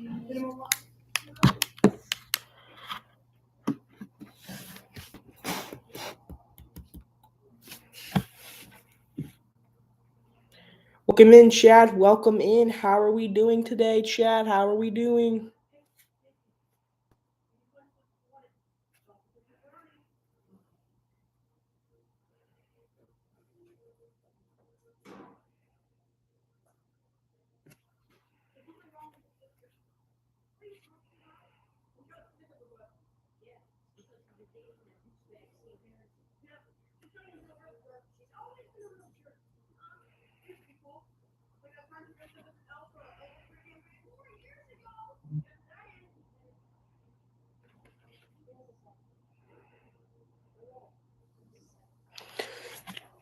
Welcome in, Chad. Welcome in. How are we doing today, Chad? How are we doing?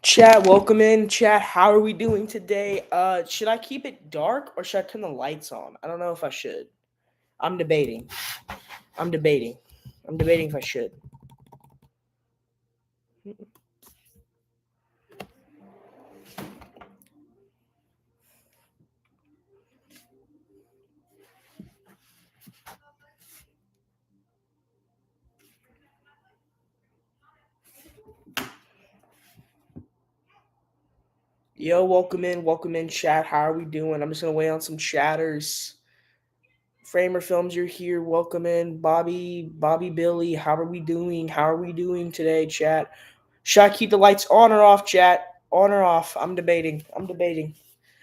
Chat, welcome in. Chat, how are we doing today? Should I keep it dark or should I turn the lights on? I don't know if I should. I'm debating. I'm debating. I'm debating if I should. Yo, welcome in, chat. How are we doing? I'm just gonna wait on some chatters. Framer Films, you're here. Welcome in, Bobby Billy. How are we doing? How are we doing today, chat? Should I keep the lights on or off, chat? On or off? I'm debating. I'm debating.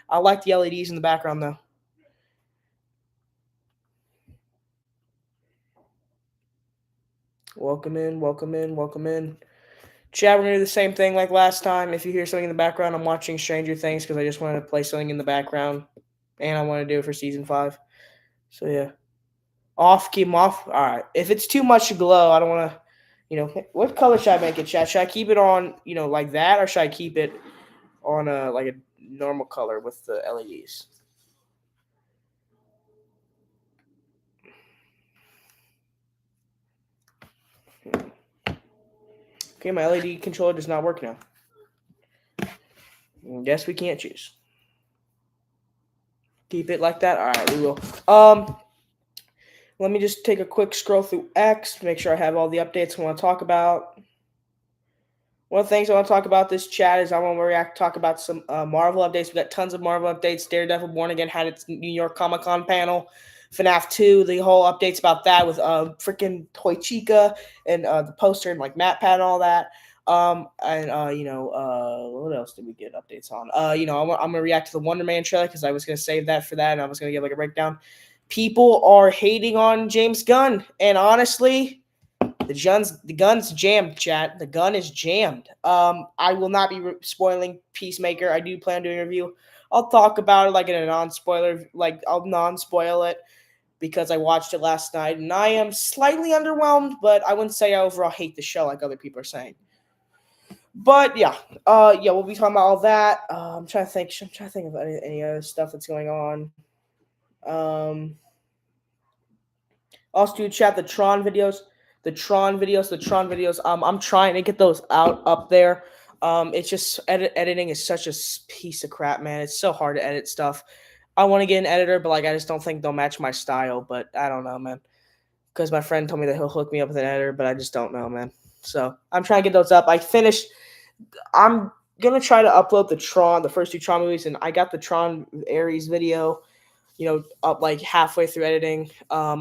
I like the LEDs in the background though. Welcome in. Chat, we're gonna do the same thing like last time. If you hear something in the background, I'm watching Stranger Things because I just wanted to play something in the background, and I want to do it for season 5. So yeah, off, keep them off. All right. If it's too much to glow, I don't want to. What color should I make it, chat? Should I keep it on, like that, or should I keep it on like a normal color with the LEDs? Okay, my LED controller does not work now. Guess we can't choose. Keep it like that. All right, we will. Let me just take a quick scroll through X to make sure I have all the updates I want to talk about. One of the things I want to talk about this chat is I want to talk about some Marvel updates. We got tons of Marvel updates. Daredevil Born Again had its New York Comic Con panel. FNAF 2, the whole updates about that with freaking Toy Chica and the poster and like Matt Pat and all that. What else did we get updates on? I'm gonna react to the Wonder Man trailer because I was gonna save that for that, and I was gonna give like a breakdown. People are hating on James Gunn, and honestly, the gun's jammed, chat. The gun is jammed. I will not be spoiling Peacemaker. I do plan on doing a review. I'll talk about it like in a non-spoiler, like I'll non-spoil it because I watched it last night and I am slightly underwhelmed, but I wouldn't say I overall hate the show like other people are saying. But yeah, we'll be talking about all that. I'm trying to think. I'm trying to think of any other stuff that's going on. Also, do chat the Tron videos. I'm trying to get those out up there. It's just editing is such a piece of crap, man. It's so hard to edit stuff. I want to get an editor, but like I just don't think they'll match my style. But I don't know, man. Because my friend told me that he'll hook me up with an editor, but I just don't know, man. So I'm trying to get those up. I'm gonna try to upload the first 2 Tron movies, and I got the Tron Ares video up like halfway through editing. I'll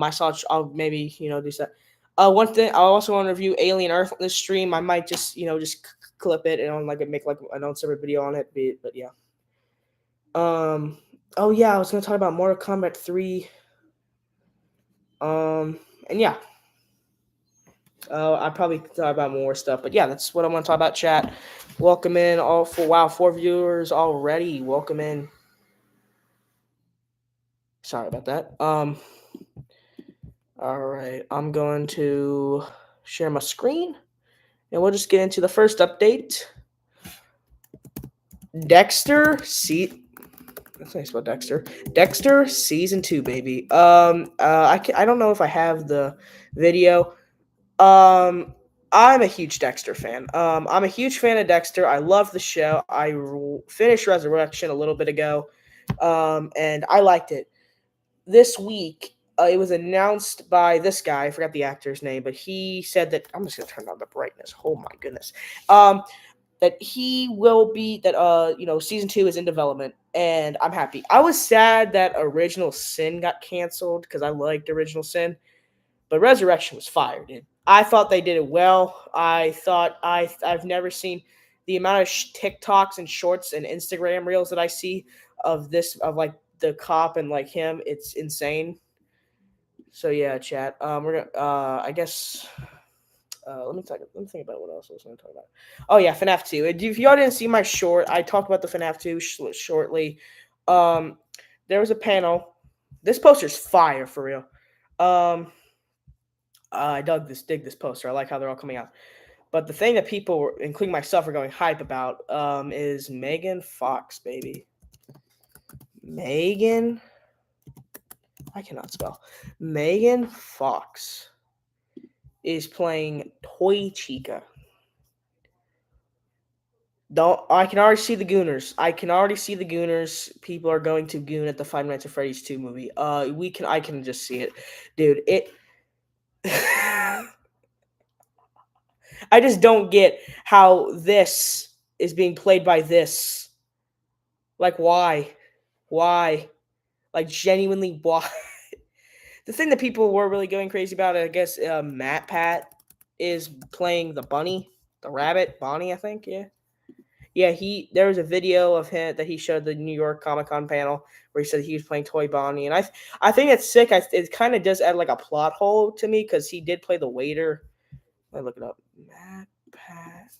maybe do that. One thing I also want to review Alien Earth on this stream. I might just clip it and make like an own separate video on it. But yeah. Oh yeah, I was gonna talk about Mortal Kombat 3. And yeah. I probably talk about more stuff, but yeah, that's what I want to talk about. Chat, welcome in all 4 viewers already. Welcome in. Sorry about that. All right, I'm going to share my screen, and we'll just get into the first update. Dexter, that's nice about Dexter. Dexter season 2, baby. I don't know if I have the video. I'm a huge Dexter fan. I'm a huge fan of Dexter. I love the show. I finished Resurrection a little bit ago, and I liked it. This week, it was announced by this guy. I forgot the actor's name, but he said that I'm just gonna turn down the brightness. Oh my goodness. Um, that he will be that season 2 is in development, and I'm happy. I was sad that Original Sin got canceled because I liked Original Sin, but Resurrection was fire, dude. I thought they did it well. I've never seen the amount of TikToks and shorts and Instagram reels that I see of like the cop and like him. It's insane. So yeah, chat. We're gonna. I guess. Let me think about what else I was going to talk about. Oh yeah, FNAF 2. If y'all didn't see my short, I talked about the FNAF 2 shortly. Um, there was a panel. This poster's fire for real. Um, I dig this poster. I like how they're all coming out. But the thing that people, including myself, are going hype about is Megan Fox, baby. Megan. I cannot spell. Megan Fox is playing Toy Chica. I can already see the Gooners. I can already see the Gooners. People are going to goon at the Five Nights at Freddy's 2 movie. I can just see it. Dude, it I just don't get how this is being played by this. Like why? Why? Like genuinely why? The thing that people were really going crazy about, I guess, Matt Pat is playing the bunny, the rabbit, Bonnie, I think, yeah. Yeah, there was a video of him that he showed the New York Comic Con panel where he said he was playing Toy Bonnie, and I think it's sick. It kind of does add like a plot hole to me because he did play the waiter. Let me look it up. Matt Pat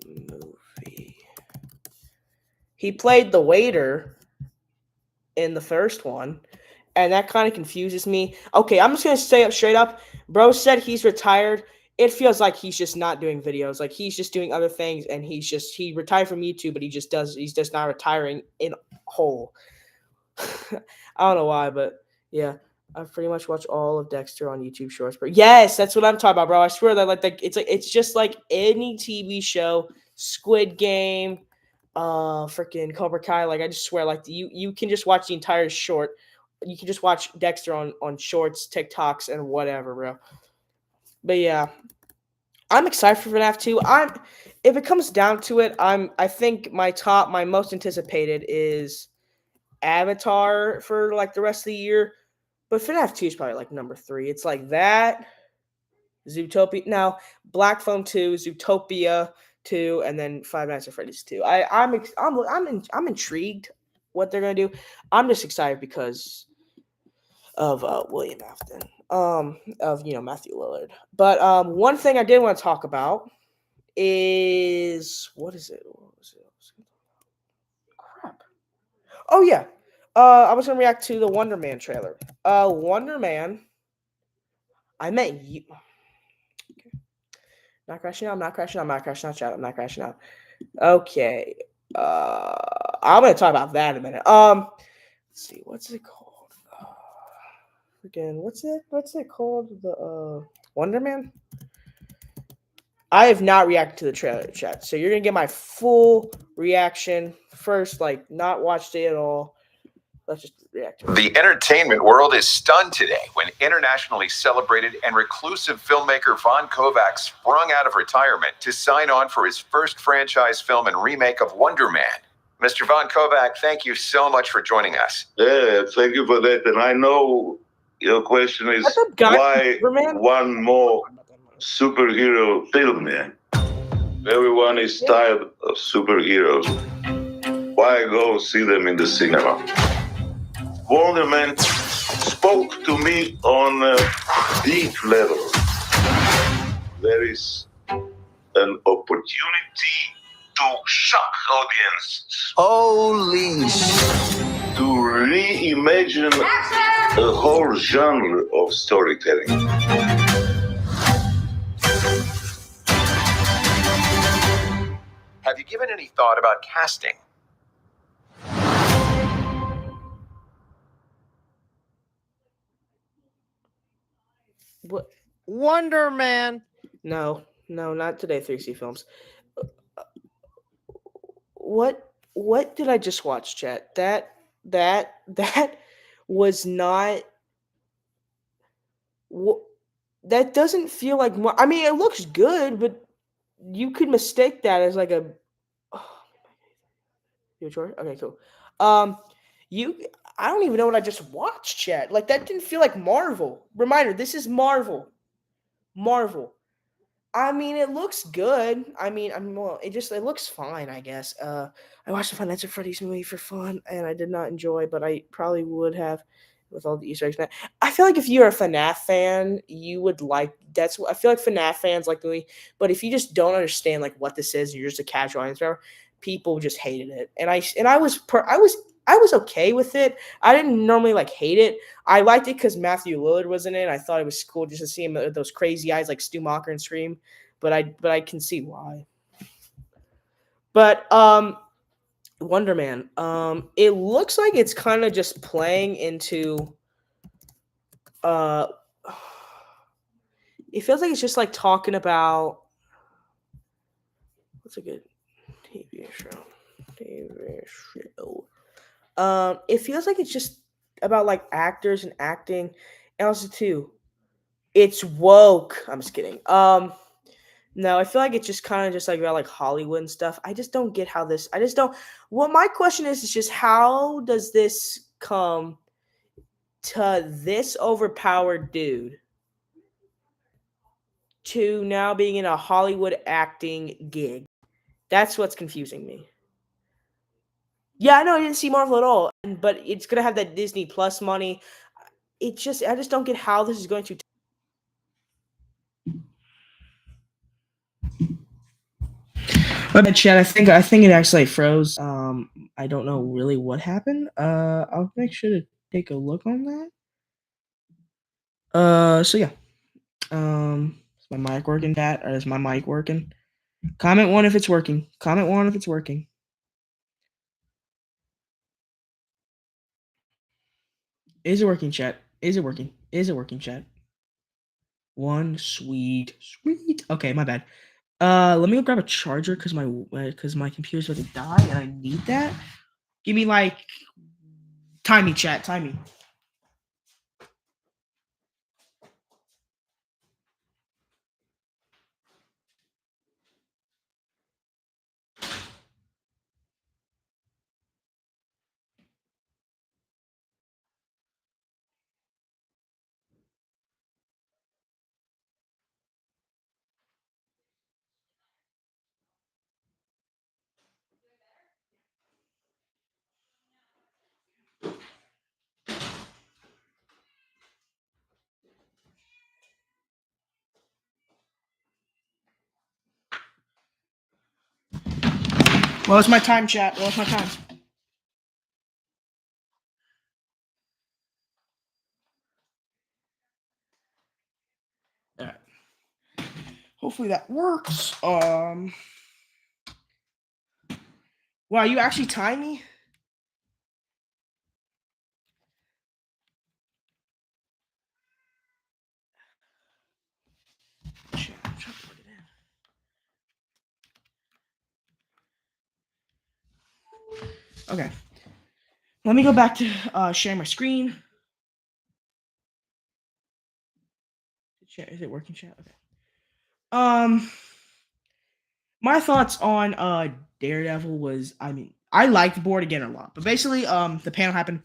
movie. He played the waiter in the first one, and that kind of confuses me. Okay, I'm just gonna say up straight up. Bro said he's retired. It feels like he's just not doing videos. Like he's just doing other things, and he retired from YouTube, but he's just not retiring in whole. I don't know why, but yeah, I've pretty much watched all of Dexter on YouTube Shorts. But yes, that's what I'm talking about, bro. I swear that it's just like any TV show, Squid Game, freaking Cobra Kai. Like I just swear, like you can just watch the entire short. You can just watch Dexter on Shorts, TikToks, and whatever, bro. But yeah, I'm excited for FNAF 2. If it comes down to it, I think my most anticipated is Avatar for like the rest of the year. But FNAF 2 is probably like number 3. It's like that, Zootopia. Now, Black Phone 2, Zootopia 2, and then Five Nights at Freddy's 2. I'm intrigued what they're gonna do. I'm just excited because of William Afton, of Matthew Lillard. But one thing I did want to talk about is what is it? What was it? Crap. Oh yeah. I was gonna react to the Wonder Man trailer. Wonder Man. I met you. Not crashing out. I'm not crashing out. I'm not crashing out. Chat. I'm not crashing out. Okay. I'm gonna talk about that in a minute. Let's see. What's it called? Freaking. What's it called? The Wonder Man. I have not reacted to the trailer, chat. So you're gonna get my full reaction first. Like, not watched it at all. Let's just react to it. The entertainment world is stunned today when internationally celebrated and reclusive filmmaker Von Kovac sprung out of retirement to sign on for his first franchise film and remake of Wonder Man. Mr. Von Kovac, thank you so much for joining us. Yeah, thank you for that. And I know your question is why one more superhero film, man? Everyone is tired of superheroes. Why go see them in the cinema? Wonder Man spoke to me on a deep level. There is an opportunity to shock audiences. Holy To reimagine a whole genre of storytelling. Have you given any thought about casting? What? Wonder Man. No, not today. 3C Films. What did I just watch, chat? That was not. That doesn't feel like. I mean, it looks good, but you could mistake that as like a. Your choice. Okay, cool. Um, you. I don't even know what I just watched, chat. Like that didn't feel like Marvel. Reminder: this is Marvel. Marvel. I mean, it looks good. Well, it looks fine, I guess. I watched the Five Nights at Freddy's movie for fun, and I did not enjoy, but I probably would have with all the Easter eggs. I feel like if you're a FNAF fan, you would like. I feel like FNAF fans like the movie, but if you just don't understand like what this is, you're just a casual audience member, people just hated it, and I was okay with it. I didn't normally like hate it. I liked it because Matthew Lillard was in it. I thought it was cool just to see him with those crazy eyes like Stu Macher and Scream. But I can see why. But Wonder Man. It looks like it's kind of just playing into uh it feels like it's just like talking about what's a good TV show. TV show. It feels like it's just about like actors and acting. And also too, it's woke. I'm just kidding. No, I feel like it's just kind of just like about like Hollywood and stuff. I just don't get how this. I just don't. What my question is just how does this come to this overpowered dude to now being in a Hollywood acting gig? That's what's confusing me. Yeah, I know I didn't see Marvel at all, but it's gonna have that Disney Plus money. I just don't get how this is going to. My bad, chat. I think it actually froze. I don't know really what happened. I'll make sure to take a look on that. So yeah. Is my mic working, chat, or is my mic working? Comment one if it's working. Comment one if it's working. Is it working, chat? Is it working? Is it working, chat? One sweet. Okay, my bad. Let me go grab a charger because my computer's about to die and I need that. Give me like time me, chat. Time me. Well, it's my time, chat. Well, it's my time. All right. Hopefully that works. Wow, you actually time me? Shit, I'm trying to plug it in. Okay. Let me go back to share my screen. Is it working, chat? Okay. My thoughts on Daredevil was, I mean, I liked Born Again a lot, but basically, the panel happened.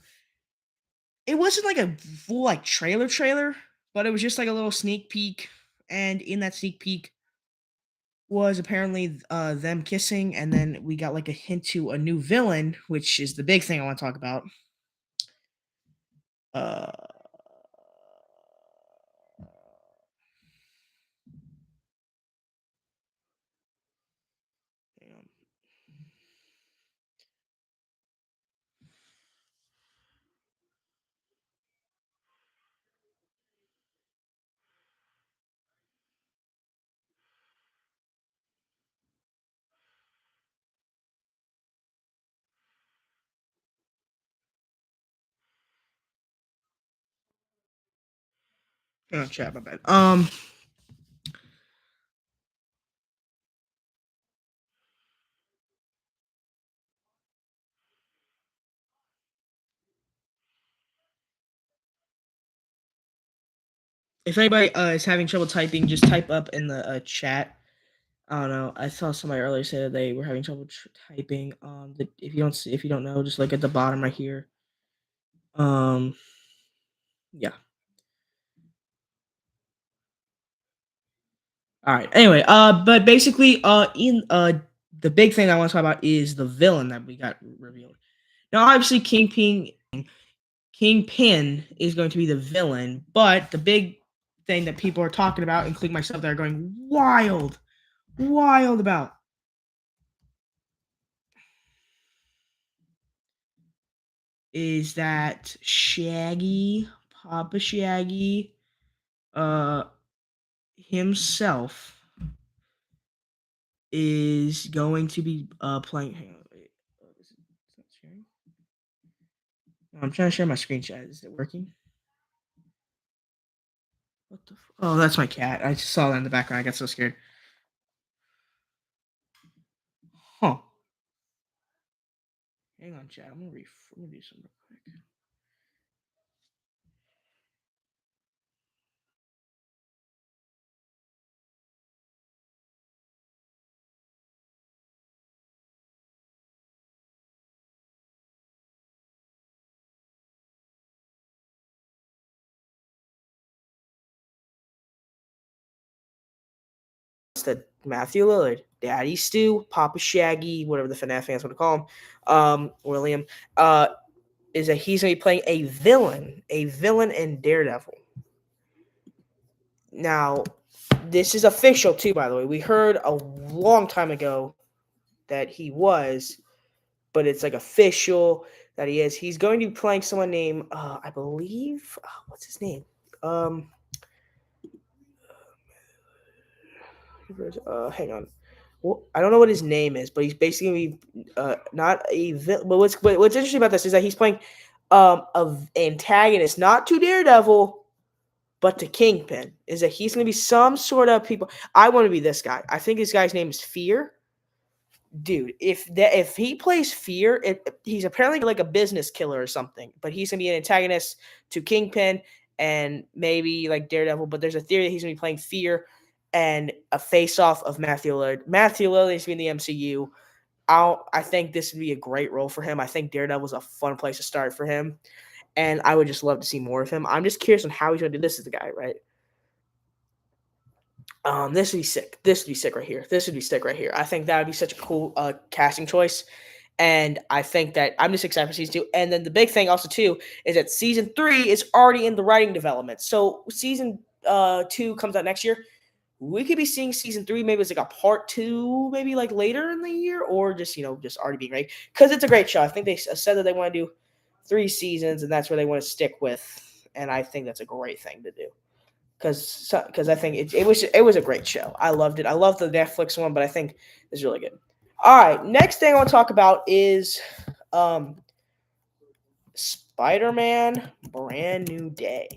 It wasn't like a full like trailer, but it was just like a little sneak peek, and in that sneak peek was apparently them kissing, and then we got like a hint to a new villain, which is the big thing I want to talk about. Uh, oh, chat, my bad. If anybody is having trouble typing, just type up in the chat. I don't know. I saw somebody earlier say that they were having trouble typing. If you don't know, just look at the bottom right here. Yeah. All right. Anyway, but basically, the big thing I want to talk about is the villain that we got revealed. Now, obviously, Kingpin is going to be the villain, but the big thing that people are talking about, including myself, that are going wild about, is that Papa Shaggy, himself is going to be playing. Hang on, wait. It's not sharing. I'm trying to share my screen chat. Is it working? What the? Oh, that's my cat. I just saw that in the background. I got so scared. Huh. Hang on, chat. I'm gonna do something real quick. That Matthew Lillard, Daddy Stu, Papa Shaggy, whatever the FNAF fans want to call him, William, is that he's going to be playing a villain in Daredevil. Now, this is official too, by the way. We heard a long time ago that he was, but it's like official that he is. He's going to be playing someone named, I believe, what's his name? Hang on. Well, I don't know what his name is, but he's basically not a villain. But what's interesting about this is that he's playing an antagonist, not to Daredevil, but to Kingpin. Is that he's going to be some sort of people? I want to be this guy. I think this guy's name is Fear. Dude, if he plays Fear, he's apparently like a business killer or something, but he's going to be an antagonist to Kingpin and maybe like Daredevil. But there's a theory that he's going to be playing Fear and a face-off of Matthew Lillard. Matthew Lillard needs to be in the MCU. I think this would be a great role for him. I think Daredevil's a fun place to start for him, and I would just love to see more of him. I'm just curious on how he's going to do this as the guy, right? This would be sick. This would be sick right here. This would be sick right here. I think that would be such a cool casting choice. And I think that I'm just excited for season 2. And then the big thing also, too, is that season 3 is already in the writing development. So season 2 comes out next year. We could be seeing season 3. Maybe it's like a part 2, maybe like later in the year, or just, just already being ready. Because it's a great show. I think they said that they want to do 3 seasons, and that's where they want to stick with. And I think that's a great thing to do. Because I think it was a great show. I loved it. I love the Netflix one, but I think it's really good. All right, next thing I want to talk about is Spider-Man Brand New Day.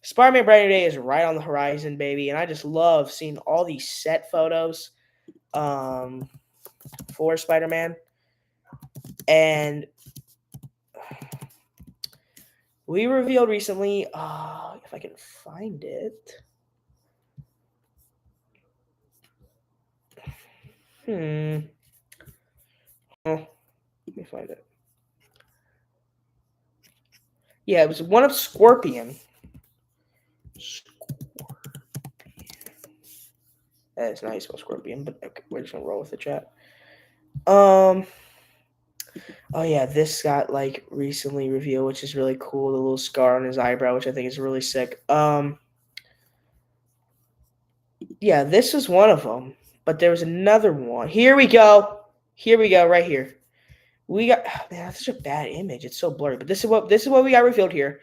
Spider-Man Brand New Day is right on the horizon, baby, and I just love seeing all these set photos for Spider-Man. And we revealed recently, if I can find it. Oh, let me find it. Yeah, it was one of Scorpion. That's not how you spell Scorpion, but okay, we're just gonna roll with the chat. Oh yeah, this got like recently revealed, which is really cool. The little scar on his eyebrow, which I think is really sick. Yeah, this was one of them, but there was another one. Here we go, right here. We got man, that's such a bad image. It's so blurry, but this is what we got revealed here.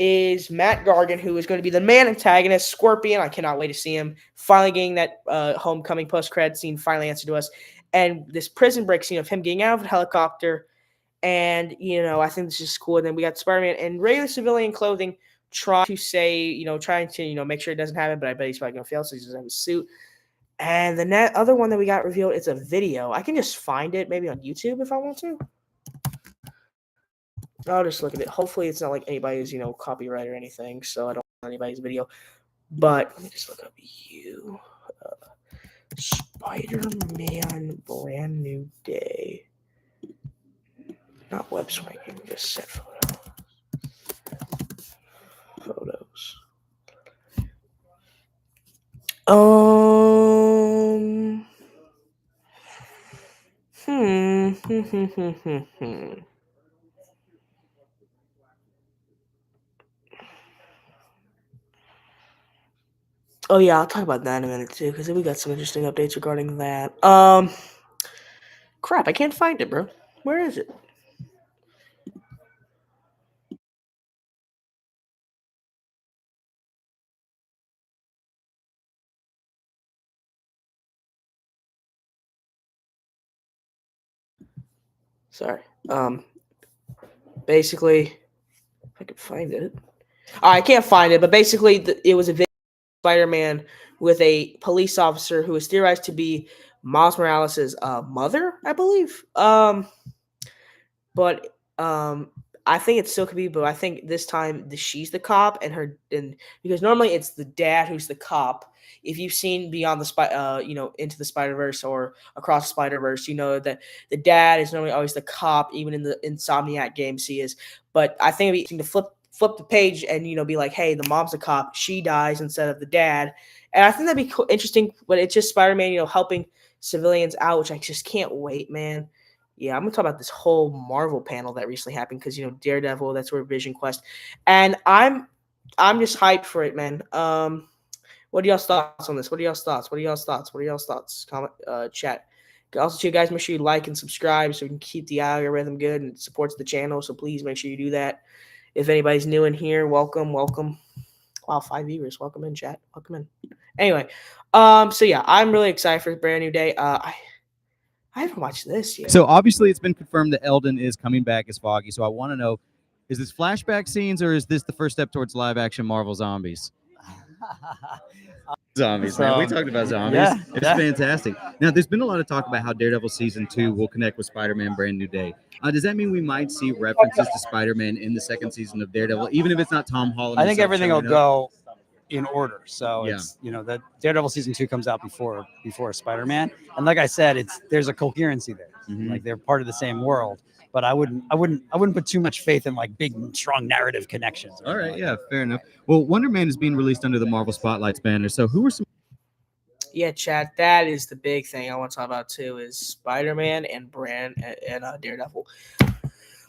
Is Matt Gargan, who is going to be the main antagonist, Scorpion. I cannot wait to see him finally getting that homecoming post-credit scene finally answered to us. And this prison break scene of him getting out of a helicopter. And, I think this is cool. And then we got Spider-Man in regular civilian clothing trying to make sure it doesn't happen. But I bet he's probably going to fail, so he doesn't have a suit. And the other one that we got revealed is a video. I can just find it maybe on YouTube if I want to. I'll just look at it. Hopefully it's not like anybody's, copyright or anything, so I don't anybody's video. But let me just look up you. Spider-Man Brand New Day. Not web swiping, just set photos. Oh yeah, I'll talk about that in a minute too, because we got some interesting updates regarding that. Crap, I can't find it, bro. Where is it? Sorry. Basically, if I could find it. I can't find it, but basically, it was a video of Spider-Man with a police officer who is theorized to be Miles Morales' mother, I believe. But I think it still could be, but I think this time she's the cop, and because normally it's the dad who's the cop. If you've seen Beyond the Into the Spider-Verse or Across the Spider-Verse, you know that the dad is normally always the cop, even in the Insomniac games he is. But I think it'd be interesting to flip the page and be like, hey, the mom's the cop, she dies instead of the dad, and I think that'd be interesting. But it's just Spider-Man, helping civilians out, which I just can't wait, man. Yeah, I'm gonna talk about this whole Marvel panel that recently happened because Daredevil, that's where Vision Quest, and I'm just hyped for it, man. What are y'all's thoughts on this? What are y'all's thoughts? Comment, chat. Also, you guys, make sure you like and subscribe so we can keep the algorithm good and supports the channel. So please make sure you do that. If anybody's new in here, welcome. Wow, 5 viewers. Welcome in, chat. Welcome in. Anyway, so yeah, I'm really excited for Brand New Day. I haven't watched this yet. So obviously it's been confirmed that Eldon is coming back as Foggy. So I want to know, is this flashback scenes or is this the first step towards live action Marvel zombies? Zombies, man. We talked about zombies. Yeah, it's fantastic. Now, there's been a lot of talk about how Daredevil Season 2 will connect with Spider-Man Brand New Day. Does that mean we might see references to Spider-Man in the second season of Daredevil, even if it's not Tom Holland? I think everything will go in order. So it's that Daredevil Season 2 comes out before Spider-Man, and like I said, there's a coherency there. Mm-hmm. Like they're part of the same world. But I wouldn't put too much faith in like big, strong narrative connections. All right, yeah, fair enough. Well, Wonder Man is being released under the Marvel Spotlights banner. So who are some? Yeah, chat. That is the big thing I want to talk about too. Is Spider-Man and Daredevil.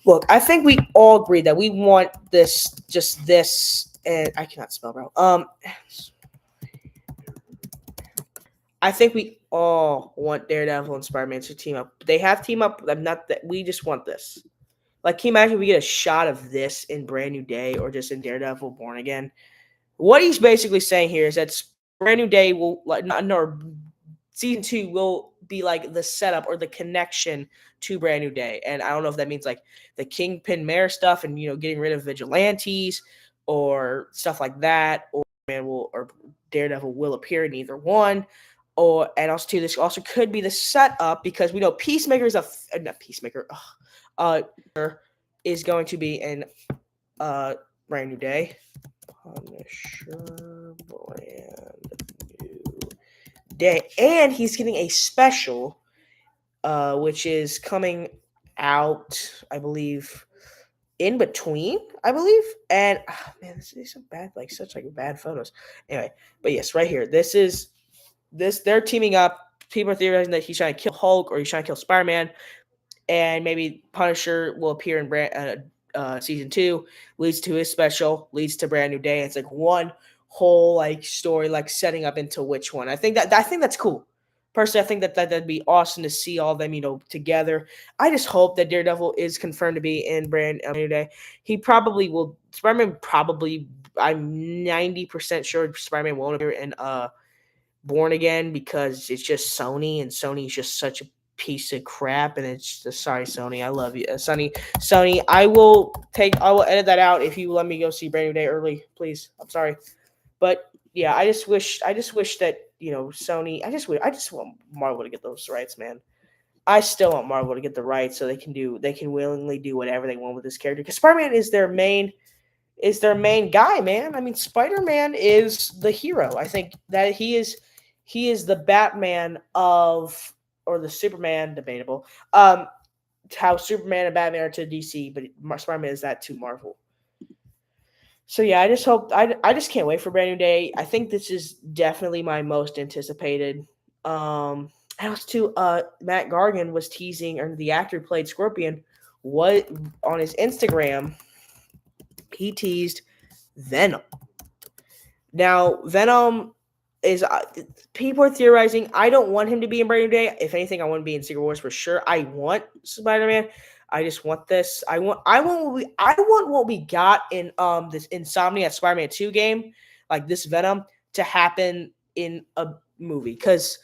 Look, I think we all agree that we want this, and I cannot spell, bro. I think we all want Daredevil and Spider-Man to team up. They have team up. Not that we just want this. Like, can you imagine if we get a shot of this in Brand New Day or just in Daredevil Born Again? What he's basically saying here is that Brand New Day will Season 2 will be like the setup or the connection to Brand New Day. And I don't know if that means like the Kingpin Mayor stuff and getting rid of vigilantes or stuff like that, or Daredevil will appear in either one. And also too, this also could be the setup because we know Peacemaker is is going to be in Brand New Day. Punisher Brand New Day, and he's getting a special, which is coming out, I believe, in between, I believe. And man, this is so bad, such bad photos. Anyway, but yes, right here, they're teaming up. People are theorizing that he's trying to kill Hulk or he's trying to kill Spider-Man, and maybe Punisher will appear in Season 2, leads to his special, leads to Brand New Day. It's like one whole story, setting up into which one. I think that's cool. Personally, I think that'd be awesome to see all of them, together. I just hope that Daredevil is confirmed to be in Brand New Day. He probably will. Spider-Man probably. I'm 90% sure Spider-Man won't appear in Born Again because it's just Sony, and Sony's just such a piece of crap, and it's just, sorry, Sony, I love you, Sony. I will edit that out if you let me go see Brand New Day early, please. I'm sorry, but yeah, I just wish that Sony. I just want Marvel to get those rights, man. I still want Marvel to get the rights so they can willingly do whatever they want with this character because Spider-Man is their main is their main guy, man. I mean, Spider-Man is the hero. I think that he is the Batman of, or the Superman, debatable. How Superman and Batman are to DC, but Spider-Man is that to Marvel. So yeah, I just hope I just can't wait for Brand New Day. I think this is definitely my most anticipated. As to Matt Gargan was teasing, or the actor who played Scorpion, what on his Instagram, he teased Venom. Now, Venom is people are theorizing. I don't want him to be in Brand New Day. If anything, I want to be in Secret Wars for sure. I want Spider-Man. I just want this. I want what we got in this Insomniac Spider-Man 2 game, like this Venom, to happen in a movie. Because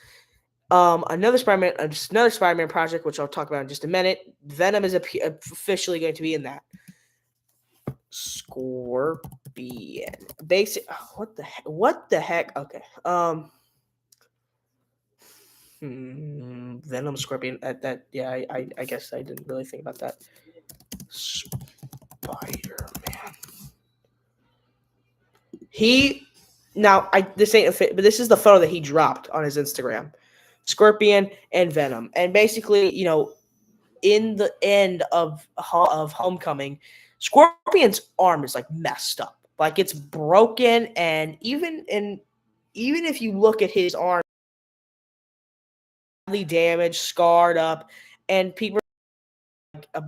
another Spider-Man project, which I'll talk about in just a minute. Venom is officially going to be in that. Scorpion. Basic. What the heck? Okay. Venom, Scorpion. Yeah. I guess I didn't really think about that. Spider-Man. This ain't a fit, but this is the photo that he dropped on his Instagram. Scorpion and Venom, and basically, in the end of Homecoming, Scorpion's arm is like messed up, like it's broken, and even if you look at his arm, damaged, scarred up, and people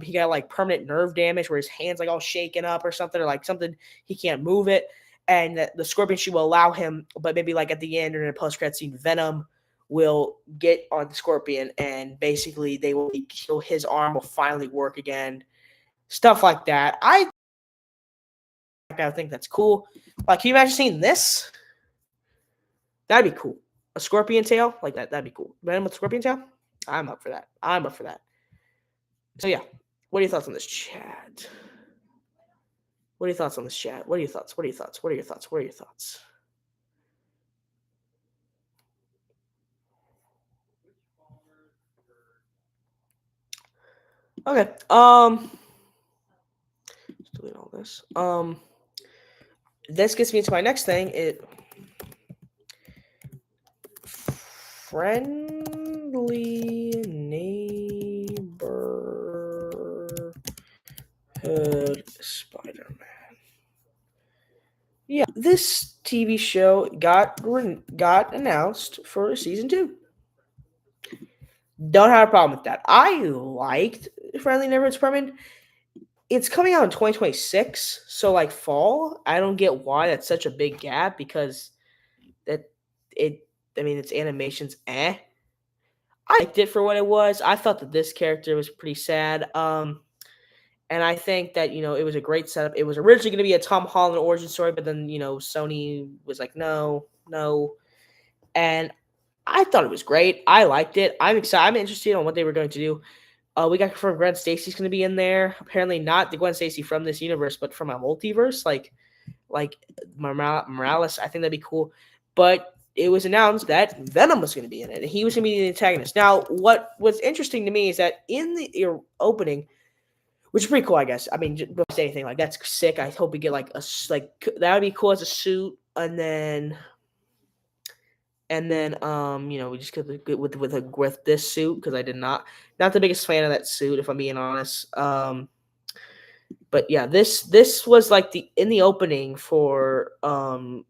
he got like permanent nerve damage where his hands like all shaken up or something, or like something he can't move it, and the Scorpion shoe will allow him, but maybe like at the end or in a post-credit scene, Venom will get on the Scorpion, and basically his arm will finally work again. Stuff like that. I think that's cool. Like, can you imagine seeing this? That'd be cool. A Scorpion tail like that. That'd be cool. Venom with Scorpion tail. I'm up for that. So yeah, what are your thoughts on this, chat? What are your thoughts on this, chat? What are your thoughts? Okay. Let's delete all this. This gets me into my next thing. Friendly neighborhood Spider-Man. Yeah, this TV show got announced for season 2. Don't have a problem with that. I liked Friendly Neighborhood Spider-Man. It's coming out in 2026, so like fall. I don't get why that's such a big gap, because its animation's I liked it for what it was. I thought that this character was pretty sad. And I think that, it was a great setup. It was originally going to be a Tom Holland origin story, but then, Sony was like, no. And I thought it was great. I liked it. I'm excited. I'm interested on what they were going to do. We got confirmed Gwen Stacy's going to be in there. Apparently not the Gwen Stacy from this universe, but from a multiverse, like Morales. I think that'd be cool. But it was announced that Venom was going to be in it, and he was going to be the antagonist. Now, what was interesting to me is that in the opening, which is pretty cool, I guess. I mean, don't say anything like that's sick. I hope we get that would be cool as a suit, and then we just could with this suit, because I did not the biggest fan of that suit, if I'm being honest. But yeah, this was like in the opening for Friendly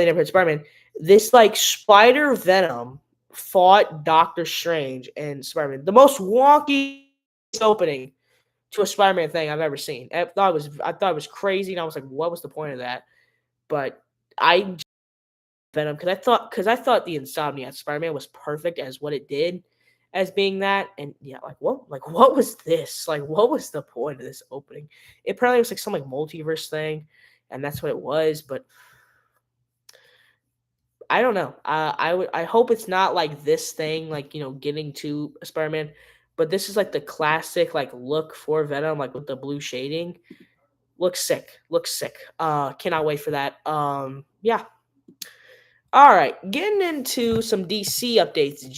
Neighborhood Spider-Man. This like Spider Venom fought Doctor Strange and Spider-Man. The most wonky opening to a Spider-Man thing I've ever seen. I thought it was crazy, and I was like, what was the point of that? But I Venom because I thought the Insomniac Spider-Man was perfect as what it did, as being that. And yeah, what was this? Like, what was the point of this opening? It probably was like some multiverse thing, and that's what it was. But I don't know. I hope it's not like this thing, getting to Spider-Man. But this is like the classic look for Venom, with the blue shading. Looks sick. Cannot wait for that. Yeah. All right, getting into some DC updates.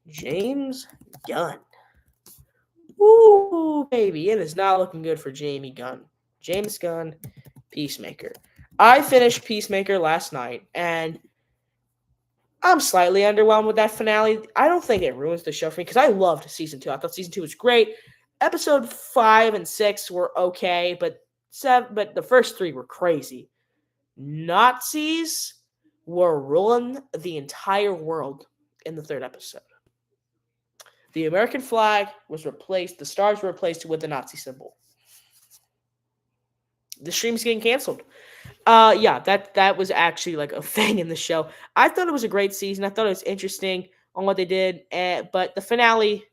James Gunn. Ooh, baby, it is not looking good for Jamie Gunn. James Gunn, Peacemaker. I finished Peacemaker last night, and I'm slightly underwhelmed with that finale. I don't think it ruins the show for me because I loved season 2. I thought season 2 was great. Episode 5 and 6 were okay, but the first 3 were crazy. Nazis were ruling the entire world in the 3rd episode. The American flag was replaced, the stars were replaced with the Nazi symbol. The stream's getting canceled. Yeah, that was actually like a thing in the show. I thought it was a great season. I thought it was interesting on what they did, but the finale,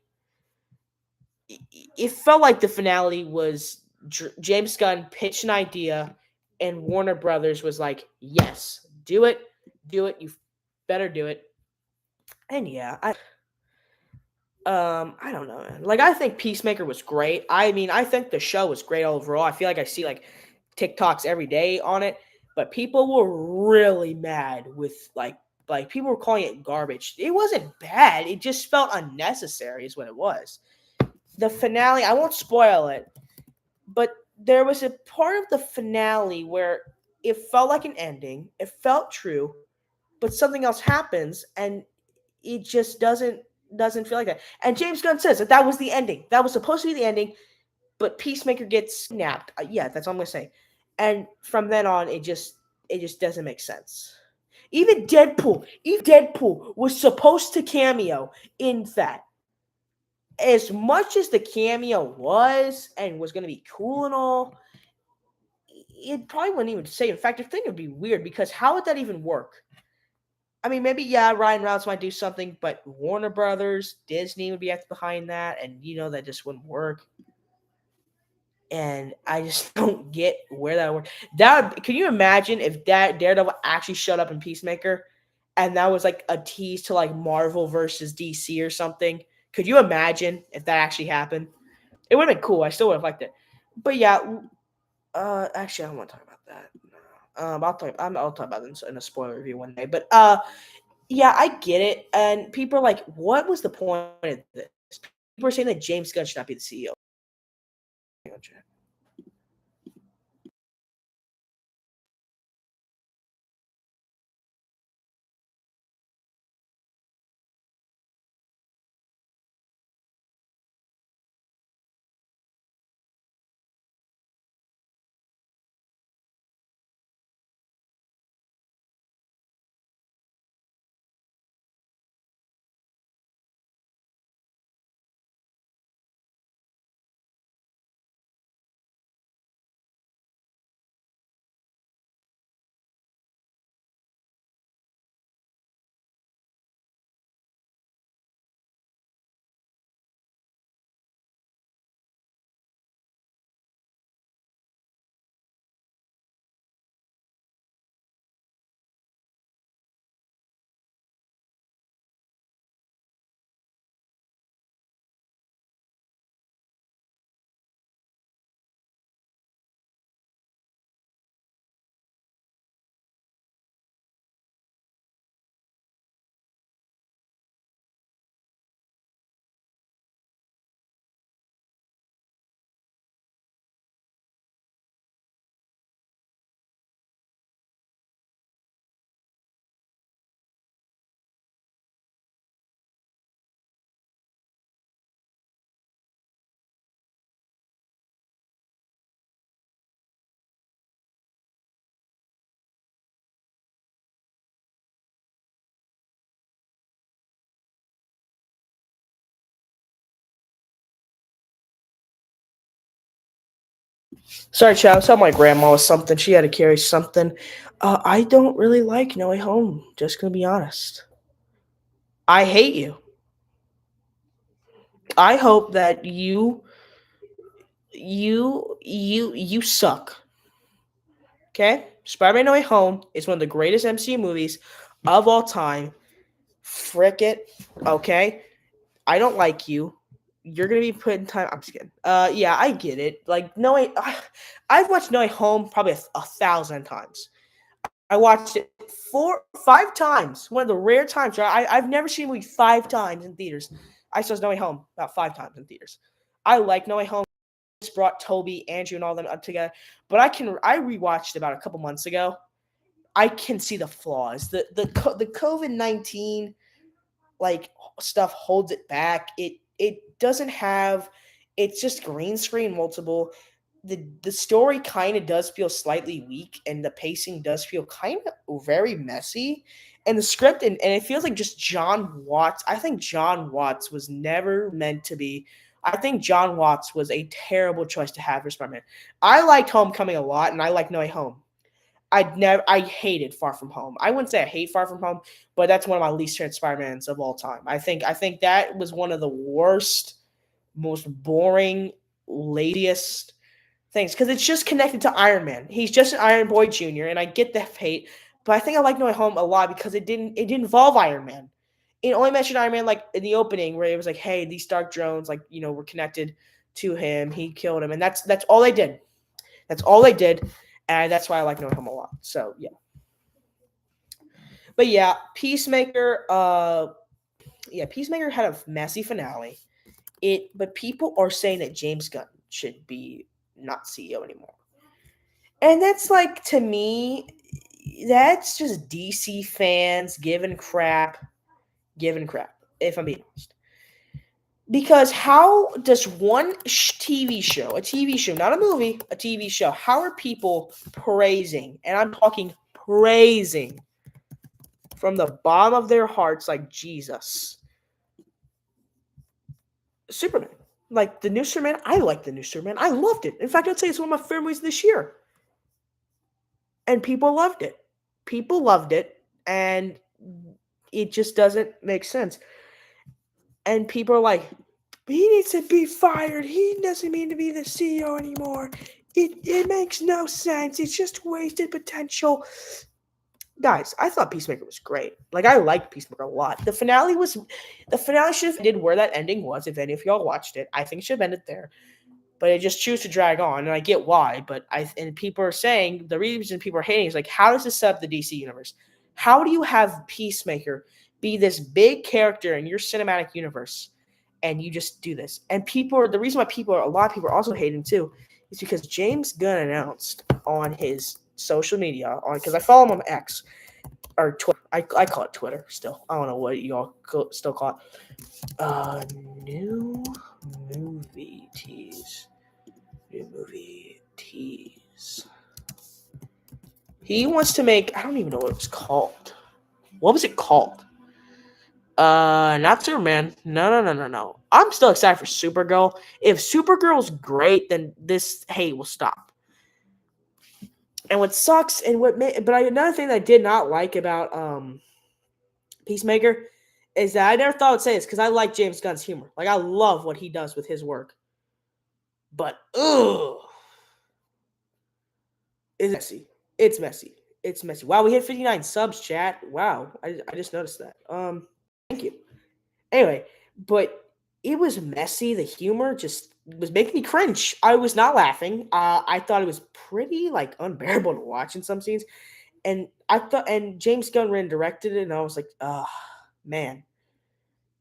it felt like the finale was James Gunn pitched an idea, and Warner Brothers was like, "Yes, do it, you better do it." And yeah, I don't know, man. Like, I think Peacemaker was great. I mean, I think the show was great overall. I feel like I see like TikToks every day on it, but people were really mad with like people were calling it garbage. It wasn't bad. It just felt unnecessary is what it was. The finale, I won't spoil it, but there was a part of the finale where it felt like an ending. It felt true, but something else happens and it just doesn't feel like that. And James Gunn says that was the ending. That was supposed to be the ending, but Peacemaker gets snapped. Yeah, that's all I'm gonna say. And from then on, it just doesn't make sense. Even Deadpool was supposed to cameo in that. As much as the cameo was and was going to be cool and all, it probably wouldn't even say. In fact, I think it would be weird because how would that even work? I mean, maybe, yeah, Ryan Reynolds might do something, but Warner Brothers, Disney would be behind that, and that just wouldn't work. And I just don't get where that would work. Can you imagine if Daredevil actually showed up in Peacemaker, and that was like a tease to like Marvel versus DC or something? Could you imagine if that actually happened? It would have been cool. I still would have liked it. But yeah, actually, I don't want to talk about that. I'll talk about this in a spoiler review one day. But yeah, I get it. And people are like, "What was the point of this?" People are saying that James Gunn should not be the CEO. Sorry, child. I was telling my grandma was something. She had to carry something. I don't really like No Way Home. Just gonna be honest. I hate you. I hope that you suck. Okay? Spider-Man No Way Home is one of the greatest MCU movies of all time. Frick it. Okay? I don't like you. You're gonna be put in time. I'm just kidding. Yeah, I get it. Like No Way, I've watched No Way Home probably 1,000 times. I watched it 5 times. One of the rare times. I've never seen a movie 5 times in theaters. I saw No Way Home about 5 times in theaters. I like No Way Home. Just brought Toby, Andrew, and all them up together. But I rewatched about a couple months ago. I can see the flaws. The COVID-19 like stuff holds it back. It doesn't have. It's just green screen multiple. The story kind of does feel slightly weak, and the pacing does feel kind of very messy. And the script, and it feels like just John Watts. I think John Watts was never meant to be. I think John Watts was a terrible choice to have for Spider-Man. I liked Homecoming a lot, and I like No Way Home. I hated Far From Home. I wouldn't say I hate Far From Home, but that's one of my least favorite Spider-Mans of all time. I think that was one of the worst, most boring, laziest things because it's just connected to Iron Man. He's just an Iron Boy Jr. and I get the hate, but I think I like No Way Home a lot because it didn't involve Iron Man. It only mentioned Iron Man like in the opening where it was like, hey, these dark drones like were connected to him. He killed him, and that's all they did. That's all they did, and that's why I like No Way Home a lot. So yeah, but yeah, Peacemaker. Peacemaker had a messy finale. But people are saying that James Gunn should be not CEO anymore. And that's like, to me, that's just DC fans giving crap, if I'm being honest. Because how does one TV show, not a movie, a TV show, how are people praising, and I'm talking praising from the bottom of their hearts like Jesus, Superman? Like the new Superman, I like the new Superman. I loved it. In fact, I'd say it's one of my favorite movies this year. And people loved it. And it just doesn't make sense. And people are like, he needs to be fired. He doesn't mean to be the CEO anymore. It makes no sense. It's just wasted potential. Guys, I thought Peacemaker was great. Like, I liked Peacemaker a lot. The finale should have did where that ending was. If any of y'all watched it, I think it should have ended there. But it just choose to drag on, and I get why. But and people are saying the reason people are hating is like, how does this set up the DC universe? How do you have Peacemaker be this big character in your cinematic universe, and you just do this? And the reason why a lot of people are also hating too, is because James Gunn announced on his social media, because I follow him on X or Twitter. I call it Twitter still. I don't know what y'all still call it. New movie tease. He wants to make. I don't even know what it was called. What was it called? Not Superman. No. I'm still excited for Supergirl. If Supergirl's great, then this hate will stop. And what sucks, another thing that I did not like about Peacemaker is that I never thought I'd say this because I like James Gunn's humor. Like, I love what he does with his work. But it's messy. Wow, we hit 59 subs, chat. Wow, I just noticed that. Thank you. Anyway, but it was messy. The humor just was making me cringe. I was not laughing. I thought it was pretty unbearable to watch in some scenes, and James Gunn directed it, and I was like, man.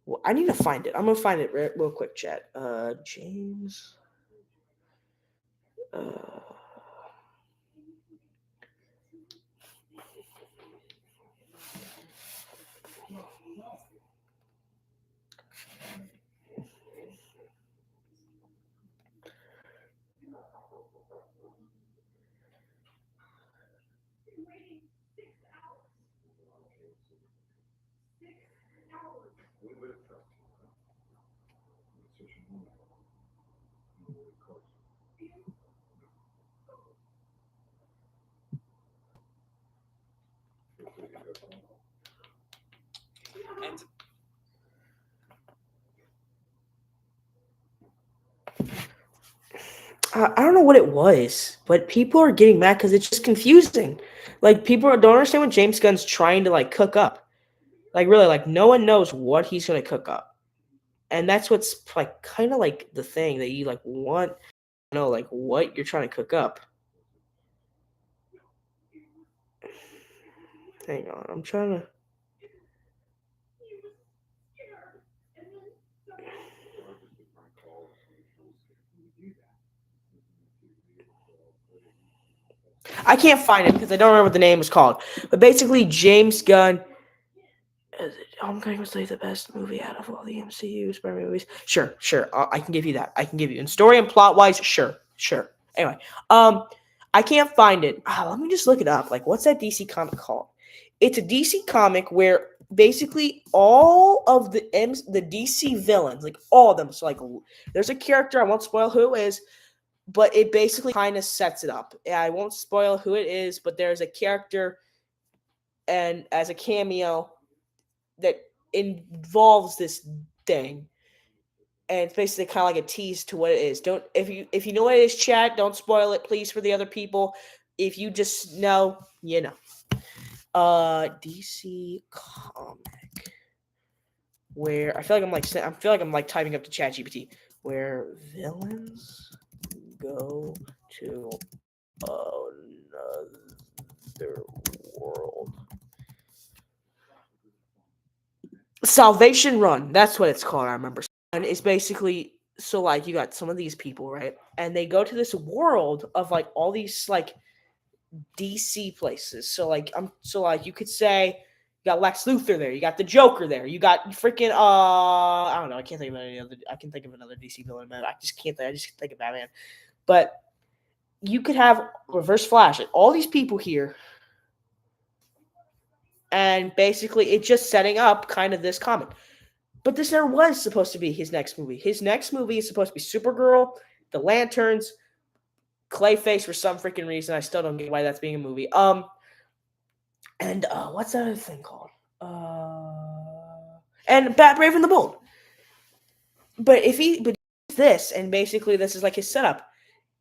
Well, I need to find it. I'm gonna find it real quick, chat. James. I don't know what it was, but people are getting mad because it's just confusing. Like, people don't understand what James Gunn's trying to cook up. Like, really, no one knows what he's gonna cook up, and that's what's kind of the thing that you want to know, what you're trying to cook up. Hang on, I'm trying to. I can't find it because I don't remember what the name was called. But basically, James Gunn. I'm going to say the best movie out of all the MCU Spider-Man movies. Sure. I can give you that. I can give you in story and plot wise. Sure. Anyway, I can't find it. Let me just look it up. Like, what's that DC comic called? It's a DC comic where basically all of the DC villains, like all of them. So like, there's a character. I won't spoil who it is, but it basically kind of sets it up. I won't spoil who it is, but there's a character and as a cameo that involves this thing, and it's basically kind of like a tease to what it is. Don't if you know what it is, chat. Don't spoil it, please, for the other people. If you just know, you know. DC comic where I feel like I'm like typing up to ChatGPT where villains go to another world. Salvation Run. That's what it's called. I remember. And it's basically so like you got some of these people, right? And they go to this world of like all these like DC places. So like you could say you got Lex Luthor there, you got the Joker there, you got freaking I don't know, I can't think of any other. I can think of another DC villain, man. I just can't think of Batman. But you could have Reverse Flash and all these people here. And basically, it's just setting up kind of this comic. But this never was supposed to be his next movie. His next movie is supposed to be Supergirl, The Lanterns, Clayface for some freaking reason. I still don't get why that's being a movie. And what's that other thing called? And Brave and the Bold. But this, and basically this is like his setup.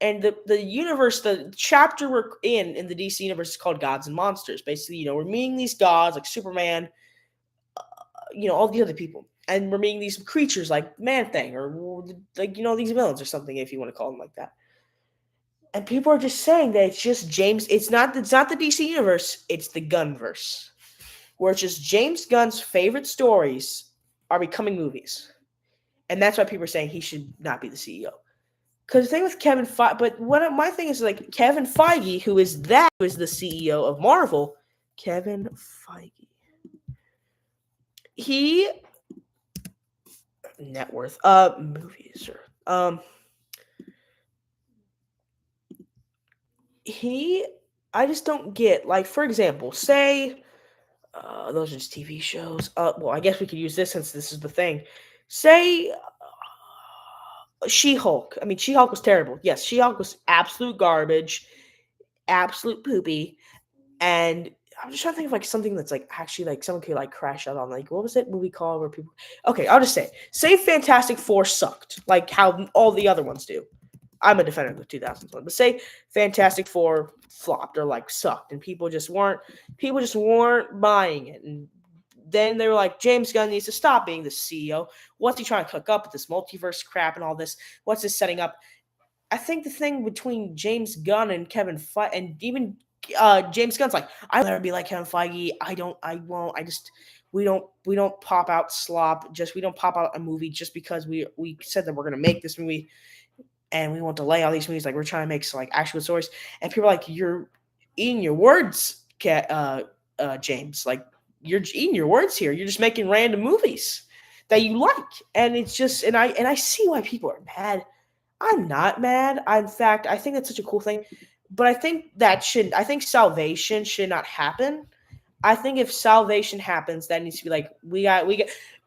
And the universe, the chapter we're in the DC universe is called Gods and Monsters. Basically, we're meeting these gods like Superman, all the other people. And we're meeting these creatures like Man-Thing or like, these villains or something, if you want to call them like that. And people are just saying that it's just James. It's not the DC universe. It's the Gunverse, where it's just James Gunn's favorite stories are becoming movies. And that's why people are saying he should not be the CEO. Because the thing with Kevin Feige, but my thing is like Kevin Feige, who is the CEO of Marvel, Kevin Feige. He net worth movies or I just don't get, like, for example, say those are just TV shows. Well, I guess we could use this since this is the thing. Say She-Hulk. I mean, She-Hulk was terrible. Yes, She-Hulk was absolute garbage, absolute poopy. And I'm just trying to think of like something that's like actually like someone could like crash out on. Like, what was that movie called where people? Okay, I'll just say Fantastic Four sucked, like how all the other ones do. I'm a defender of the 2000s one, but say Fantastic Four flopped or like sucked, and people just weren't buying it. And then they were like, James Gunn needs to stop being the CEO. What's he trying to cook up with this multiverse crap and all this? What's this setting up? I think the thing between James Gunn and Kevin Feige, and even James Gunn's like, I'll never be like Kevin Feige. We don't pop out slop. We don't pop out a movie just because we said that we're going to make this movie and we won't delay all these movies. Like, we're trying to make some like actual stories. And people are like, you're eating your words, James. Like, you're eating your words here. You're just making random movies that you like. And it's just, and I see why people are mad. I'm not mad. In fact, I think that's such a cool thing. But I think salvation should not happen. I think if salvation happens, that needs to be like,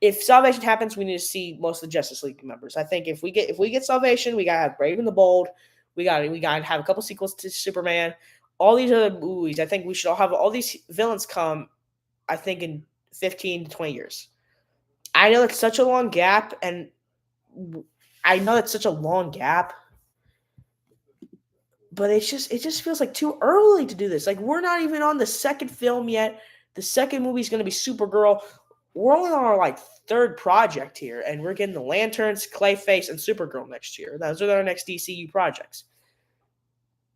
if salvation happens, we need to see most of the Justice League members. I think if we get salvation, we gotta have Brave and the Bold. We gotta have a couple sequels to Superman. All these other movies. I think we should all have all these villains come, I think, in 15 to 20 years. I know it's such a long gap, but it just feels like too early to do this. Like, we're not even on the second film yet. The second movie is going to be Supergirl. We're only on our like third project here, and we're getting the Lanterns, Clayface, and Supergirl next year. Those are our next DCU projects.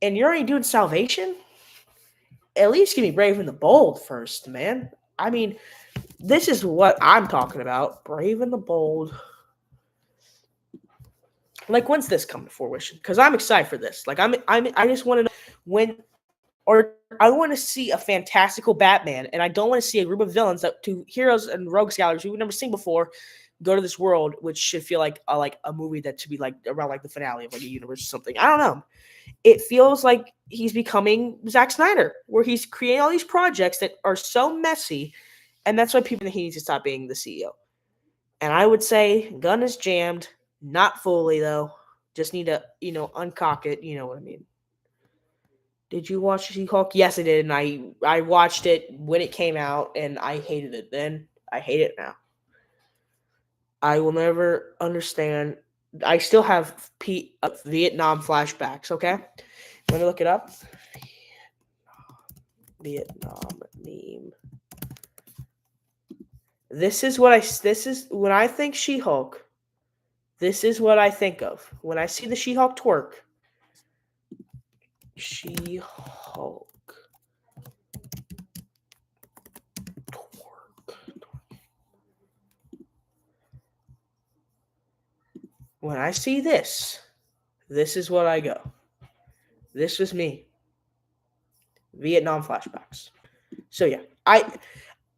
And you're already doing Salvation? At least give me Brave and the Bold first, man. I mean, this is what I'm talking about. Brave and the Bold. Like, when's this come to fruition? Because I'm excited for this. Like, I just want to know when or I want to see a fantastical Batman, and I don't want to see a group of villains to heroes and rogues galleries we've never seen before go to this world, which should feel like a movie that should be like around like the finale of like a universe or something. I don't know. It feels like he's becoming Zack Snyder, where he's creating all these projects that are so messy, and that's why people think he needs to stop being the CEO. And I would say gun is jammed, not fully though. Just need to, uncock it. You know what I mean? Did you watch She-Hulk? Yes, I did, and I watched it when it came out, and I hated it then. I hate it now. I will never understand. I still have Vietnam flashbacks. Okay, let me look it up. Vietnam meme. This is when I think She-Hulk. This is what I think of when I see the She-Hulk twerk. She-Hulk twerk. When I see this is what I go. This was me. Vietnam flashbacks. So yeah,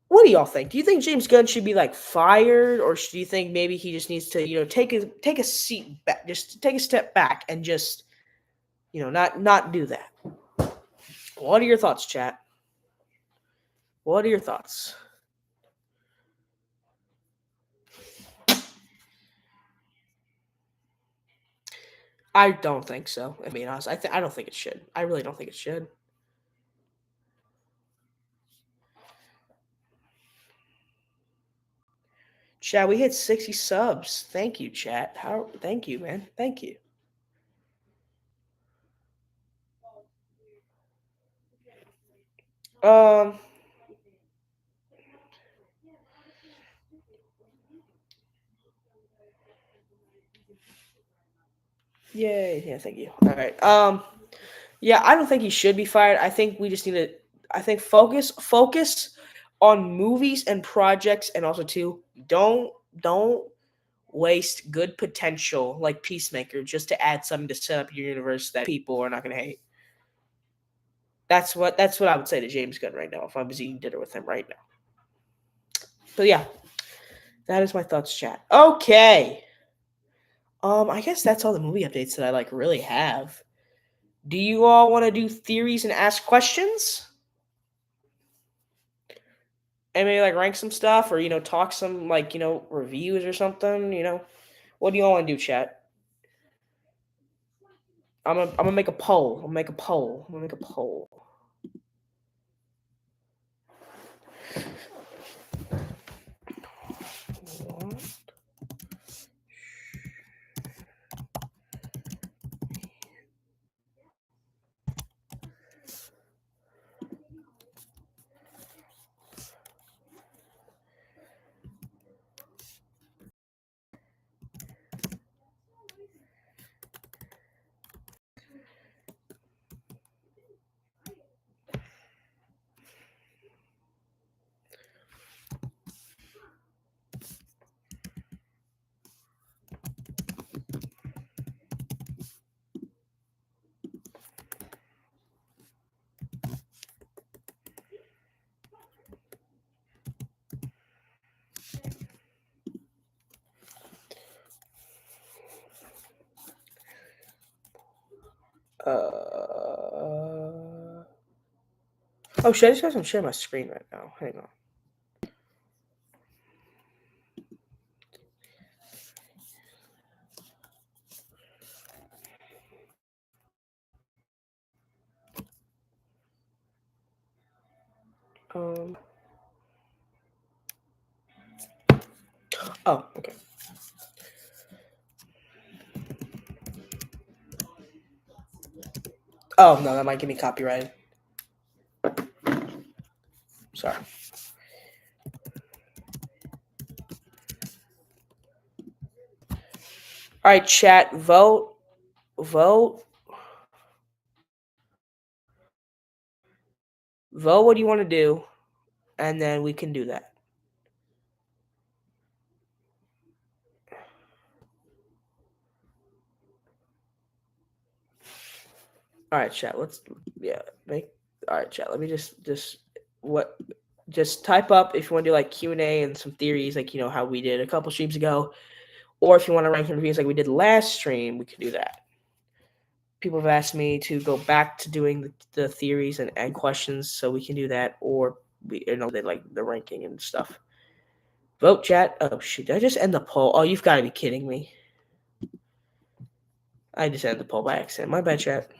what do y'all think? Do you think James Gunn should be like fired, or do you think maybe he just needs to, take a seat back, just take a step back and just, not do that? What are your thoughts, chat? What are your thoughts? I don't think so. I mean, honestly, I don't think it should. I really don't think it should. Chat, we hit 60 subs. Thank you, chat. Thank you, man. Thank you. Yay. Yeah, thank you. All right. Yeah, I don't think he should be fired. I think we just need to focus on movies and projects, and also too, don't waste good potential like Peacemaker just to add something to set up your universe that people are not going to hate. That's what I would say to James Gunn right now if I was eating dinner with him right now. So yeah, that is my thoughts, chat. Okay. I guess that's all the movie updates that I really have. Do you all want to do theories and ask questions? And maybe rank some stuff, or talk some reviews or something. What do you all want to do, chat? I'm gonna make a poll. I'm gonna make a poll. Oh, should I just guys share my screen right now? Hang on. Oh, okay. Oh no, that might get me copyrighted. Sorry. All right, chat, vote. Vote what do you want to do, and then we can do that. All right, chat. Let's make. All right, chat. Let me just type up if you want to do like Q&A and some theories, like how we did a couple streams ago, or if you want to rank reviews like we did last stream, we can do that. People have asked me to go back to doing the theories and questions, so we can do that, or they like the ranking and stuff. Vote, chat. Oh shoot! Did I just end the poll? Oh, you've got to be kidding me! I just ended the poll by accident. My bad, chat.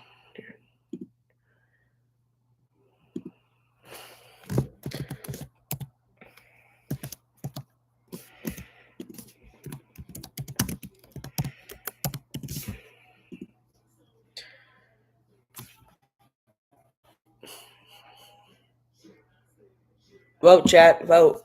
Vote, chat. Vote.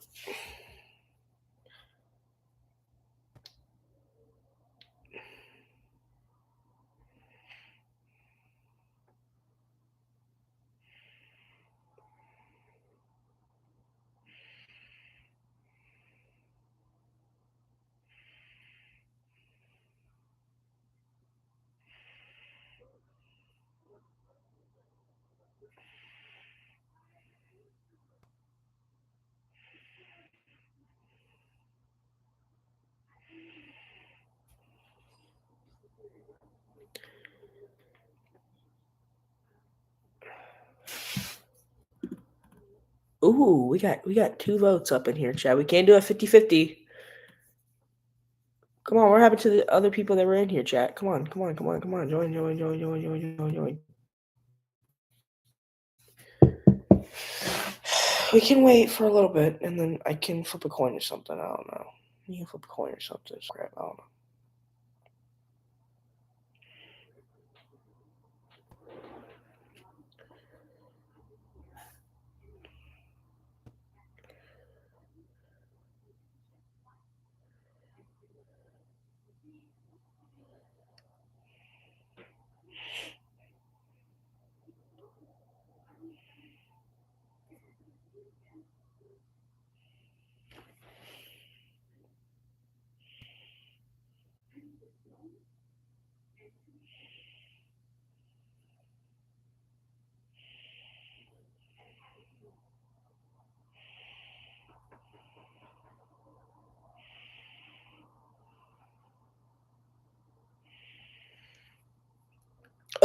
Ooh, we got 2 votes up in here, chat. We can't do a 50-50. Come on, what happened to the other people that were in here, chat? Come on. Join. We can wait for a little bit, and then I can flip a coin or something. I don't know. You can flip a coin or something. Crap, I don't know.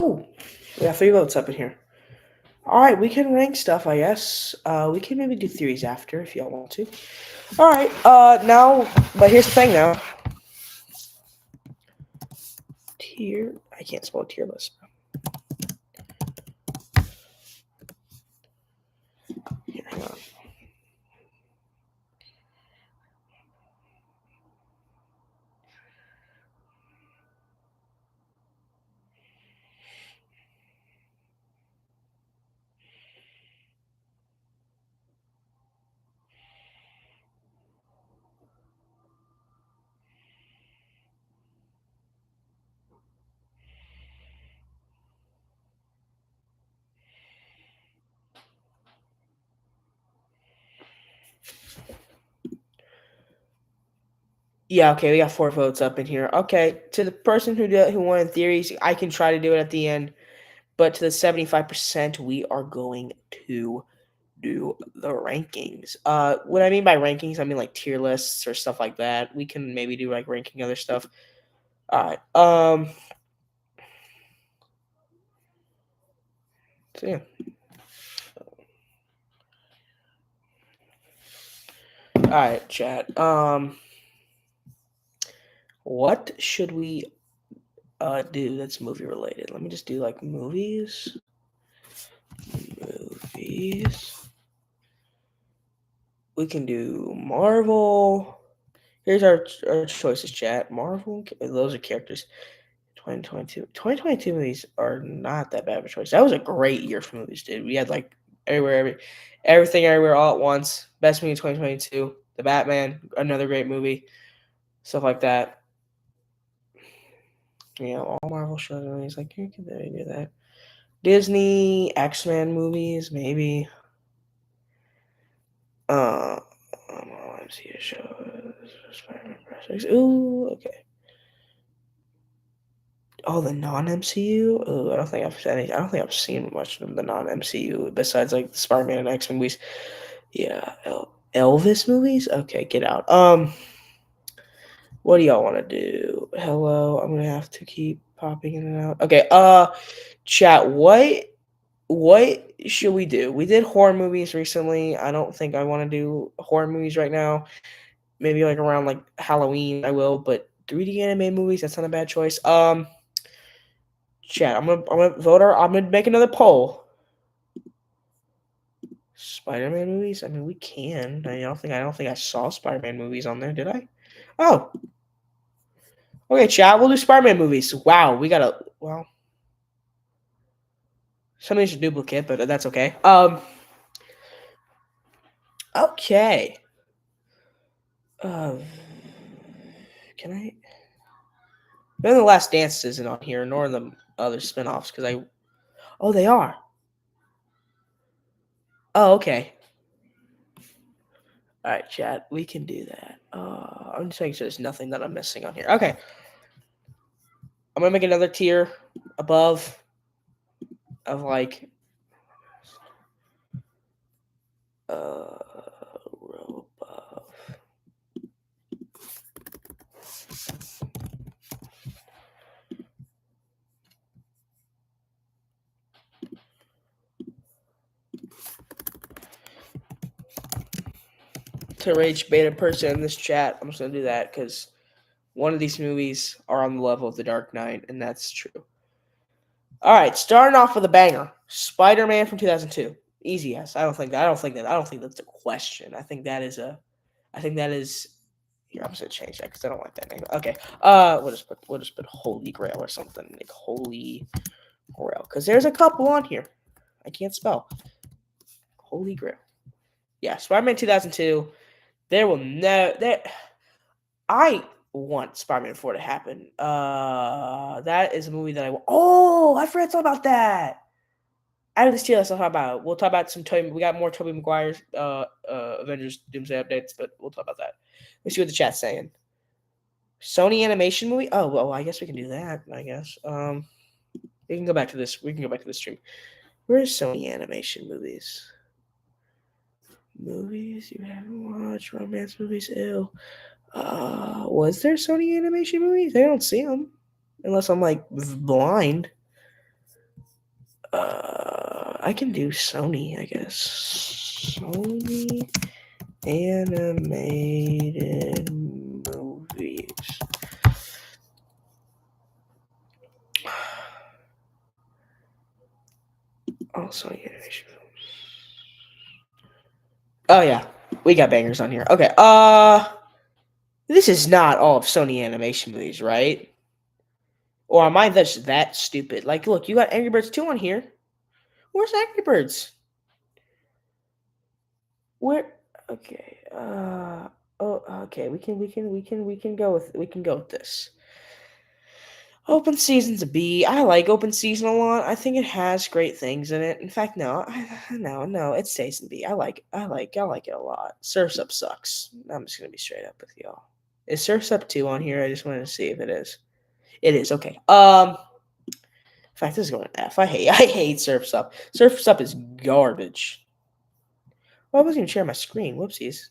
Oh, we got 3 votes up in here. All right, we can rank stuff, I guess. We can maybe do theories after if y'all want to. All right, now, but here's the thing now. I can't spell tier list. Here, hang on. Yeah, okay, we got 4 votes up in here. Okay, to the person who wanted theories, I can try to do it at the end, but to the 75%, we are going to do the rankings. What I mean by rankings, I mean like tier lists or stuff like that. We can maybe do like ranking other stuff. All right. So yeah. All right, chat. What should we do that's movie related? Let me just do like movies. We can do Marvel. Here's our choices, chat. Marvel, those are characters. 2022 movies are not that bad of a choice. That was a great year for movies, dude. We had like everything everywhere all at once. Best movie 2022. The Batman, another great movie. Stuff like that. All Marvel shows movies. Like you can do that. Disney, X-Men movies, maybe. MCU shows. Spider-Man projects. Ooh, okay. Oh, the non-MCU. Oh, I don't think I've seen much of the non-MCU besides like the Spider-Man and X movies. Yeah, Elvis movies. Okay, get out. What do y'all want to do? Hello, I'm gonna have to keep popping in and out. Okay, chat. What should we do? We did horror movies recently. I don't think I want to do horror movies right now. Maybe like around like Halloween, I will. But 3D anime movies, that's not a bad choice. Chat. I'm gonna vote. I'm gonna make another poll. Spider-Man movies. I mean, we can. I don't think I saw Spider-Man movies on there. Did I? Oh. Okay, chat. We'll do Spider-Man movies. Wow, we got a well. Somebody's a duplicate, but that's okay. Okay. Can I? None of the Last Dance isn't on here, nor the other spinoffs, because I. Oh, they are. Oh, okay. All right, chat. We can do that. I'm just making sure there's nothing that I'm missing on here. Okay. I'm gonna make another tier above of like row above. To rage beta person in this chat, I'm just gonna do that because one of these movies are on the level of The Dark Knight, and that's true. All right, starting off with a banger, Spider-Man from 2002. Easy yes. I don't think that's a question. I think that is. Here, I'm just gonna change that because I don't like that name. Okay. We'll just put Holy Grail or something like Holy Grail because there's a couple on here. I can't spell. Holy Grail. Yeah, Spider-Man 2002. I want Spider-Man 4 to happen. That is a movie that I forgot to talk about that. Out of this tier, let's talk about. We'll talk about some Tobey. We got more Tobey Maguire's Avengers Doomsday updates, but we'll talk about that. Let's see what the chat's saying. Sony animation movie. Oh well, I guess we can do that. I guess. We can go back to this. We can go back to this stream. Where's Sony animation movies? Movies you haven't watched, romance movies. Ew. Was there Sony animation movies? I don't see them, unless I'm like blind. I can do Sony, I guess. Sony animated movies. Oh, Sony animation movies. Oh yeah, we got bangers on here. Okay. This is not all of Sony animation movies, right? Or am I just that stupid? Like, look, you got Angry Birds 2 on here. Where's Angry Birds? Where? Okay. Okay. We can go with this. Open Season's a B. I like Open Season a lot. I think it has great things in it. In fact, no, it stays in B. I like it a lot. Surf's Up sucks. I'm just gonna be straight up with y'all. Is Surf's Up 2 on here? I just wanted to see if it is. It is, okay. In fact, this is going to F. I hate Surf's Up. Surf's Up is garbage. Well, I wasn't even sharing my screen. Whoopsies.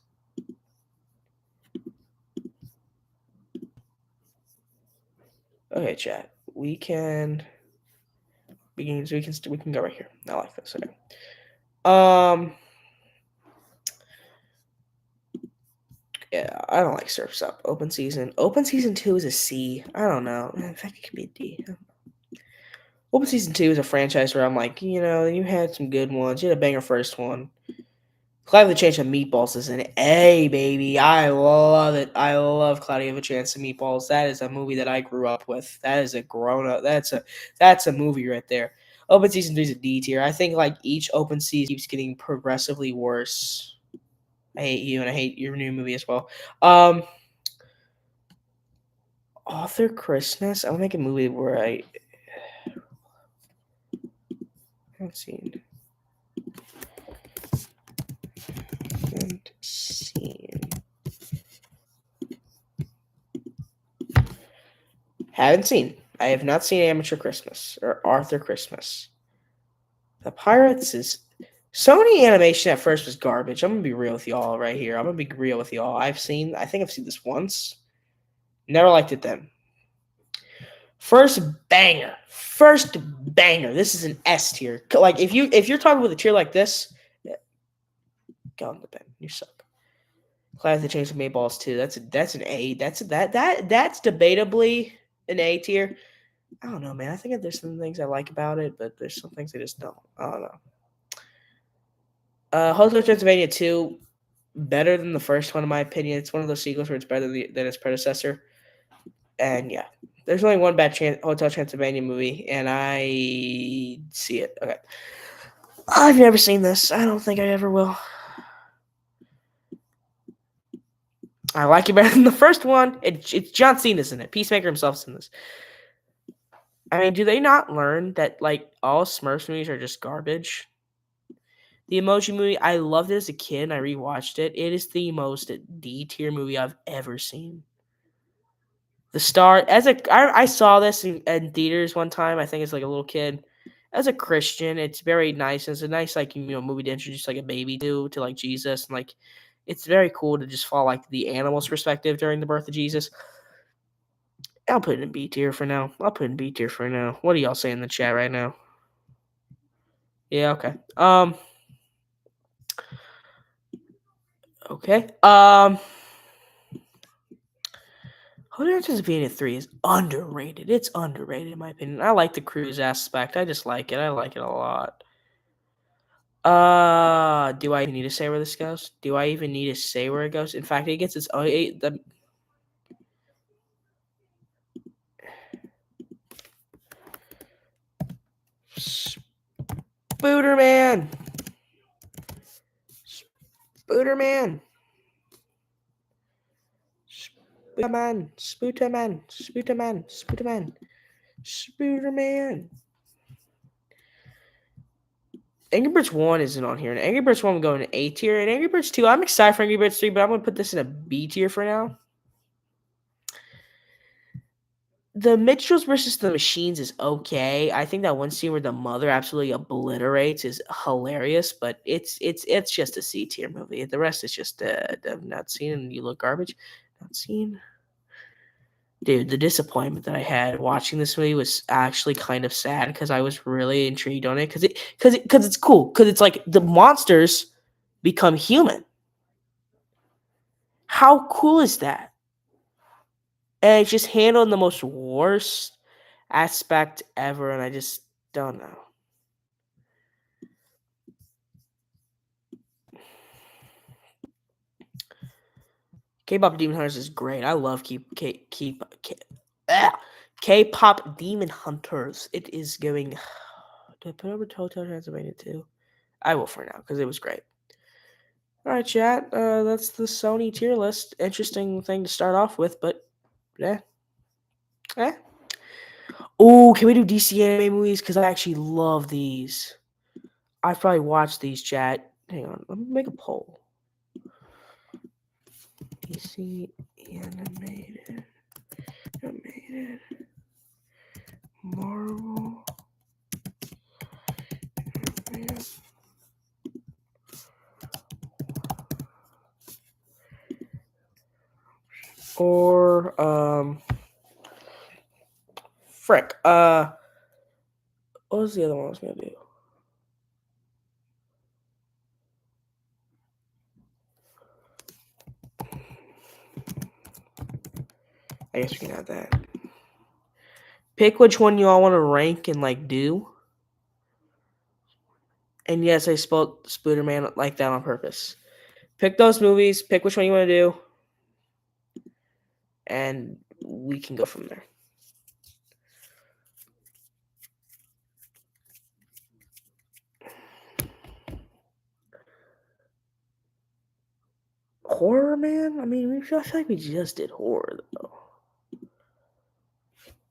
Okay, chat. We can go right here. I like this. Okay. Yeah, I don't like Surf's Up. Open Season 2 is a C. I don't know. In fact, it could be a D. Open Season 2 is a franchise where I'm like, you had some good ones. You had a banger first one. Cloudy with a Chance of Meatballs is an A, baby. I love it. I love Cloudy with a Chance of Meatballs. That is a movie that I grew up with. That is a grown-up. That's a movie right there. Open Season 3 is a D tier. I think like each Open Season keeps getting progressively worse. I hate you, and I hate your new movie as well. Arthur Christmas. I'll make a movie where I haven't seen. Haven't seen. I have not seen Amateur Christmas or Arthur Christmas. The Pirates is Sony animation at first was garbage. I'm gonna be real with y'all right here. I'm gonna be real with y'all. I think I've seen this once. Never liked it then. First banger. This is an S tier. Like if you're talking with a tier like this, go on the pen. You suck. Class the Chains of Mayballs 2. That's an A. That's debatably an A tier. I don't know, man. I think there's some things I like about it, but there's some things I just don't. I don't know. Hotel Transylvania 2, better than the first one in my opinion. It's one of those sequels where it's better than its predecessor. And yeah, there's only one bad Hotel Transylvania movie, and I see it. Okay. I've never seen this. I don't think I ever will. I like it better than the first one. It's John Cena's in it. Peacemaker himself's in this. I mean, do they not learn that, like, all Smurfs movies are just garbage? The Emoji Movie, I loved it as a kid. I rewatched it. It is the most D-tier movie I've ever seen. The Star, I saw this in theaters one time. I think it's like a little kid. As a Christian, it's very nice. It's a nice, like, movie to introduce like a baby to like Jesus, and like it's very cool to just follow like the animal's perspective during the birth of Jesus. I'll put it in B tier for now. What do y'all say in the chat right now? Yeah, okay. Okay. Hotel Transylvania 3 is underrated. It's underrated in my opinion. I like the cruise aspect. I just like it. I like it a lot. Do I even need to say where this goes? Do I even need to say where it goes? In fact, it gets its own. Spooderman. Spooderman. Spooderman. Spooderman. Spooderman. Spooderman. Spooderman. Angry Birds 1 isn't on here, and Angry Birds 1 will go in A tier, and Angry Birds 2, I'm excited for Angry Birds 3, but I'm going to put this in a B tier for now. The Mitchells versus the Machines is okay. I think that one scene where the mother absolutely obliterates is hilarious, but it's just a C tier movie. The rest is just not seen, and you look garbage. Not seen. Dude, the disappointment that I had watching this movie was actually kind of sad because I was really intrigued on it because it's cool, because it's like the monsters become human. How cool is that? And it's just handled in the most worst aspect ever, and I just don't know. K-pop Demon Hunters is great. I love K-pop Demon Hunters. It is going. Do I put over Hotel Transylvania 2? I will for now because it was great. All right, chat. That's the Sony tier list. Interesting thing to start off with, but yeah. Oh, can we do DC anime movies? Because I actually love these. I've probably watched these, chat. Hang on. Let me make a poll. DC animated Marvel or frick. What was the other one I was gonna do? I guess we can add that. Pick which one you all want to rank and like do. And yes, I spelled Spooderman like that on purpose. Pick those movies. Pick which one you want to do. And we can go from there. Horror, man? I mean, I feel like we just did horror, though.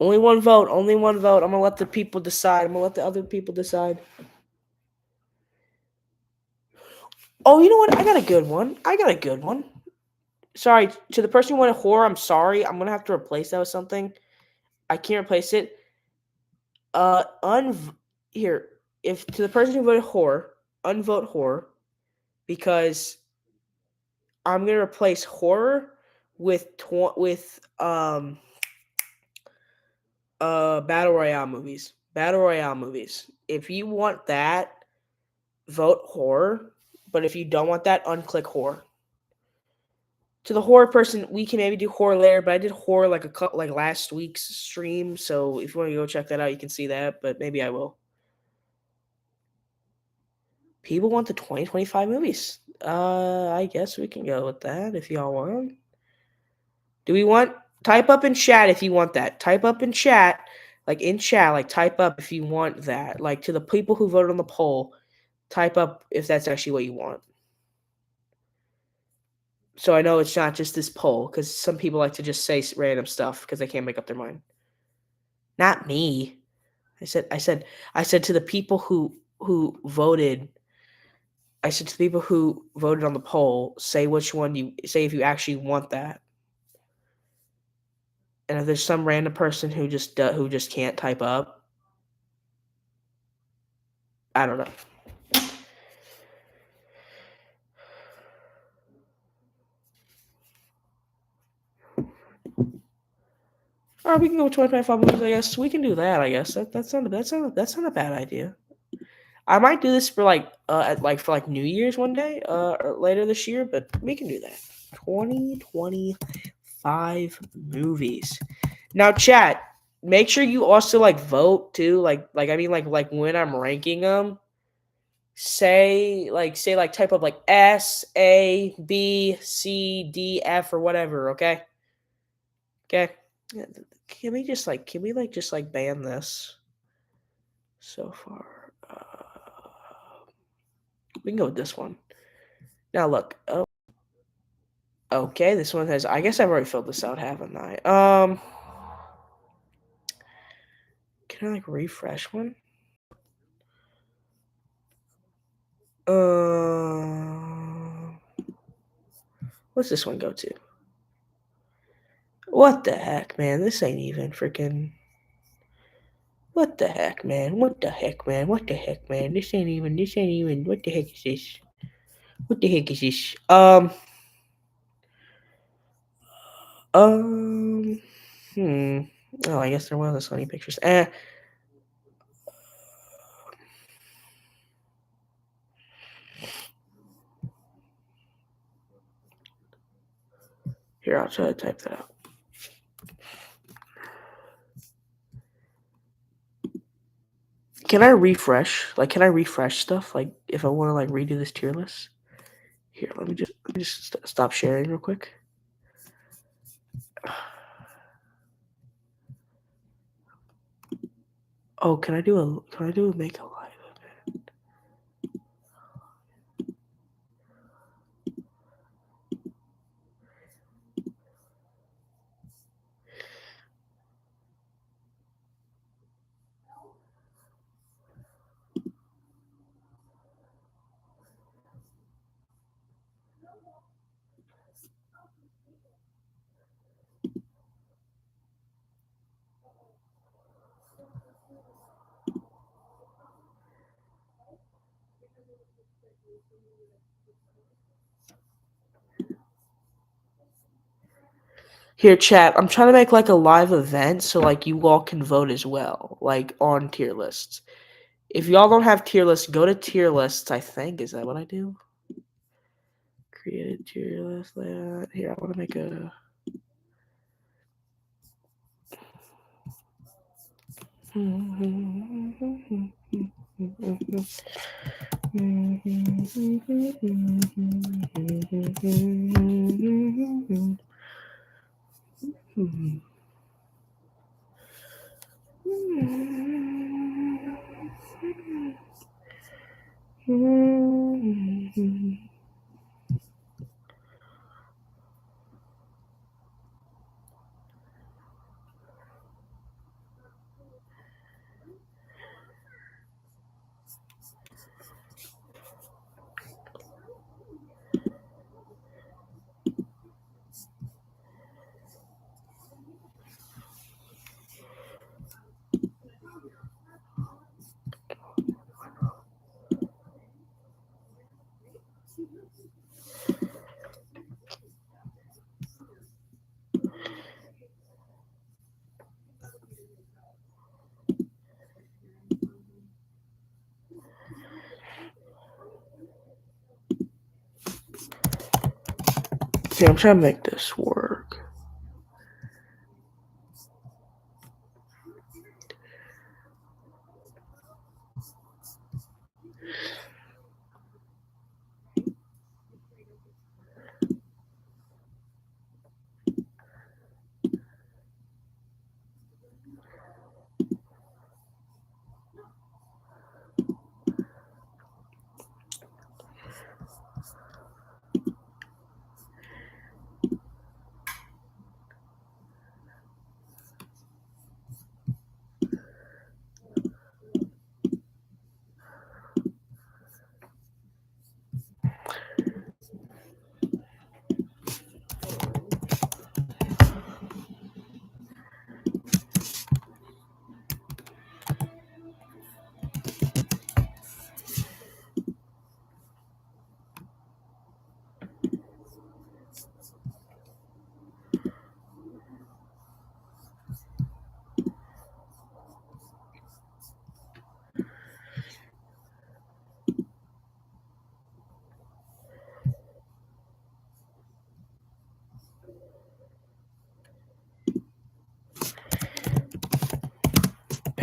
Only one vote. I'm going to let the people decide. I'm going to let the other people decide. Oh, you know what? I got a good one. Sorry, to the person who wanted horror, I'm sorry. I'm going to have to replace that with something. I can't replace it. Here, if to the person who voted horror, unvote horror, because I'm gonna replace horror with battle royale movies. Battle royale movies. If you want that, vote horror. But if you don't want that, unclick horror. To the horror person, we can maybe do horror later, but I did horror like last week's stream. So if you want to go check that out, you can see that. But maybe I will. People want the 2025 movies. I guess we can go with that if y'all want. Do we want? Type up in chat if you want that. Type up in chat, like type up if you want that. Like to the people who voted on the poll, type up if that's actually what you want. So I know it's not just this poll, because some people like to just say random stuff because they can't make up their mind. Not me. I said to the people who voted. I said to the people who voted on the poll, say which one you say if you actually want that. And if there's some random person who just can't type up, I don't know. All right, we can go with 2025 movies. I guess we can do that. I guess that's not a bad idea. I might do this for New Year's one day, or later this year, but we can do that. 2025 movies. Now, chat. Make sure you also vote too. Like when I'm ranking them, type of S, A, B, C, D, F, or whatever. Okay. Okay. Can we just ban this? So far, we can go with this one. Now look. Oh, okay. This one has. I guess I've already filled this out, haven't I? Can I refresh one? What's this one go to? What the heck, man? This ain't even freaking. What the heck, man? What the heck, man? What the heck, man? This ain't even. What the heck is this? What the heck is this? Oh, I guess there was a Sony Pictures. Here, I'll try to type that out. Can I refresh? Can I refresh stuff? If I want to redo this tier list? Here, let me just stop sharing real quick. Oh, can I do a make a live event? Here, chat. I'm trying to make a live event so you all can vote as well, on tier lists. If y'all don't have tier lists, go to tier lists. I think is that what I do? Create a tier list. Here, I want to make a. Yeah, I'm trying to make this work.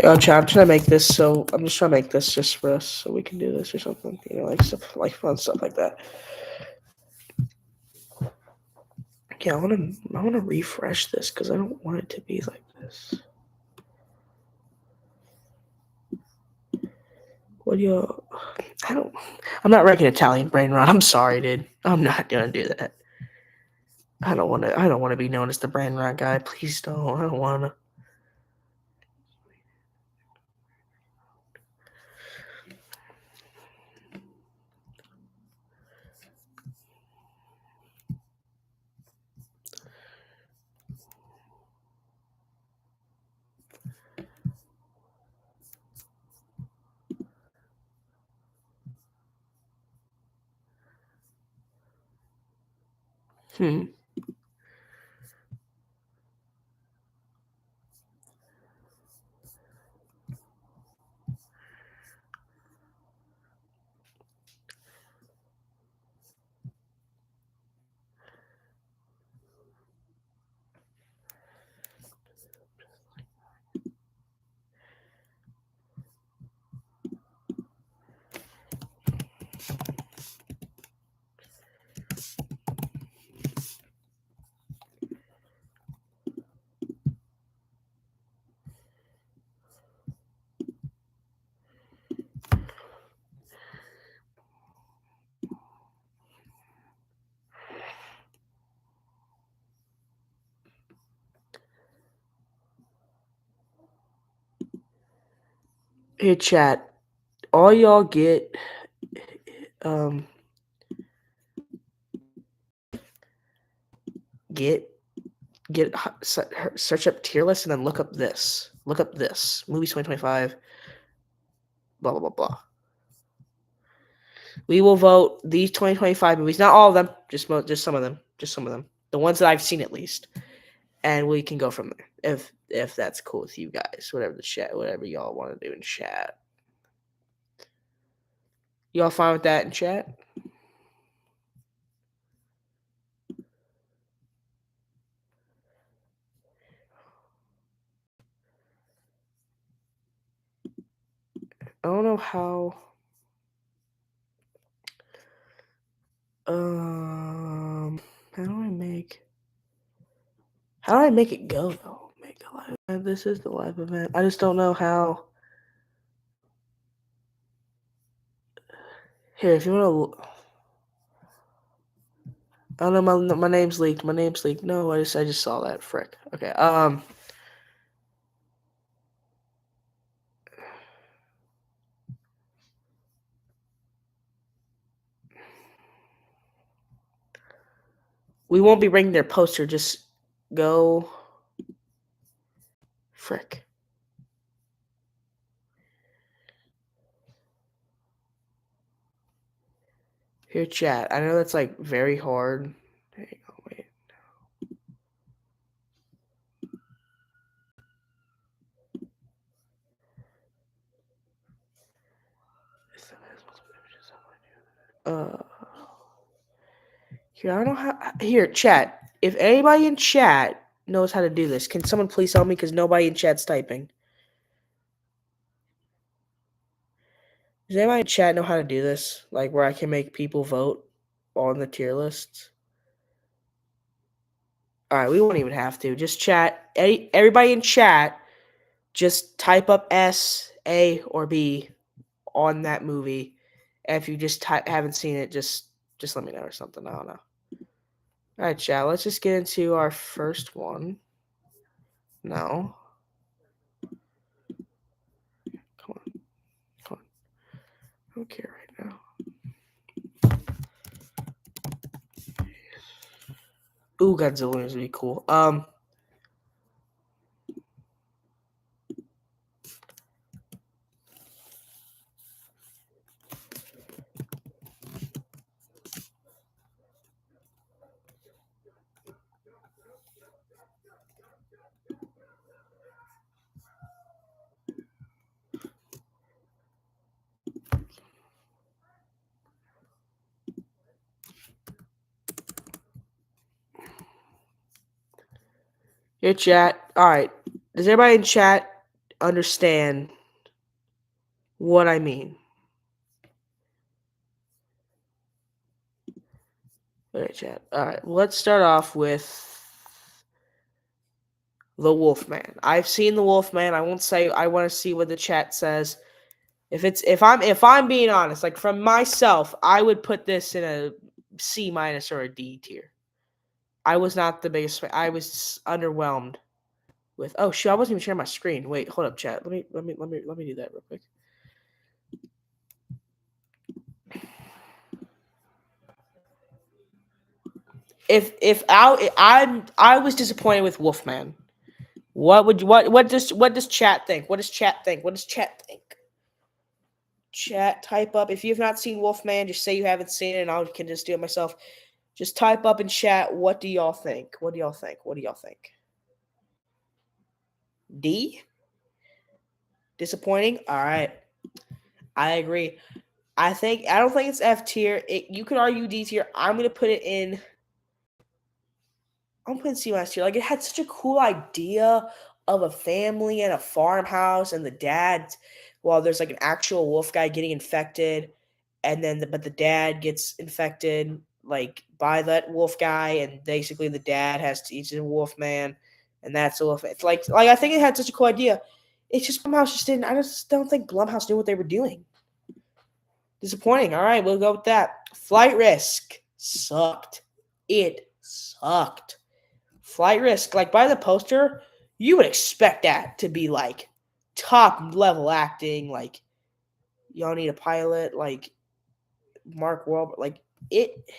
I'm trying to make this so I'm just trying to make this just for us so we can do this or something, like stuff like fun stuff like that. Yeah, I wanna refresh this because I don't want it to be like this. What do you? I'm not wrecking Italian brain rot. I'm sorry, dude. I'm not gonna do that. I don't want to be known as the brain rot guy. Please don't. I don't want to. Hey, chat. All y'all get search up tier list and then look up this. Look up this movies 2025. Blah blah blah blah. We will vote these 2025 movies, not all of them, just some of them, the ones that I've seen at least, and we can go from there if that's cool with you guys. Whatever y'all want to do in chat. Y'all fine with that in chat? I don't know how. How do I make it go though? Make a live event. This is the live event. I just don't know how. Here, if you want to. I don't know. My name's leaked. No, I just saw that. Frick. Okay. We won't be bringing their poster. Just go. Frick. Here, chat. I know that's like very hard. There you go. Wait. Here, I don't know how. Here, chat. If anybody in chat knows how to do this, can someone please help me? Because nobody in chat's typing. Does anybody in chat know how to do this? Like where I can make people vote on the tier lists? All right, we won't even have to. Just chat. Everybody in chat, just type up S, A, or B on that movie. And if you just haven't seen it, just let me know or something. I don't know. All right, chat. Let's just get into our first one. No. Come on. I don't care right now. Ooh, Godzilla is really cool. Here, chat. All right. Does everybody in chat understand what I mean? All right, chat. All right. Let's start off with the Wolfman. I've seen the Wolfman. I won't say. I want to see what the chat says. If I'm being honest, like from myself, I would put this in a C- or a D tier. I was not the biggest fan. I was underwhelmed with. Oh shoot! I wasn't even sharing my screen. Wait, hold up, chat. Let me do that real quick. If I was disappointed with Wolfman. What does chat think? What does chat think? What does chat think? Chat, type up. If you have not seen Wolfman, just say you haven't seen it, and I can just do it myself. Just type up in chat. What do y'all think? What do y'all think? What do y'all think? D? Disappointing? All right. I agree. I don't think it's F tier. You could argue D tier. I'm gonna put it in. I'm putting C- tier. Like it had such a cool idea of a family and a farmhouse, and the dad. Well, there's like an actual wolf guy getting infected, and then but the dad gets infected like by that wolf guy, and basically the dad has to eat a wolf man, and that's a wolf. It's like I think it had such a cool idea. It's just Blumhouse just didn't. I just don't think Blumhouse knew what they were doing. Disappointing. All right, we'll go with that. Flight Risk sucked. It sucked. Flight Risk, like by the poster, you would expect that to be like top level acting. Like y'all need a pilot, like Mark Wahlberg. Like it,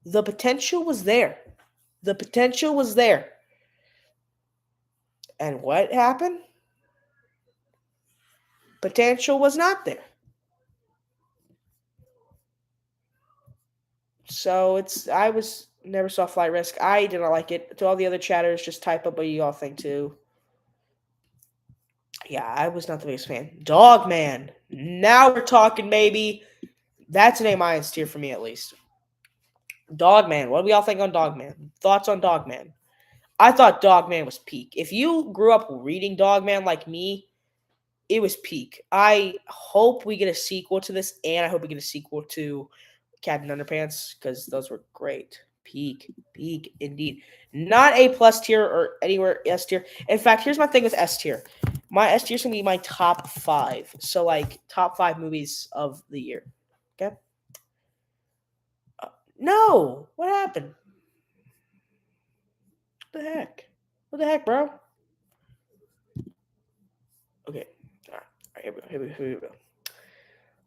the potential was there. The potential was there. And what happened? Potential was not there. So I never saw Flight Risk. I did not like it. To all the other chatters, just type up what you all think too. Yeah, I was not the biggest fan. Dogman. Now we're talking, maybe. That's an A- tier for me, at least. Dogman. What do we all think on Dogman? Thoughts on Dogman? I thought Dogman was peak. If you grew up reading Dogman like me, it was peak. I hope we get a sequel to this, and I hope we get a sequel to Captain Underpants, because those were great. Peak indeed. Not A+ tier or anywhere S tier. In fact, here's my thing with S tier. My S tier is gonna be my top 5. So like top 5 movies of the year. Okay. No, what happened? What the heck? What the heck, bro? Okay. All right. Here we go.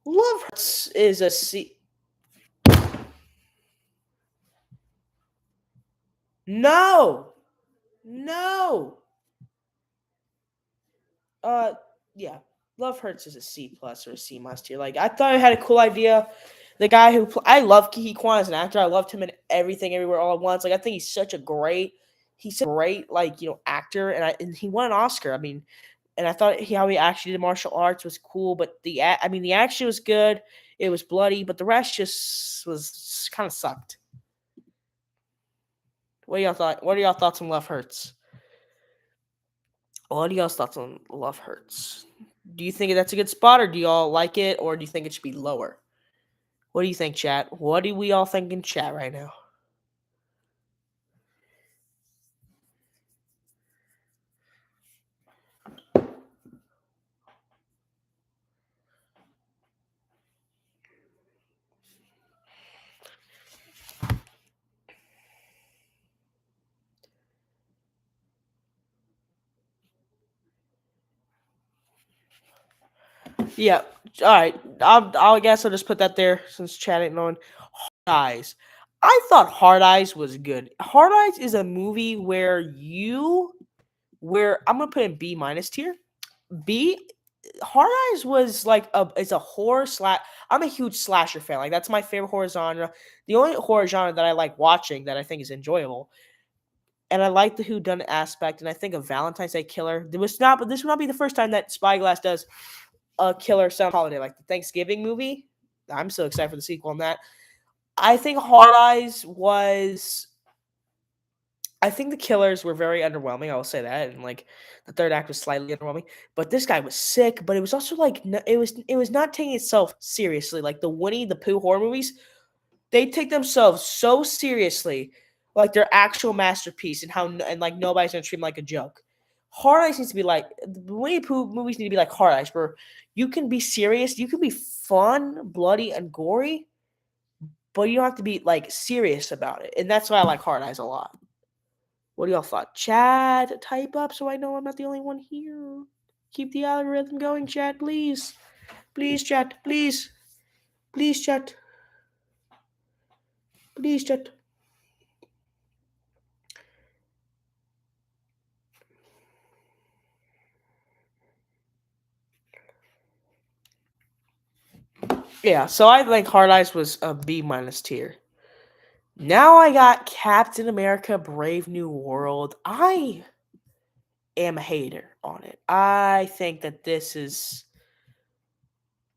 Love Hurts is a C. No. Yeah. Love Hurts is a C+ or a C- tier. Like I thought it had a cool idea. The guy who I love Ke Huy Quan as an actor. I loved him in Everything Everywhere All at Once. Like I think he's such a great like actor, and he won an Oscar. I mean, and I thought how he actually did martial arts was cool. But the action was good. It was bloody, but the rest just was kind of sucked. What are y'all thoughts on Love Hurts? What are y'all's thoughts on Love Hurts? Do you think that's a good spot, or do y'all like it, or do you think it should be lower? What do you think, chat? What do we all think in chat right now? Yeah. All right. I guess I'll just put that there since chat ain't knowing. Hard Eyes. I thought Hard Eyes was good. Hard Eyes is a movie where I'm gonna put in B minus tier. B. Hard Eyes was like it's a horror slash. I'm a huge slasher fan. Like that's my favorite horror genre. The only horror genre that I like watching that I think is enjoyable. And I like the whodunit aspect. And I think of Valentine's Day Killer. This would not be the first time that Spyglass does a killer sound holiday, like the Thanksgiving movie. I'm so excited for the sequel on that. I think Hard Eyes was. I think the killers were very underwhelming. I will say that, and like the third act was slightly underwhelming. But this guy was sick. But it was also like it was not taking itself seriously. Like the Winnie the Pooh horror movies, they take themselves so seriously, like their actual masterpiece, and like nobody's gonna treat them like a joke. Hard Eyes needs to be like the Winnie the Pooh movies need to be like Hard Eyes, where you can be serious, you can be fun, bloody, and gory, but you don't have to be like serious about it. And that's why I like Hard Eyes a lot. What do y'all thought? Chat, type up so I know I'm not the only one here. Keep the algorithm going, chat, please. Please, chat, please. Please, chat. Please, chat. Yeah, so I think Hard Eyes was a B minus tier. Now I got Captain America Brave New World. I am a hater on it. I think that this is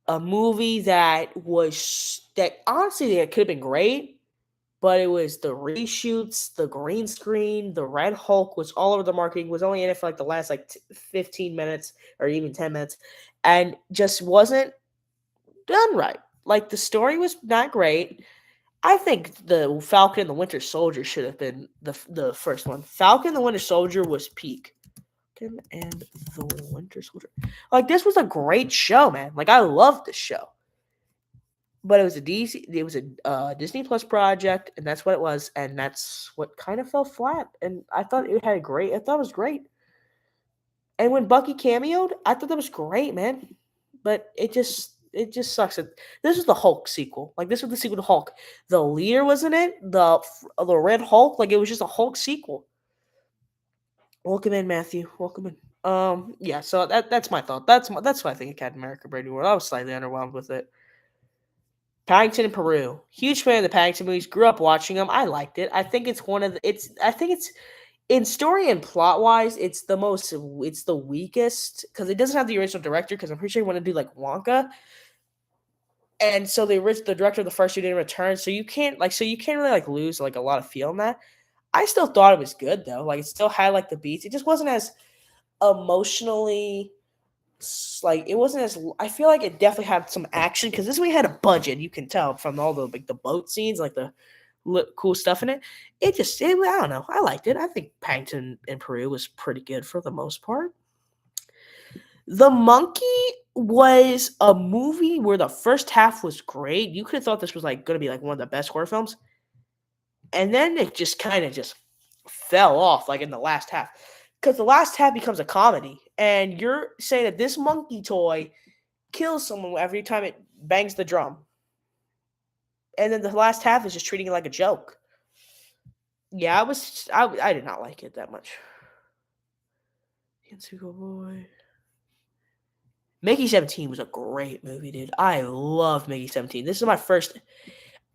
a movie that honestly it could have been great, but it was the reshoots, the green screen, the Red Hulk was all over the marketing, was only in it for like the last 15 minutes or even 10 minutes, and just wasn't done right. Like the story was not great. I think the Falcon and the Winter Soldier should have been the first one. Falcon and the Winter Soldier was peak. Falcon and the Winter Soldier. Like this was a great show, man. Like I loved this show. But it was a Disney Plus project, and that's what it was, and that's what kind of fell flat. And I thought it was great. And when Bucky cameoed, I thought that was great, man. But it just sucks. This was the Hulk sequel. Like this was the sequel to Hulk. The leader was in it. The Red Hulk. Like it was just a Hulk sequel. Welcome in, Matthew. Welcome in. Yeah. So that's my thought. That's what I think of Captain America: Brave New World. I was slightly underwhelmed with it. Paddington in Peru. Huge fan of the Paddington movies. Grew up watching them. I liked it. I think it's I think it's in story and plot wise, it's the weakest because it doesn't have the original director. Because I'm pretty sure he wanted to do like Wonka, and so the director of the first two didn't return. So you can't really like lose like a lot of feel in that. I still thought it was good though. Like it still had like the beats. It just wasn't as emotionally. Like it wasn't as I feel like it definitely had some action because this movie had a budget. You can tell from all the like the boat scenes, like the cool stuff in it. I don't know. I liked it. I think Paddington in Peru was pretty good for the most part. The Monkey was a movie where the first half was great. You could have thought this was like going to be like one of the best horror films, and then it just kind of just fell off like in the last half because the last half becomes a comedy. And you're saying that this monkey toy kills someone every time it bangs the drum. And then the last half is just treating it like a joke. Yeah, I did not like it that much. Boy. Mickey 17 was a great movie, dude. I love Mickey 17. This is my first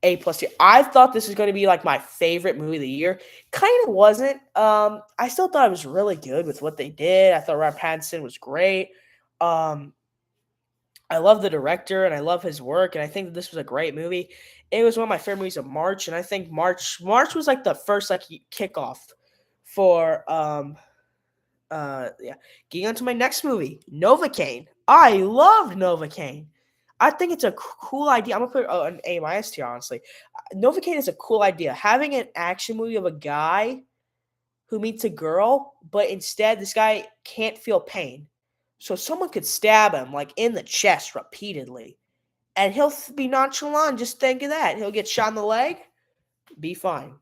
A+ tier. I thought this was going to be like my favorite movie of the year. Kind of wasn't. I still thought it was really good with what they did. I thought Robert Pattinson was great. I I love the director and I love his work, and I think that this was a great movie. It was one of my favorite movies of March, and I think March was like the first like kickoff for yeah. Getting on to my next movie, Novocaine. I loved Novocaine. I think it's a cool idea. I'm gonna put an A minus tier, honestly. Novocaine is a cool idea. Having an action movie of a guy who meets a girl, but instead this guy can't feel pain. So someone could stab him like in the chest repeatedly, and he'll be nonchalant. Just think of that. He'll get shot in the leg, be fine.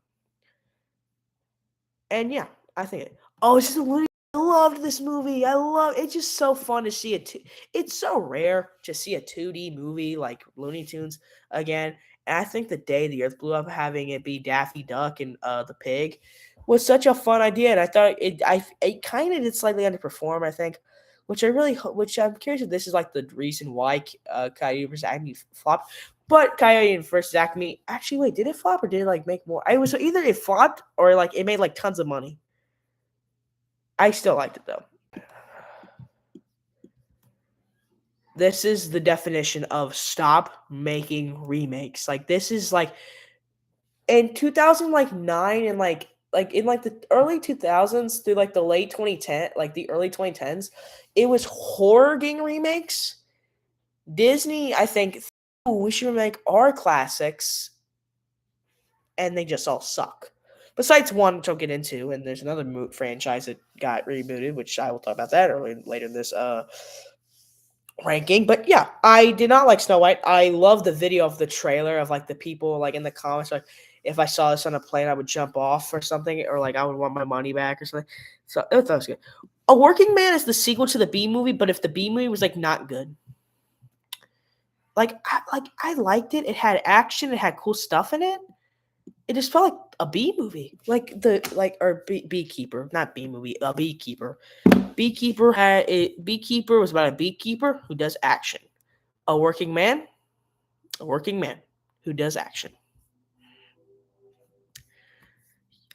And yeah, I think it. Oh, it's just a Looney. I loved this movie. It's just so fun to see it. It's so rare to see a 2D movie like Looney Tunes again. And I think the day the Earth blew up, having it be Daffy Duck and the pig was such a fun idea. And I thought it kind of did slightly underperform, I think, which I'm curious if this is like the reason why Coyote vs. Acme flopped. But Coyote vs. Acme, actually, wait, did it flop or did it like make more? It was either it flopped or like it made like tons of money. I still liked it though. This is the definition of stop making remakes. Like this is like in 2009 and like in like the early 2000s through like the late 2010, like the early 2010s, it was horror getting remakes. Disney, I think, we should remake our classics, and they just all suck. Besides one, which I'll get into, and there's another franchise that got rebooted, which I will talk about that later in this ranking. But yeah, I did not like Snow White. I love the video of the trailer of like the people like in the comments like, if I saw this on a plane, I would jump off or something, or like I would want my money back or something. So I thought it was good. A Working Man is the sequel to the B movie, but if the B movie was like not good, I liked it. It had action. It had cool stuff in it. It just felt like a B movie, Beekeeper, not B movie, a Beekeeper. Beekeeper was about a beekeeper who does action. A working man who does action.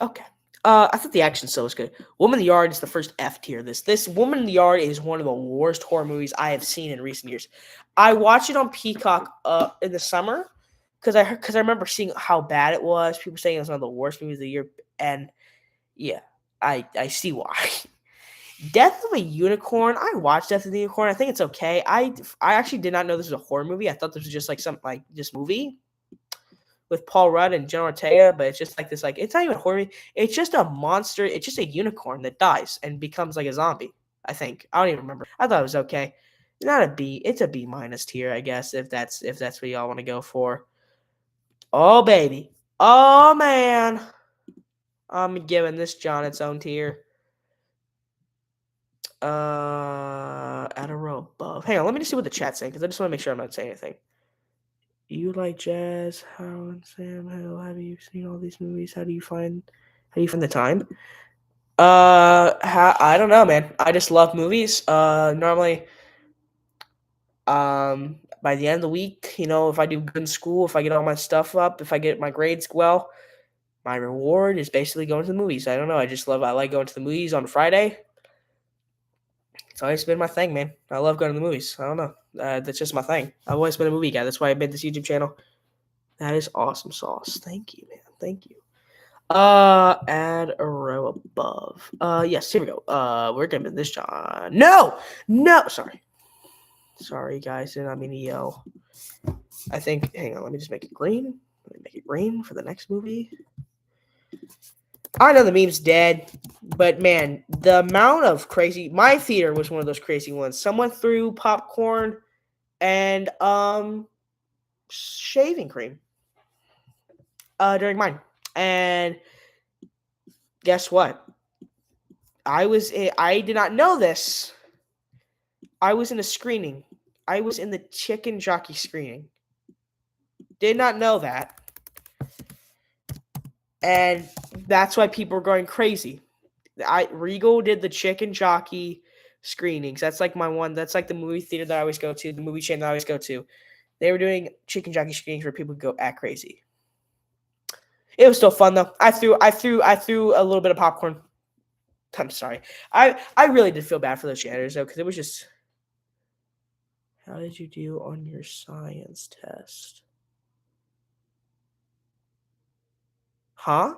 Okay. I thought the action still was good. Woman in the Yard is the first F tier. This Woman in the Yard is one of the worst horror movies I have seen in recent years. I watched it on Peacock in the summer because I remember seeing how bad it was. People saying it was one of the worst movies of the year, and yeah, I see why. Death of a Unicorn. I watched Death of the Unicorn. I think it's okay. I actually did not know this was a horror movie. I thought this was just like some like this movie with Paul Rudd and Jenna Ortega, but it's just like this, like, it's not even a horror movie. It's just a monster. It's just a unicorn that dies and becomes like a zombie, I think. I don't even remember. I thought it was okay. Not a B. It's a B minus tier, I guess, if that's what y'all want to go for. Oh, baby. Oh, man. I'm giving this John its own tier. At a row above. Hang on, let me just see what the chat's saying, because I just want to make sure I'm not saying anything. You like jazz, Harold and Sam Hill. Have you seen all these movies? How do you find the time? I don't know, man. I just love movies. Normally, by the end of the week, if I do good in school, if I get all my stuff up, if I get my grades well, my reward is basically going to the movies. I don't know. I like going to the movies on Friday. It's always been my thing, man. I love going to the movies. I don't know. That's just my thing. I've always been a movie guy. That's why I made this YouTube channel. That is awesome sauce. Thank you, man. Thank you. Add a row above. Yes, here we go. We're gonna this John. No. Sorry, guys. Did not mean to yell. I think. Hang on. Let me just make it green. Let me make it green for the next movie. I know the meme's dead, but man, the amount of crazy. My theater was one of those crazy ones. Someone threw popcorn and shaving cream during mine, and guess what? I did not know this. I was in a screening. I was in the Chicken Jockey screening. Did not know that. And that's why people are going crazy. Regal did the Chicken Jockey screenings. That's like my one. That's like the movie theater that I always go to, the movie chain that I always go to. They were doing Chicken Jockey screenings where people go act crazy. It was still fun though. I threw a little bit of popcorn. I'm sorry. I really did feel bad for those janitors though, because it was just. How did you do on your science test? Huh?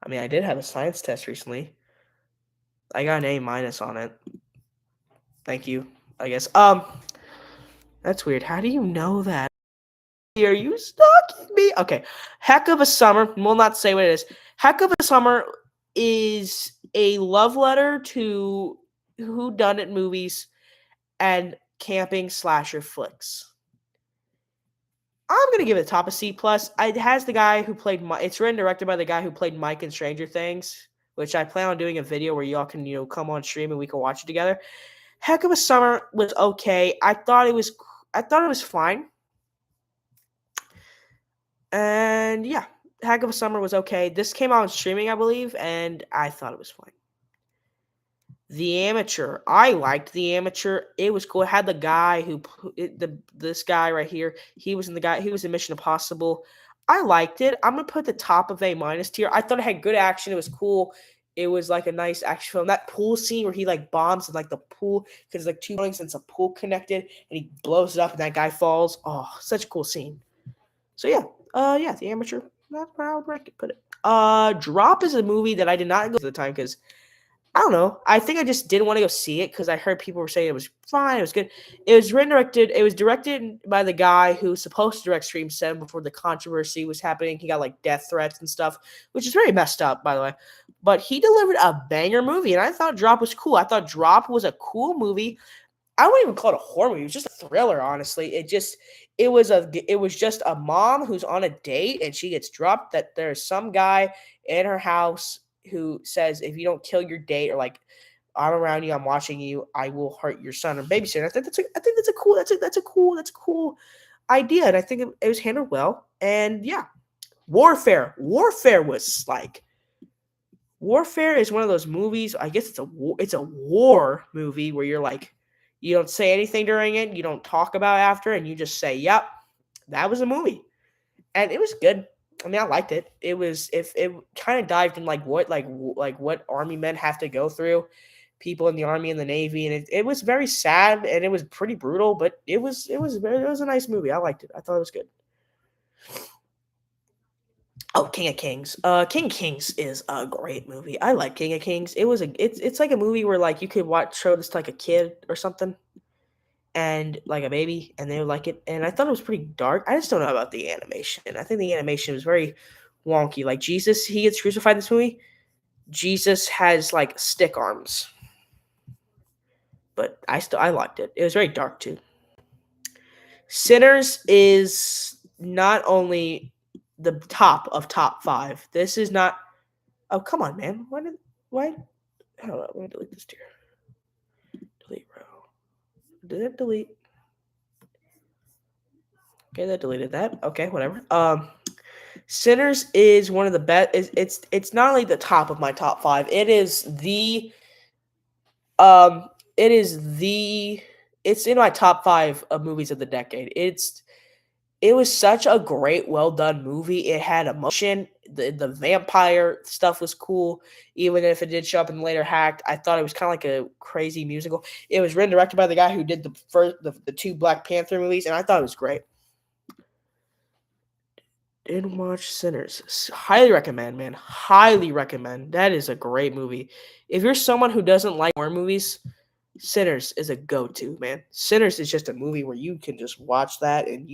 I mean, I did have a science test recently. I got an A- on it. Thank you, I guess. That's weird. How do you know that? Are you stalking me? Okay. Heck of a Summer. We'll not say what it is. Heck of a Summer is a love letter to whodunit movies and camping slasher flicks. I'm gonna give it a top of C plus. It has the guy who played. It's written and directed by the guy who played Mike in Stranger Things, which I plan on doing a video where y'all can come on stream and we can watch it together. Heck of a Summer was okay. I thought it was fine. And yeah, Heck of a Summer was okay. This came out on streaming, I believe, and I thought it was fine. The Amateur. I liked The Amateur. It was cool. It had the guy this guy right here. He was in Mission Impossible. I liked it. I'm gonna put the top of A- tier. I thought it had good action. It was cool. It was like a nice action film. That pool scene where he like bombs in like the pool because like two buildings and it's a pool connected and he blows it up and that guy falls. Oh, such a cool scene. So yeah, The Amateur. That's where I would put it. Drop is a movie that I did not go to the time because I don't know. I think I just didn't want to go see it because I heard people were saying it was fine. It was good. It was directed by the guy who was supposed to direct Scream 7 before the controversy was happening. He got like death threats and stuff, which is very messed up, by the way. But he delivered a banger movie, and I thought Drop was cool. I thought Drop was a cool movie. I wouldn't even call it a horror movie. It was just a thriller, honestly. It was just a mom who's on a date and she gets dropped that there's some guy in her house who says if you don't kill your date or like I'm around you, I'm watching you, I will hurt your son or babysitter. I think that's a cool idea, and I think it was handled well. And yeah, Warfare is one of those movies. I guess it's a war movie where you're like you don't say anything during it, you don't talk about it after, and you just say, "Yep, that was a movie," and it was good. I mean, I liked it. If it kind of dived in what army men have to go through, people in the army and the navy, and it was very sad and it was pretty brutal, but it was a nice movie. I liked it. I thought it was good. Oh, King of Kings. King of Kings is a great movie. I like King of Kings. It's like a movie where like you could show this to like a kid or something and like a baby and they would like it. And I thought it was pretty dark. I just don't know about the animation. I think the animation was very wonky. Like Jesus, he gets crucified in this movie. Jesus has like stick arms. But I liked it. It was very dark too. Sinners is not only the top of top 5. This is not. Oh, come on, man. Why? Hold on. Let me delete this tier. Delete row. Did it delete? Okay, that deleted that. Okay, whatever. Sinners is one of the best. It's not only the top of my top 5. It is the. It's in my top 5 of movies of the decade. It was such a great, well done movie. It had emotion. The vampire stuff was cool, even if it did show up in later Hacked. I thought it was kind of like a crazy musical. It was written and directed by the guy who did the 2 Black Panther movies, and I thought it was great. Didn't watch Sinners. Highly recommend, man. Highly recommend. That is a great movie. If you're someone who doesn't like horror movies, Sinners is a go-to, man. Sinners is just a movie where you can just watch that and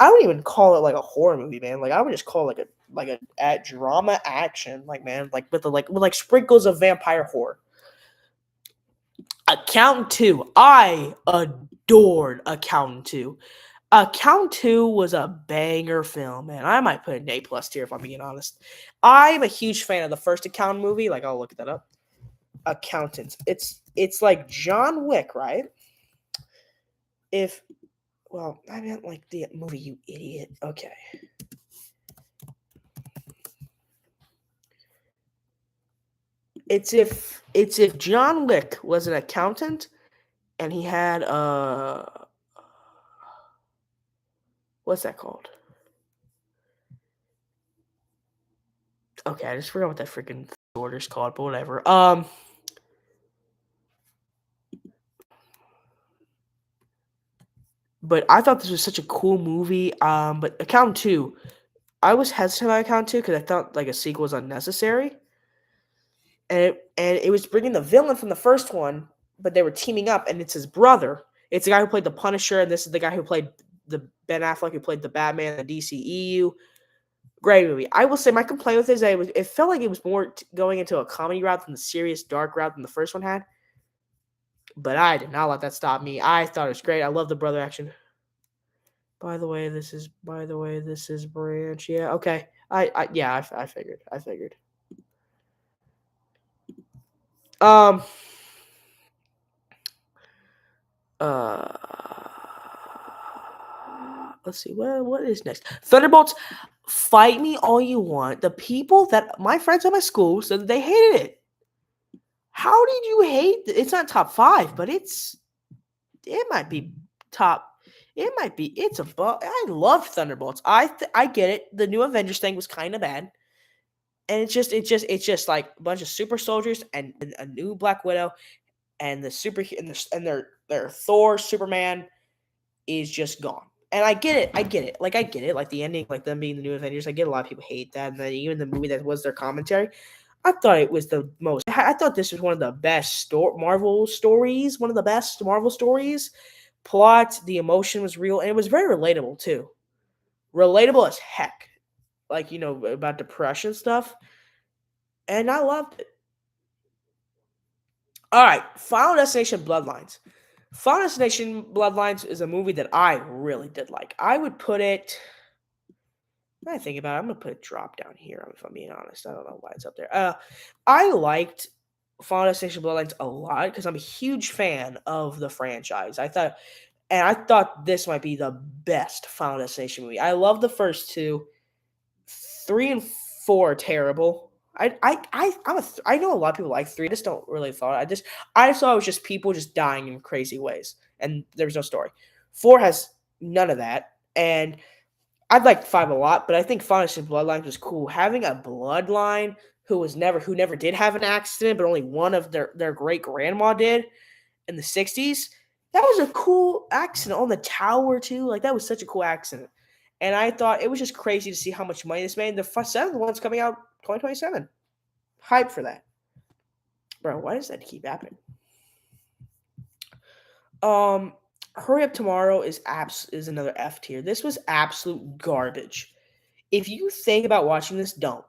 I wouldn't even call it like a horror movie, man. Like I would just call it a drama action, like man, like with sprinkles of vampire horror. Accountant 2. I adored Accountant 2. Accountant 2 was a banger film, man. I might put an A+ tier if I'm being honest. I'm a huge fan of the first Accountant movie. Like I'll look that up. Accountants. It's like John Wick, right? I meant like the movie, you idiot. Okay. It's if John Wick was an accountant and he had what's that called? Okay, I just forgot what that freaking order's called, but whatever. But I thought this was such a cool movie. But Accountant 2, I was hesitant about Accountant 2 because I thought like a sequel was unnecessary. And it was bringing the villain from the first one, but they were teaming up, and it's his brother. It's the guy who played the Punisher, and this is the guy who played the Ben Affleck, who played the Batman in the DCEU. Great movie. I will say my complaint with it felt like it was more going into a comedy route than the serious dark route than the first one had. But I did not let that stop me. I thought it was great. I love the brother action. By the way, this is Branch. Yeah, okay. I figured. Let's see. What is next? Thunderbolts. Fight me all you want. The people that my friends at my school said that they hated it. How did you hate it? It's not top 5, but it might be top. It might be. It's above. I love Thunderbolts. I get it. The new Avengers thing was kind of bad, and it's just like a bunch of super soldiers and a new Black Widow, and their Thor, Superman is just gone. And I get it. Like, I get it. Like, the ending, like, them being the new Avengers. I get a lot of people hate that. And then even the movie that was their commentary, I thought it was the most. I thought this was one of the best Marvel stories. One of the best Marvel stories. Plot, the emotion was real. And it was very relatable, too. Relatable as heck. Like, about depression stuff. And I loved it. All right. Final Destination Bloodlines. Final Destination Bloodlines is a movie that I really did like. I would put it. When I think about it, I'm gonna put it drop down here. If I'm being honest, I don't know why it's up there. I liked Final Destination Bloodlines a lot because I'm a huge fan of the franchise. I thought this might be the best Final Destination movie. I love the first 2. 3 and 4 are terrible. I know a lot of people like 3. I just don't really thought. I saw it was just people just dying in crazy ways, and there was no story. 4 has none of that, and I liked 5 a lot, but I think Final Destination Bloodlines was cool. Having a bloodline who never did have an accident, but only one of their great grandma did in the 60s. That was a cool accident on the tower too. Like, that was such a cool accident. And I thought it was just crazy to see how much money this made. The 7th one's coming out 2027. Hype for that. Bro, why does that keep happening? Hurry Up Tomorrow is another F tier. This was absolute garbage. If you think about watching this, don't.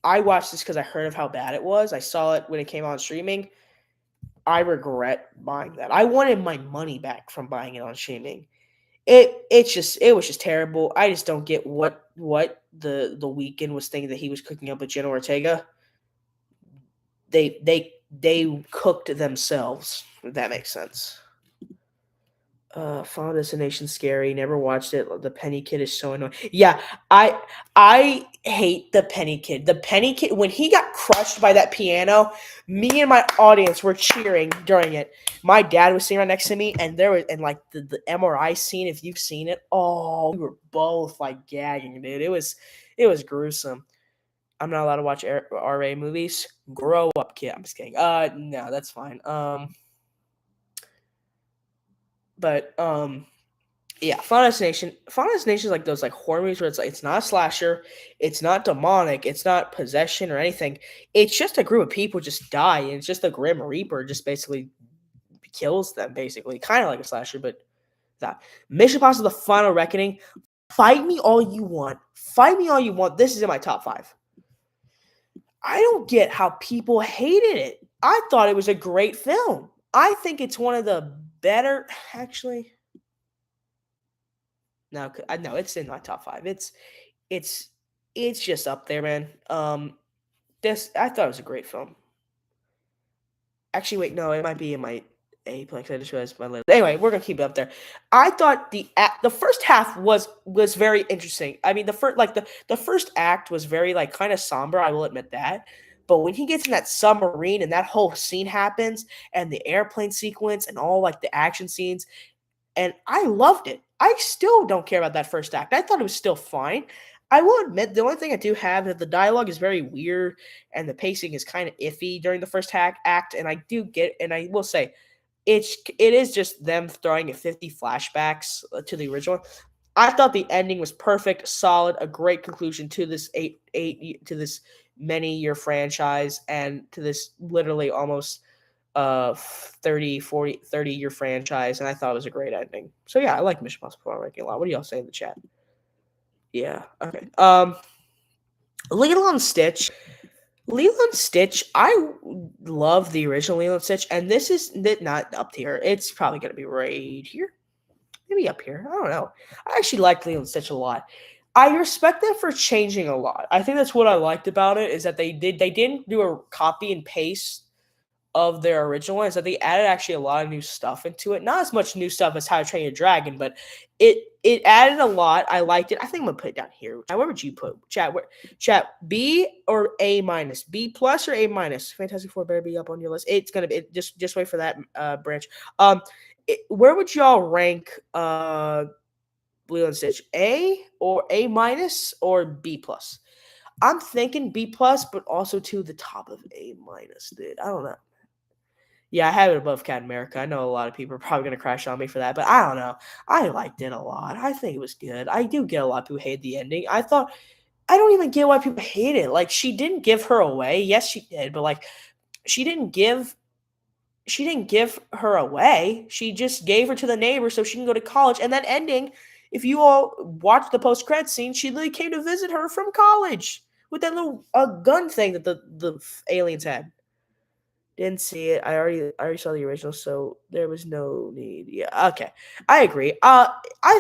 I watched this because I heard of how bad it was. I saw it when it came on streaming. I regret buying that. I wanted my money back from buying it on streaming. It was just terrible. I just don't get what the Weeknd was thinking that he was cooking up with Jenna Ortega. They cooked themselves, if that makes sense. Final Destination scary. Never watched it. The Penny Kid is so annoying. Yeah, I hate the Penny Kid. The Penny Kid, when he got crushed by that piano, me and my audience were cheering during it. My dad was sitting right next to me, and like the MRI scene. If you've seen it, oh, we were both like gagging, dude. It was gruesome. I'm not allowed to watch RA movies. Grow up, kid. I'm just kidding. No, that's fine. But yeah, Final Destination is like those like horror movies where it's not a slasher, it's not demonic, it's not possession or anything. It's just a group of people just die, and it's just the Grim Reaper just basically kills them, basically. Kind of like a slasher, but that. Mission Impossible: The Final Reckoning. Fight me all you want. This is in my top 5. I don't get how people hated it. I thought it was a great film. I think it's one of the better, actually. No, it's in my top 5. It's just up there, man. I thought it was a great film. Actually, wait, no, it might be in my Aplex. I just realized my list. Anyway, we're gonna keep it up there. I thought the first half was very interesting. I mean, the first act was very like kind of somber. I will admit that. But when he gets in that submarine and that whole scene happens, and the airplane sequence and all like the action scenes, and I loved it. I still don't care about that first act. I thought it was still fine. I will admit the only thing I do have is that the dialogue is very weird and the pacing is kind of iffy during the first act. And I do get, and I will say, it is just them throwing 50 flashbacks to the original. I thought the ending was perfect, solid, a great conclusion to this to this many year franchise and to this literally almost 30 year franchise, and I thought it was a great ending. So yeah, I like Mission Impossible ranking a lot. What do y'all say in the chat? Yeah, okay. Lilo and Stitch. I love the original Lilo and Stitch, and this is not up here. It's probably gonna be right here. Maybe up here. I don't know. I actually like Lilo and Stitch a lot. I respect them for changing a lot. I think that's what I liked about it, is that they didn't do a copy and paste of their original one, is that they added actually a lot of new stuff into it. Not as much new stuff as How to Train Your Dragon, but it added a lot. I liked it. I think I'm gonna put it down here. Where would you put chat? Chat B or A minus? B plus or A minus? Fantastic Four better be up on your list. It's gonna be just wait for that branch. Where would y'all rank Lilo and Stitch? A or A minus or B plus? I'm thinking B plus, but also to the top of A minus, dude. I don't know. Yeah, I have it above Cat America. I know a lot of people are probably gonna crash on me for that, but I don't know. I liked it a lot. I think it was good. I do get a lot of people hate the ending. I don't even get why people hate it. Like, she didn't give her away. Yes, she did, but like, she didn't give her away. She just gave her to the neighbor so she can go to college. And that ending, if you all watch the post-credit scene, she literally came to visit her from college with that little gun thing that the aliens had. Didn't see it. I already saw the original, so there was no need. Yeah, okay. I agree. I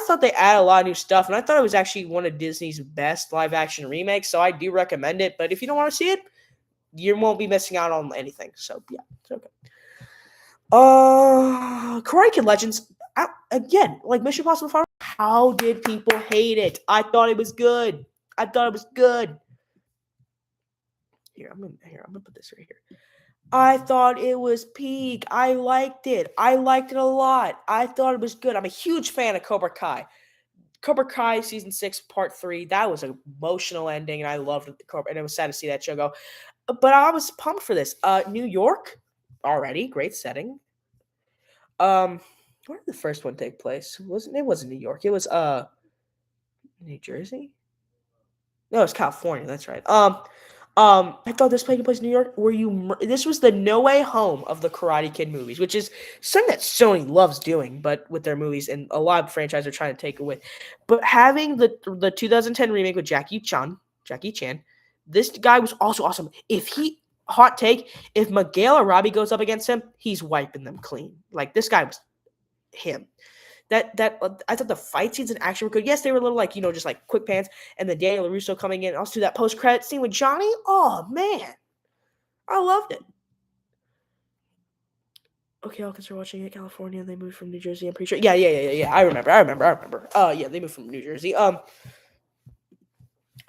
thought they added a lot of new stuff, and I thought it was actually one of Disney's best live-action remakes, so I do recommend it. But if you don't want to see it, you won't be missing out on anything. So, yeah, it's okay. Karate Kid Legends. Again, like Mission Impossible 5, how did people hate it? I thought it was good. Here, I'm gonna put this right here. I thought it was peak. I liked it. a lot. I thought it was good. I'm a huge fan of Cobra Kai. Cobra Kai season 6, part 3. That was an emotional ending, and I loved it. And it was sad to see that show go. But I was pumped for this. New York, already great setting. Where did the first one take place? It wasn't New York. It was New Jersey. No, it's California. That's right. I thought this taking place in New York. This was the No Way Home of the Karate Kid movies, which is something that Sony loves doing, but with their movies, and a lot of franchises are trying to take it with. But having the 2010 remake with Jackie Chan, this guy was also awesome. Hot take, if Miguel Arabi goes up against him, he's wiping them clean. Like, this guy was him. I thought the fight scenes and action were good. Yes, they were a little just like quick pans, and the Daniel LaRusso coming in. Also, that post-credit scene with Johnny. Oh man, I loved it. Okay, I'll consider watching it. California, and they moved from New Jersey. I'm pretty sure. Yeah. I remember. Yeah, they moved from New Jersey.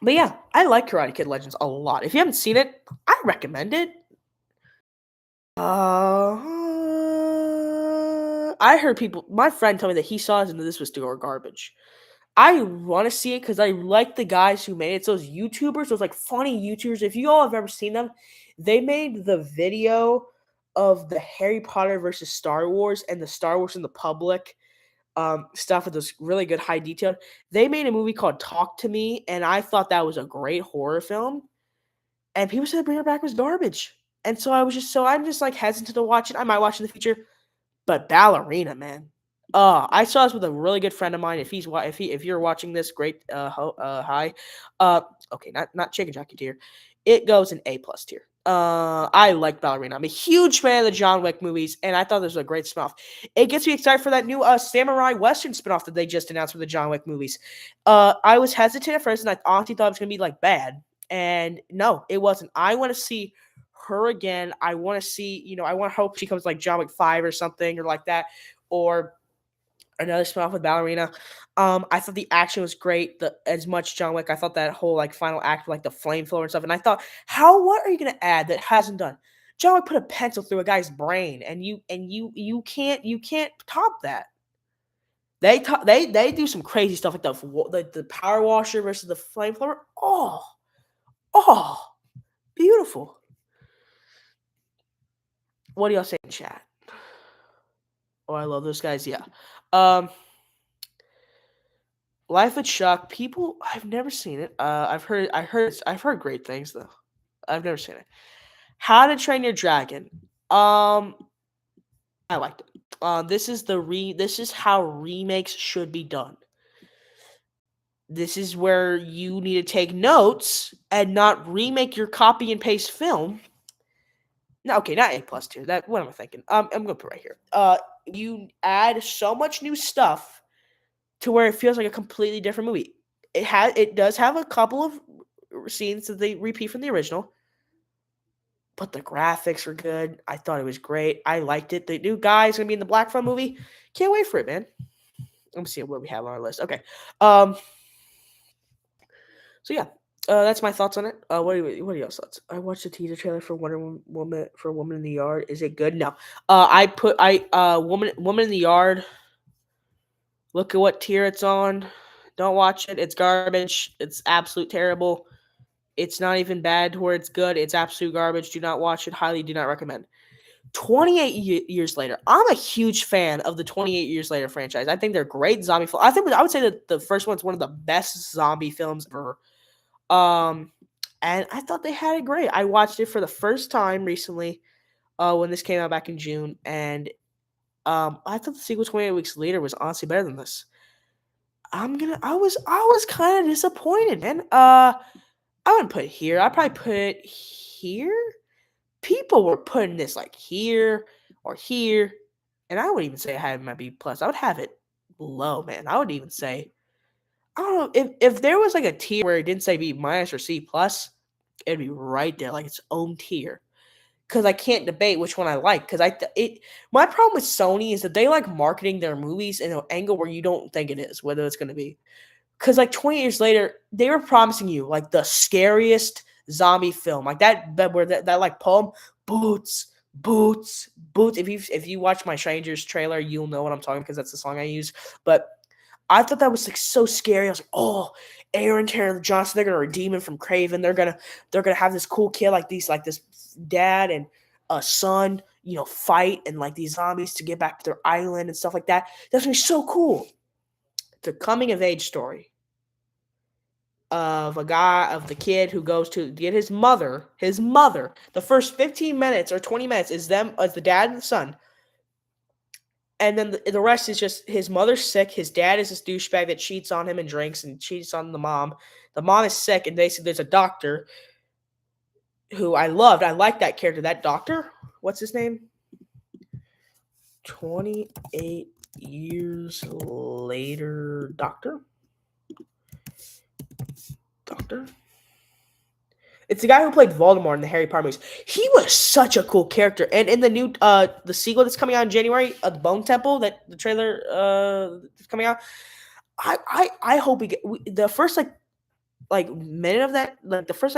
But yeah, I like Karate Kid Legends a lot. If you haven't seen it, I recommend it. I heard my friend told me that he saw it and this was garbage. I want to see it because I like the guys who made it. It's those YouTubers, those like funny YouTubers. If you all have ever seen them, they made the video of the Harry Potter versus Star Wars and the Star Wars in the Public stuff with those really good high detail. They made a movie called Talk to Me, and I thought that was a great horror film. And people said Bring It Back was garbage. And so I'm just like hesitant to watch it. I might watch it in the future. But Ballerina, man. I saw this with a really good friend of mine. If you're watching this, great. Hi. Okay, not Chicken Jockey tier. It goes in A+ tier. I like Ballerina. I'm a huge fan of the John Wick movies, and I thought this was a great spinoff. It gets me excited for that new Samurai Western spinoff that they just announced for the John Wick movies. I was hesitant at first, and I honestly thought it was gonna be like bad, and no, it wasn't. I want to see her again. I want to see, I want to hope she comes like John Wick 5 or something or like that, or another spinoff with Ballerina. I thought the action was great. As much John Wick, I thought that whole like final act, like the flamethrower and stuff. And I thought, what are you gonna add that hasn't done? John Wick put a pencil through a guy's brain, and you can't top that. They do some crazy stuff like the power washer versus the flamethrower. Oh, beautiful. What do y'all say in chat? Oh, I love those guys. Yeah. Life with Chuck. People, I've never seen it. I've heard great things though. I've never seen it. How to Train Your Dragon. I liked it. This is how remakes should be done. This is where you need to take notes and not remake your copy and paste film. No, okay, not A+ tier. What am I thinking? I'm gonna put right here. You add so much new stuff to where it feels like a completely different movie. It does have a couple of scenes that they repeat from the original, but the graphics are good. I thought it was great. I liked it. The new guy's gonna be in the Black Phone movie. Can't wait for it, man. Let me see what we have on our list. Okay. So yeah, that's my thoughts on it. What are your thoughts? I watched the teaser trailer for Wonder Woman for Woman in the Yard. Is it good? No. Woman in the Yard. Look at what tier it's on. Don't watch it. It's garbage. It's absolute terrible. It's not even bad to where it's good. It's absolute garbage. Do not watch it. Highly do not recommend. 28 years later. I'm a huge fan of the 28 Years Later franchise. I think they're great zombie films. I would say that the first one's one of the best zombie films ever. And I thought they had it great. I watched it for the first time recently, when this came out back in June, and I thought the sequel 28 Weeks Later was honestly better than this. I was kind of disappointed, man. I wouldn't put it here. I'd probably put it here. People were putting this like here or here, and I wouldn't even say I had my B+. I would have it low, man. I would even say, I don't know, if there was like a tier where it didn't say B- or C+, it'd be right there, like its own tier. Because I can't debate which one I like. Because my problem with Sony is that they like marketing their movies in an angle where you don't think it is, whether it's going to be. Because like 20 years later, they were promising you like the scariest zombie film, like that like poem, boots. If you watch my Strangers trailer, you'll know what I'm talking, because that's the song I use. But I thought that was like so scary. I was like, oh, Aaron Taylor Johnson, they're gonna redeem him from Craven. They're gonna have this cool kid like this dad and a son, fight and like these zombies to get back to their island and stuff like that. That's gonna be so cool. It's a coming of age story of the kid who goes to get his mother. The first 15 minutes or 20 minutes is them as the dad and the son. And then the rest is just his mother's sick. His dad is this douchebag that cheats on him and drinks and cheats on the mom. The mom is sick, and basically there's a doctor who I loved. I like that character. That doctor, what's his name? 28 Years Later Doctor? It's the guy who played Voldemort in the Harry Potter movies. He was such a cool character. And in the new the sequel that's coming out in January, the Bone Temple, that the trailer is coming out, I hope we get the first like minute of that, like the first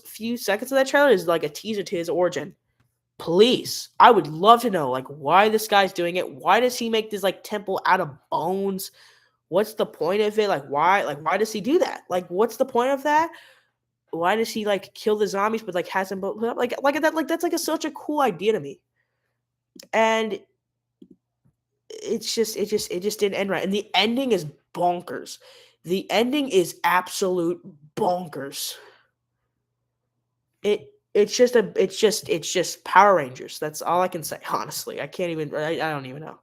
few seconds of that trailer is like a teaser to his origin. Please, I would love to know like why this guy's doing it. Why does he make this like temple out of bones? What's the point of it? Like why does he do that? Like what's the point of that? Why does he like kill the zombies but like hasn't put up like that? Like that's like such a cool idea to me. And it just didn't end right. And the ending is bonkers. The ending is absolute bonkers. It's just Power Rangers. That's all I can say. Honestly, I don't even know.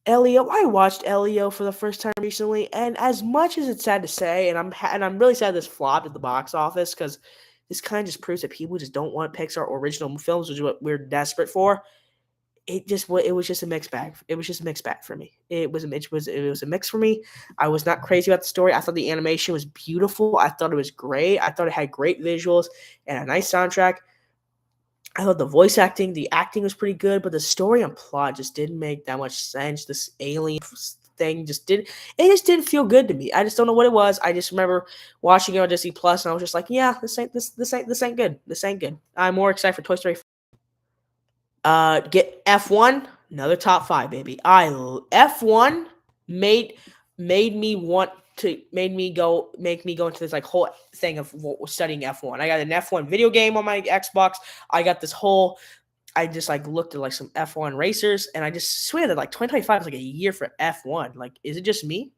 Elio, I watched Elio for the first time recently, and as much as it's sad to say, and I'm really sad this flopped at the box office, because this kind of just proves that people just don't want Pixar original films, which is what we're desperate for. It was just a mixed bag. It was just a mixed bag for me. It was a mix for me. I was not crazy about the story. I thought the animation was beautiful. I thought it was great. I thought it had great visuals and a nice soundtrack. I thought the voice acting, the acting was pretty good, but the story and plot just didn't make that much sense. This alien thing just didn't feel good to me. I just don't know what it was. I just remember watching it on Disney Plus, and I was just like, yeah, this ain't good. This ain't good. I'm more excited for Toy Story. Get F1, another top 5, baby. F1 made me go into this like whole thing of studying F1. I got an F1 video game on my Xbox. I got this whole just like looked at like some F1 racers, and I just swear that like 2025 is like a year for F1. Like, is it just me?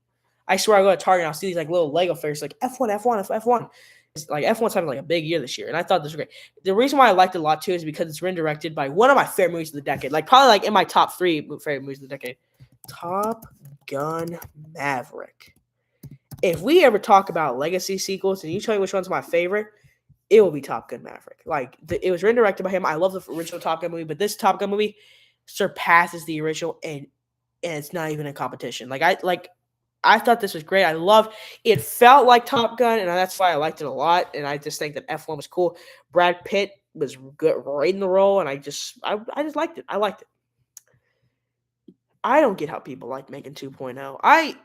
I swear I go to Target and I'll see these like little Lego figures like F1, F1, F1. It's like F1's having like a big year this year, and I thought this was great. The reason why I liked it a lot too is because it's written directed by one of my favorite movies of the decade, like probably like in my top 3 favorite movies of the decade, Top Gun Maverick. If we ever talk about legacy sequels and you tell me which one's my favorite, it will be Top Gun Maverick. Like it was written directed by him. I love the original Top Gun movie, but this Top Gun movie surpasses the original, and it's not even in competition. I thought this was great. I loved it. Felt like Top Gun, and that's why I liked it a lot. And I just think that F1 was cool. Brad Pitt was good, right in the role, and I just liked it. I liked it. I don't get how people like Megan 2.0. I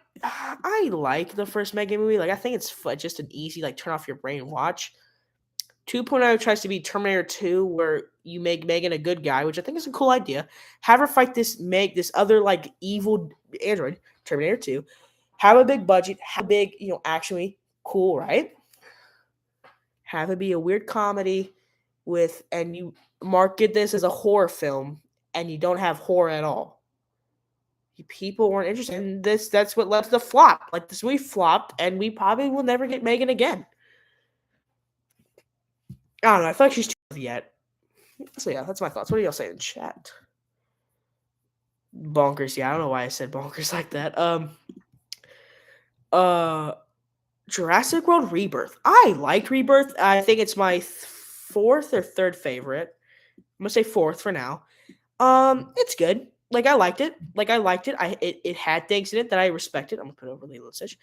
like the first Megan movie. Like, I think it's just an easy like turn off your brain watch. 2.0 tries to be Terminator 2, where you make Megan a good guy, which I think is a cool idea. Have her fight this other like evil android, Terminator 2. Have a big budget, have a big, action movie. Cool, right? Have it be a weird comedy and you market this as a horror film, and you don't have horror at all. People weren't interested in this. That's what led to the flop. Like, this movie flopped, and we probably will never get Megan again. I don't know. I feel like she's too old yet. So yeah, that's my thoughts. What do y'all say in chat? Bonkers. Yeah, I don't know why I said bonkers like that. Jurassic World Rebirth. I liked Rebirth. I think it's my 4th or 3rd favorite. I'm gonna say 4th for now. It's good. Like, I liked it. It had things in it that I respected. I'm gonna put over Lilo & Stitch.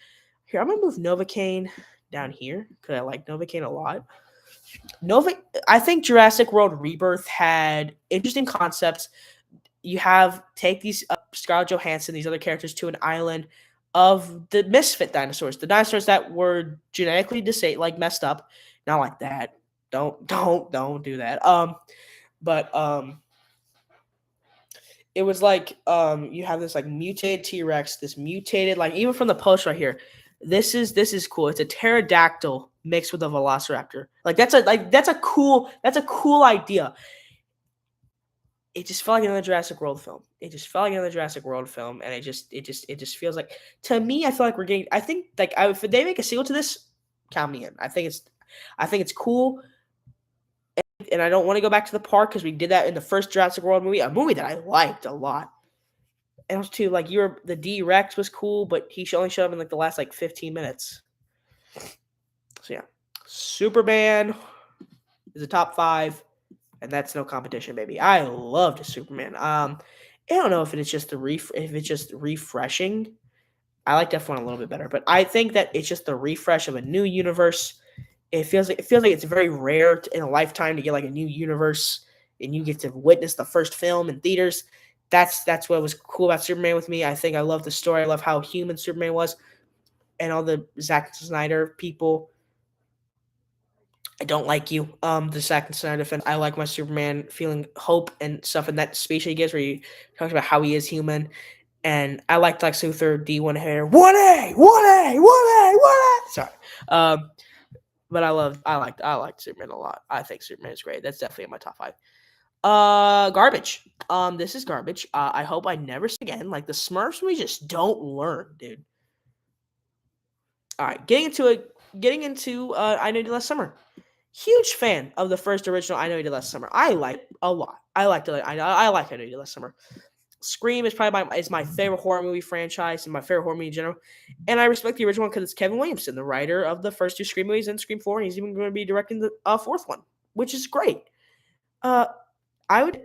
Here, I'm gonna move Novocaine down here because I like Novocaine a lot. I think Jurassic World Rebirth had interesting concepts. You take these Scarlett Johansson, these other characters, to an island of the misfit dinosaurs, the dinosaurs that were genetically messed up. Not like that. Don't do that. It was like you have this like mutated T-Rex, this mutated, like, even from the post right here. This is cool. It's a pterodactyl mixed with a velociraptor. That's a cool idea. It just felt like another Jurassic World film. And it just feels like, to me, I feel like we're getting. I think if they make a sequel to this, count me in. I think it's cool, and I don't want to go back to the park because we did that in the first Jurassic World movie, a movie that I liked a lot. And also too, like, the D-Rex was cool, but he only showed up in like the last 15 minutes. So yeah, Superman is a top 5. And that's no competition, baby. I loved Superman. I don't know if it's just refreshing. I like F1 a little bit better, but I think that it's just the refresh of a new universe. It feels like it's very rare in a lifetime to get like a new universe, and you get to witness the first film in theaters. That's what was cool about Superman with me. I think I love the story. I love how human Superman was, and all the Zack Snyder people. I don't like you. The Zack Snyder defense. I like my Superman feeling hope and stuff in that speech he gives where he talks about how he is human. And I liked Lex Luthor, D1 hair. 1A. Sorry. But I liked Superman a lot. I think Superman is great. That's definitely in my top 5. Garbage. This is garbage. I hope I never see again. Like, the Smurfs, we just don't learn, dude. All right, getting into I Know You Did Last Summer. Huge fan of the first original I Know You Did Last Summer. I like it a lot. I like I Know You Did Last Summer. Scream is probably my favorite horror movie franchise and my favorite horror movie in general. And I respect the original one because it's Kevin Williamson, the writer of the first 2 Scream movies and Scream 4, and he's even going to be directing the 4th one, which is great. I would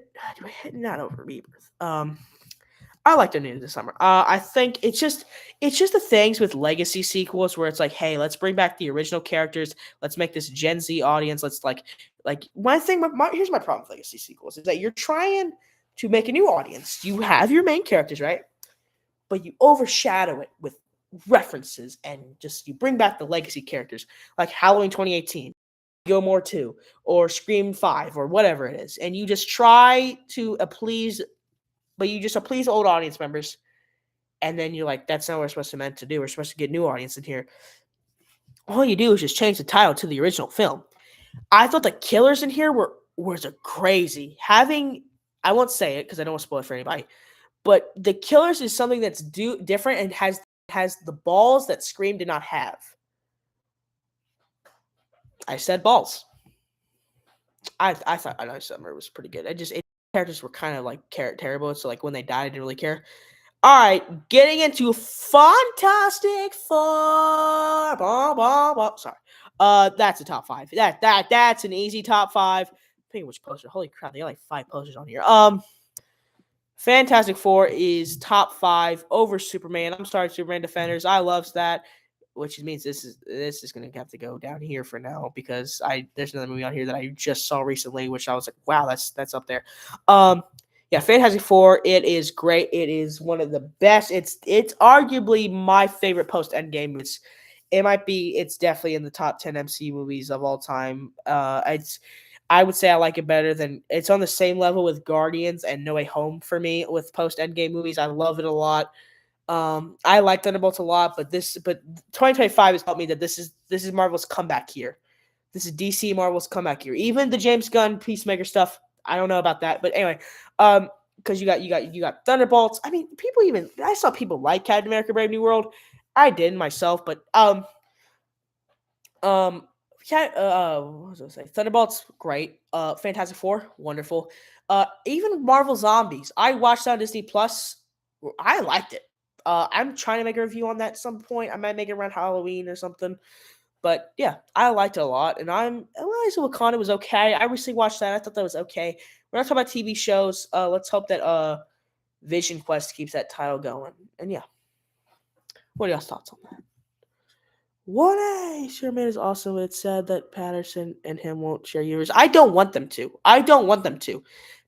not over Rebirth. I like the news this summer. I think it's just the things with legacy sequels where it's like, hey, let's bring back the original characters. Let's make this Gen Z audience. Let's here's my problem with legacy sequels is that you're trying to make a new audience. You have your main characters, right? But you overshadow it with references and just you bring back the legacy characters like Halloween 2018, Gilmore 2, or Scream 5, or whatever it is. And you just try to appease old audience members, and then you're like, that's not what we're supposed to meant to do. We're supposed to get new audience in here. All you do is just change the title to the original film. I thought the killers in here were crazy. Having I won't say it because I don't want to spoil it for anybody. But the Killers is something that's different and has the balls that Scream did not have. I said balls. I thought Summer was pretty good. Characters were kind of like terrible. So like when they died, I didn't really care. All right, getting into Fantastic Four. Sorry. That's a top 5. That's an easy top 5. Depending which poster. Holy crap, they got like 5 posters on here. Fantastic Four is top 5 over Superman. I'm sorry, Superman Defenders. I love that, which means this is gonna have to go down here for now because there's another movie on here that I just saw recently, which I was like, wow, that's up there. Yeah, Fantastic Four. It is great. It is one of the best. It's arguably my favorite post Endgame. It's definitely in the top 10 MCU movies of all time. I would say I like it better than it's on the same level with Guardians and No Way Home for me with post Endgame movies. I love it a lot. I like Thunderbolts a lot, but 2025 has taught me that this is Marvel's comeback year. This is DC Marvel's comeback year. Even the James Gunn Peacemaker stuff, I don't know about that, but anyway, because you got Thunderbolts. I mean, I saw people like Captain America: Brave New World. I didn't myself, but what was I say? Thunderbolts, great. Fantastic Four, wonderful. Even Marvel Zombies, I watched that on Disney Plus. I liked it. I'm trying to make a review on that at some point. I might make it around Halloween or something. But yeah, I liked it a lot. And Rise of Wakanda was okay. I recently watched that. I thought that was okay. We're not talking about TV shows. Let's hope that Vision Quest keeps that title going. And yeah. What are y'all's thoughts on that? 1A, Superman is awesome. It's sad that Patterson and him won't share universe. I don't want them to.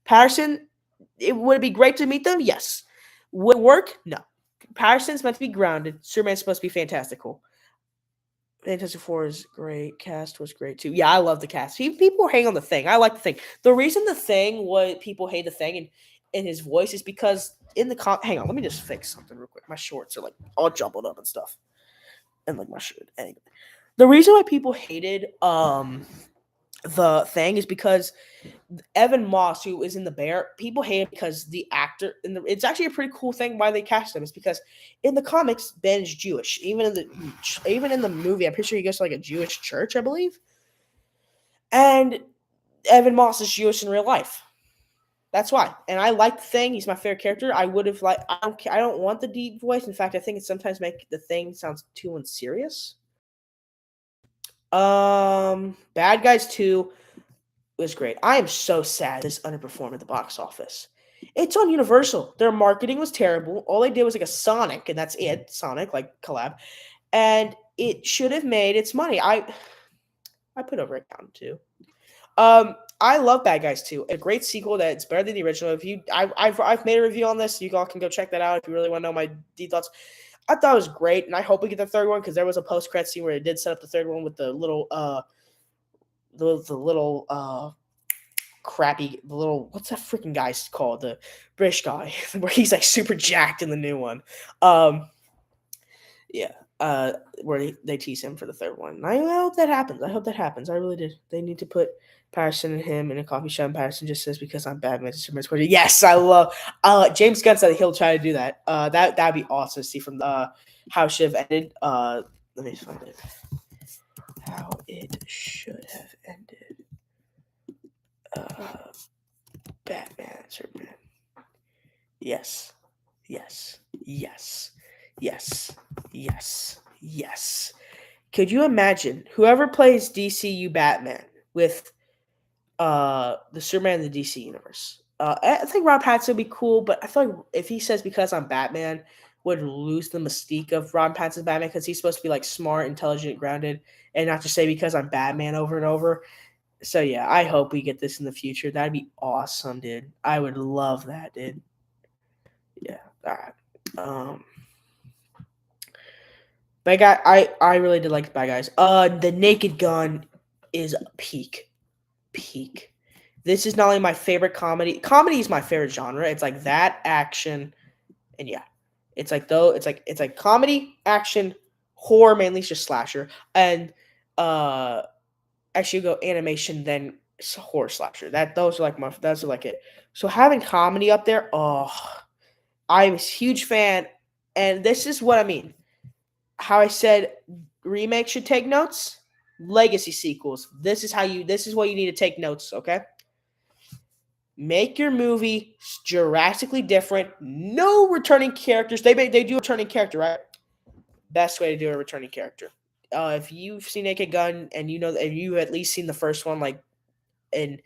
Patterson, would it be great to meet them? Yes. Would it work? No. Patterson's meant to be grounded. Superman's supposed to be fantastical. Fantastic Four is great. Cast was great too. Yeah, I love the cast. People hang on the Thing. I like the Thing. The reason the Thing, what people hate the Thing and his voice is because in the hang on, let me just fix something real quick. My shorts are like all jumbled up and stuff. And like my shirt. Anyway. The reason why people hated the Thing is because Evan Moss, who is in The Bear, people hate him because the actor, it's actually a pretty cool thing why they cast him. It's because in the comics, Ben's Jewish. Even in the movie, I'm pretty sure he goes to like a Jewish church, I believe. And Evan Moss is Jewish in real life. That's why. And I like the Thing. He's my favorite character. I would have I don't want the deep voice. In fact, I think it sometimes makes the Thing sounds too unserious. Bad Guys 2 was great. I am so sad this underperformed at the box office. It's on Universal. Their marketing was terrible. All they did was like a Sonic, and that's it. Sonic, like collab. And it should have made its money. I put over a count too. I love Bad Guys 2. A great sequel that's better than the original. I've made a review on this. You all can go check that out if you really want to know my deep thoughts. I thought it was great, and I hope we get the third one because there was a post-credit scene where it did set up the third one with the little crappy what's that freaking guy called? The British guy where he's like super jacked in the new one. Where they tease him for the third one. And I hope that happens. I really did. They need to put Patterson and him in a coffee shop. And Patterson just says, because I'm Batman. Yes, I love James Gunn said he'll try to do that. That'd be awesome to see from how it should have ended. Let me find it. How it should have ended. Batman, Superman. Yes. Could you imagine whoever plays DCU Batman with the Superman in the DC universe? I think Rob Pattinson would be cool, but I feel like if he says because I'm Batman, would lose the mystique of Rob Pattinson's Batman because he's supposed to be like smart, intelligent, grounded, and not just say because I'm Batman over and over. So yeah, I hope we get this in the future. That'd be awesome, dude. I would love that, dude. Yeah. All right. Bad Guy, I really did like Bad Guys. The Naked Gun is peak. This is not only my favorite comedy. Comedy is my favorite genre. It's like that, action, and yeah. It's like comedy, action, horror, mainly it's just slasher. And actually go animation, then It's a horror slasher. Those are like it. So having comedy up there, I'm a huge fan, and this is what I mean. How I said remakes should take notes. Legacy sequels. This is what you need to take notes. Okay. Make your movie drastically different. No returning characters. They do a returning character, right? Best way to do a returning character. If you've seen Naked Gun and you know that you've at least seen the first one, like, and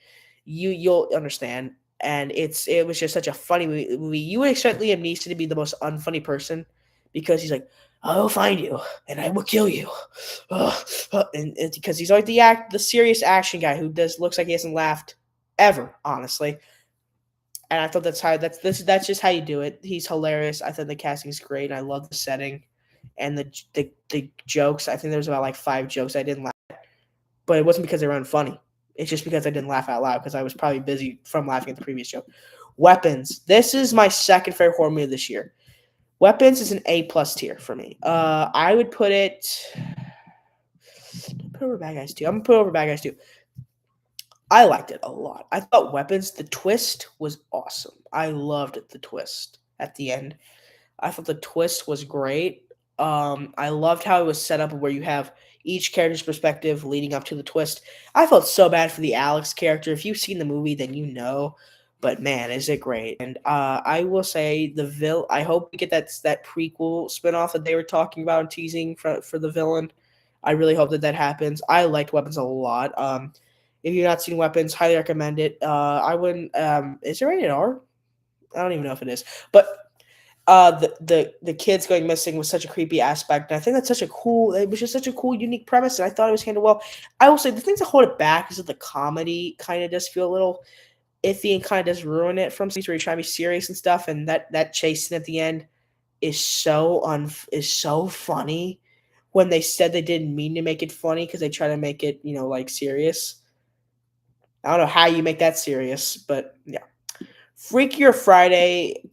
you'll understand. And it was just such a funny movie. You would expect Liam Neeson to be the most unfunny person because he's like, I will find you and I will kill you, and because he's like the serious action guy who looks like he hasn't laughed ever, honestly. And I thought that's just how you do it. He's hilarious. I thought the casting is great. And I love the setting and the jokes. I think there was about like 5 jokes I didn't laugh at, but it wasn't because they were unfunny. It's just because I didn't laugh out loud because I was probably busy from laughing at the previous joke. Weapons. This is my second favorite horror movie this year. Weapons is an A+ tier for me. I would put it. Put over Bad Guys 2. I'm gonna put over Bad Guys 2. I liked it a lot. I thought Weapons, the twist was awesome. I loved the twist at the end. I thought the twist was great. I loved how it was set up where you have each character's perspective leading up to the twist. I felt so bad for the Alex character. If you've seen the movie, then you know. But man, is it great. And I will say I hope we get that prequel spinoff that they were talking about and teasing for the villain. I really hope that happens. I liked Weapons a lot. If you've not seen Weapons, highly recommend it. I wouldn't. Is it rated R? I don't even know if it is. But the kids going missing was such a creepy aspect, and I think that's such a cool. It was just such a cool, unique premise, and I thought it was handled well. I will say the things that hold it back is that the comedy kind of does feel a little iffy and kind of does ruin it from scenes where you try to be serious and stuff, and that chase scene at the end is so funny. When they said they didn't mean to make it funny because they try to make it, like serious. I don't know how you make that serious, but yeah. Freakier Friday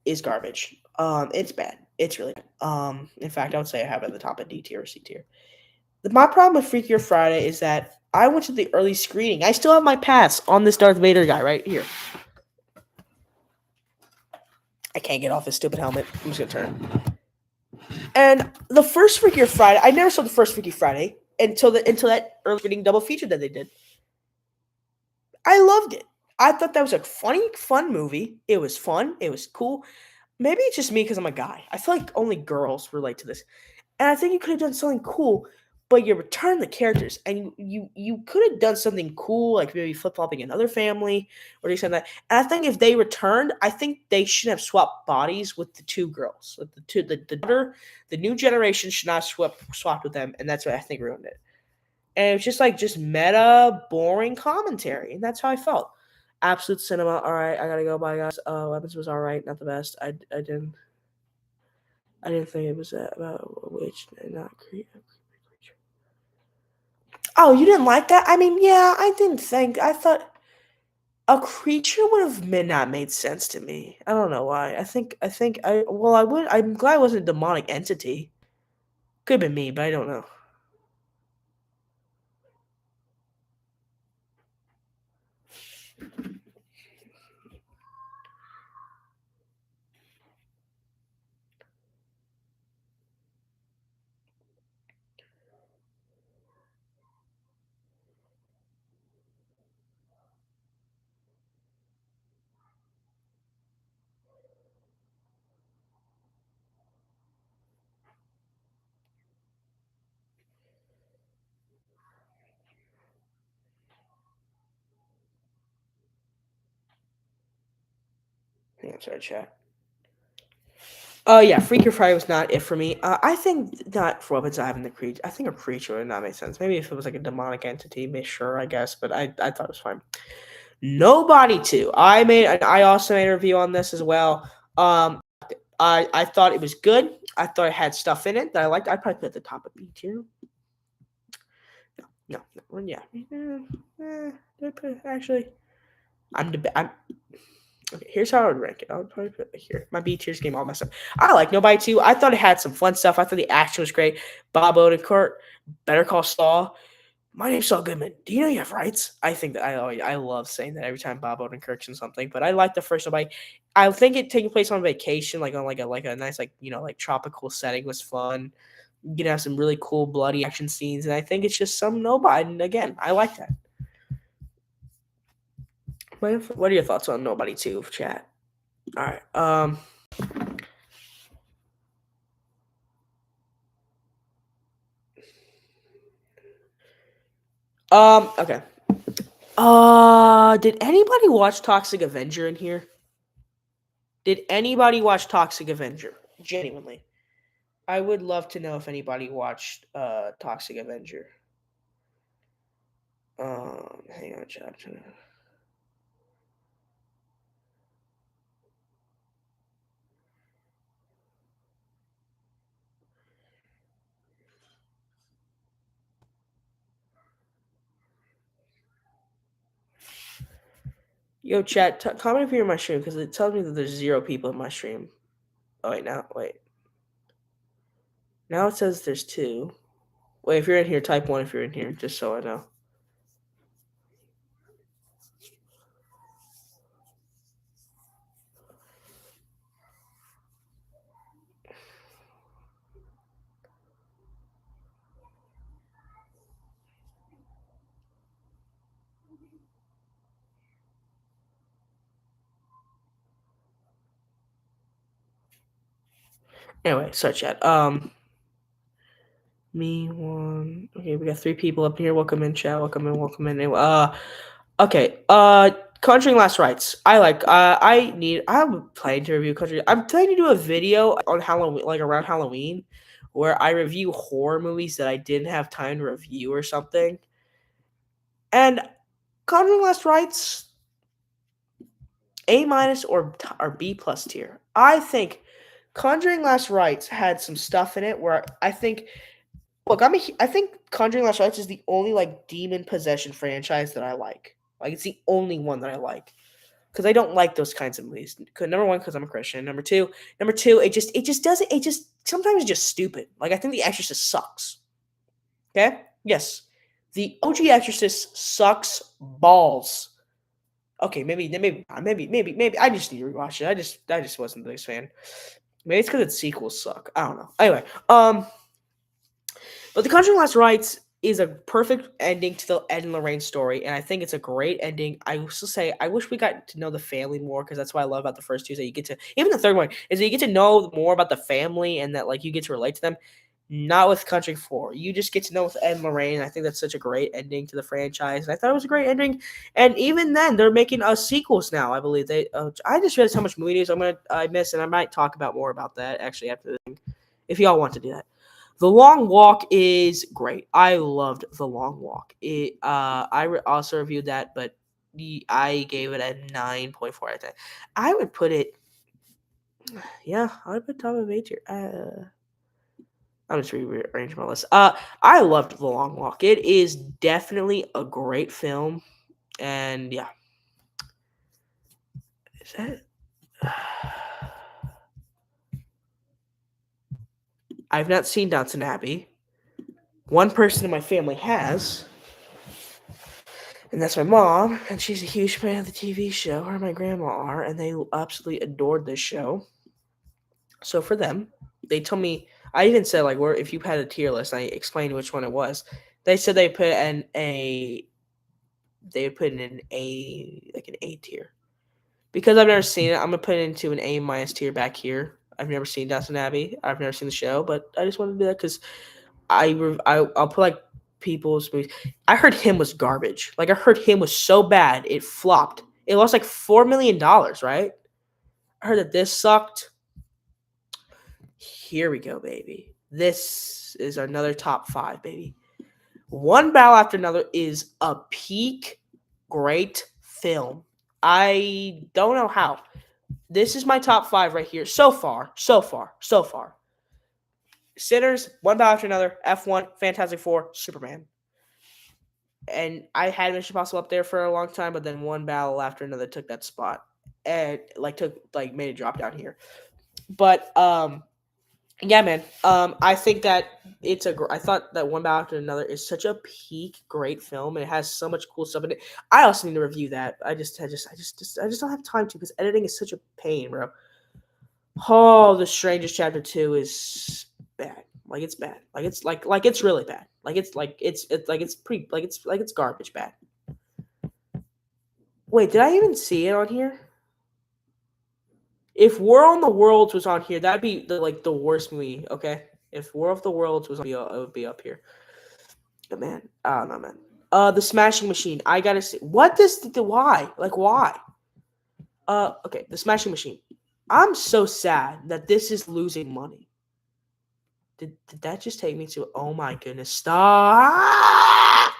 is garbage. It's bad. It's really bad. In fact, I would say I have it at the top of D tier or C tier. My problem with Freakier Friday is that I went to the early screening. I still have my pass on this Darth Vader guy right here. I can't get off this stupid helmet. I'm just gonna turn. And the first Freakier Friday, I never saw the first Freaky Friday until that early screening double feature that they did. I loved it. I thought that was a funny, fun movie. It was fun. It was cool. Maybe it's just me because I'm a guy. I feel like only girls relate to this. And I think you could have done something cool, but you return the characters. And you could have done something cool, like maybe flip-flopping another family or something like that. And I think if they returned, I think they should have swapped bodies with the 2 girls. With the new generation should not swapped with them. And that's what I think ruined it. And it was just meta, boring commentary. And that's how I felt. Absolute cinema. All right, I gotta go. Bye, guys. Weapons was all right, not the best. I didn't think it was about witch and not creature. Oh, you didn't like that? I mean, yeah, I didn't think. I thought a creature would have not made sense to me. I don't know why. I'm glad it wasn't a demonic entity. Could have been me, but I don't know. Sorry, chat. Yeah, Freakier Friday was not it for me. I think not for Weapons having the creature. I think a creature would not make sense. Maybe if it was like a demonic entity, sure, I guess. But I thought it was fine. Nobody 2. I also made a review on this as well. I thought it was good. I thought it had stuff in it that I liked. I'd probably put it at the top of B tier. No, yeah. Actually, okay, here's how I would rank it. I would probably put it here. My B tiers game all messed up. I like Nobody 2. I thought it had some fun stuff. I thought the action was great. Bob Odenkirk, Better Call Saul. My name's Saul Goodman. Do you know you have rights? I think that I love saying that every time Bob Odenkirk's in something. But I like the first one. I think it taking place on vacation, like on like a nice like tropical setting was fun. You can have some really cool bloody action scenes, and I think it's just some nobody. And again, I like that. What are your thoughts on Nobody 2, chat? All right. Okay. Did anybody watch Toxic Avenger in here? Did anybody watch Toxic Avenger? Genuinely. I would love to know if anybody watched Toxic Avenger. Hang on, chat. Yo, chat, comment if you're in my stream, because it tells me that there's 0 people in my stream. Oh, wait. Now it says there's 2. Wait, if you're in here, type 1 if you're in here, just so I know. Anyway, so chat. Me one. Okay, we got 3 people up here. Welcome in, chat. Welcome in. Anyway, okay. Conjuring Last Rites. I'm planning to review Conjuring. I'm planning to do a video on Halloween, like around Halloween, where I review horror movies that I didn't have time to review or something. And Conjuring Last Rites, A- or B+ tier. I think Conjuring Last Rites had some stuff in it where I think. Look, I think Conjuring Last Rites is the only like demon possession franchise that I like. Like it's the only one that I like because I don't like those kinds of movies. Number 1, because I'm a Christian. Number two, it just doesn't. It just sometimes it's just stupid. Like I think The Exorcist sucks. Okay, yes, the OG Exorcist sucks balls. Okay, maybe I just need to rewatch it. I just wasn't the biggest fan. Maybe it's because its sequels suck. I don't know. Anyway, but The Conjuring Last Rites is a perfect ending to the Ed and Lorraine story, and I think it's a great ending. I will still say I wish we got to know the family more because that's what I love about the first 2. Is that you get to even the third one is that you get to know more about the family and that like you get to relate to them. Not with Conjuring 4. You just get to know with Ed and Lorraine. I think that's such a great ending to the franchise. And I thought it was a great ending. And even then, they're making sequels now. I believe they. I just realized how much movie news I missed, and I might talk about more about that actually after the thing, if y'all want to do that. The Long Walk is great. I loved The Long Walk. Also reviewed that, but I gave it a 9.4 out of 10. I would put it. Yeah, I would put top of 8 here. I'm just rearranging my list. I loved The Long Walk. It is definitely a great film, and yeah. Is that? I've not seen Downton Abbey. One person in my family has, and that's my mom, and she's a huge fan of the TV show. Her and my grandma are, and they absolutely adored this show. So for them, they told me. I even said like, "Where if you had a tier list," and I explained which one it was. They said they put in a. They would put in an A tier, because I've never seen it. I'm gonna put it into an A- tier back here. I've never seen Downton Abbey. I've never seen the show, but I just wanted to do that because I'll put like people's movies. I heard Him was garbage. Like I heard Him was so bad it flopped. It lost like $4 million, right? I heard that this sucked. Here we go, baby. This is another top 5, baby. One Battle After Another is a peak great film. I don't know how. This is my top 5 right here. So far. Sinners, One Battle After Another, F1, Fantastic Four, Superman. And I had Mission Impossible up there for a long time, but then One Battle After Another took that spot and made it drop down here. But Yeah, man. I think that I thought that One Battle After Another is such a peak great film, and it has so much cool stuff in it. I also need to review that. I just don't have time to because editing is such a pain, bro. Oh, The Strangers Chapter 2 is bad. Like it's bad. Like it's really bad. It's garbage bad. Wait, did I even see it on here? If War on the Worlds was on here, that'd be the worst movie. Okay, if War of the Worlds was on, it would be up here. But man, I don't know, man. The Smashing Machine. I gotta see. What does the why? Like why? Okay, The Smashing Machine. I'm so sad that this is losing money. Did that just take me to? Oh my goodness! Stop!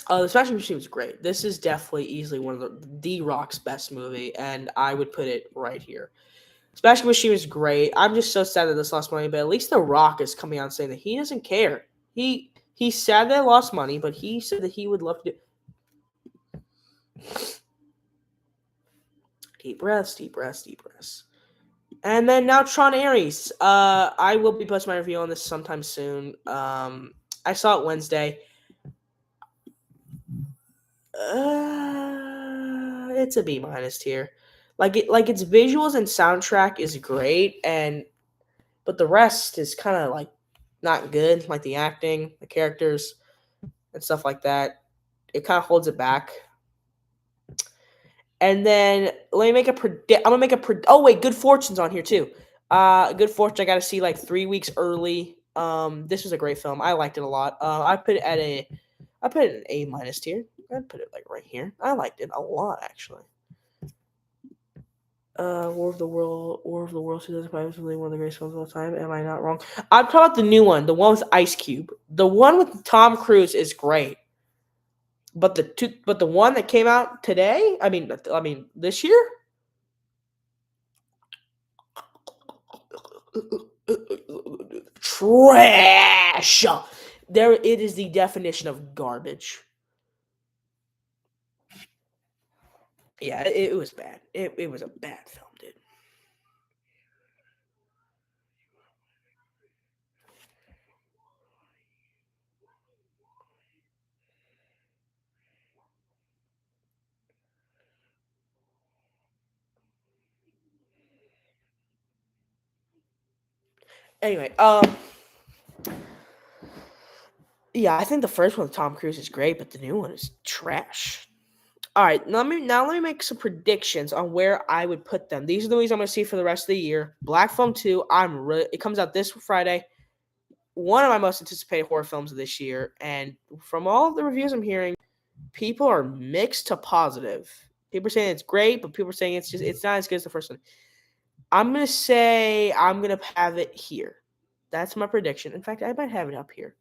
The Smashing Machine was great. This is definitely easily one of the Rock's best movie, and I would put it right here. Smashing Machine was great. I'm just so sad that this lost money, but at least The Rock is coming out saying that he doesn't care. He's sad that it lost money, but he said that he would love to do. Deep breaths, deep breaths, deep breaths. And then now Tron Ares. I will be posting my review on this sometime soon. I saw it Wednesday. It's a B- tier. Like its visuals and soundtrack is great, but the rest is kind of like not good. Like the acting, the characters, and stuff like that. It kind of holds it back. And then let me make a predict. I'm gonna make a oh wait, Good Fortune's on here too. Good Fortune I got to see like 3 weeks early. This was a great film. I liked it a lot. I put it an A- tier. I'd put it like right here. I liked it a lot actually. War of the World 2005 is really one of the greatest films of all time. Am I not wrong? I'm talking about the new one, the one with Ice Cube. The one with Tom Cruise is great. But the one that came out today, I mean this year, trash. There, it is the definition of garbage. Yeah, it was bad. It was a bad film, dude. Anyway, yeah, I think the first one with Tom Cruise is great, but the new one is trash. All right, let me make some predictions on where I would put them. These are the movies I'm going to see for the rest of the year. Black Phone 2, it comes out this Friday. One of my most anticipated horror films of this year, and from all the reviews I'm hearing, people are mixed to positive. People are saying it's great, but people are saying it's not as good as the first one. I'm gonna say I'm gonna have it here. That's my prediction. In fact, I might have it up here.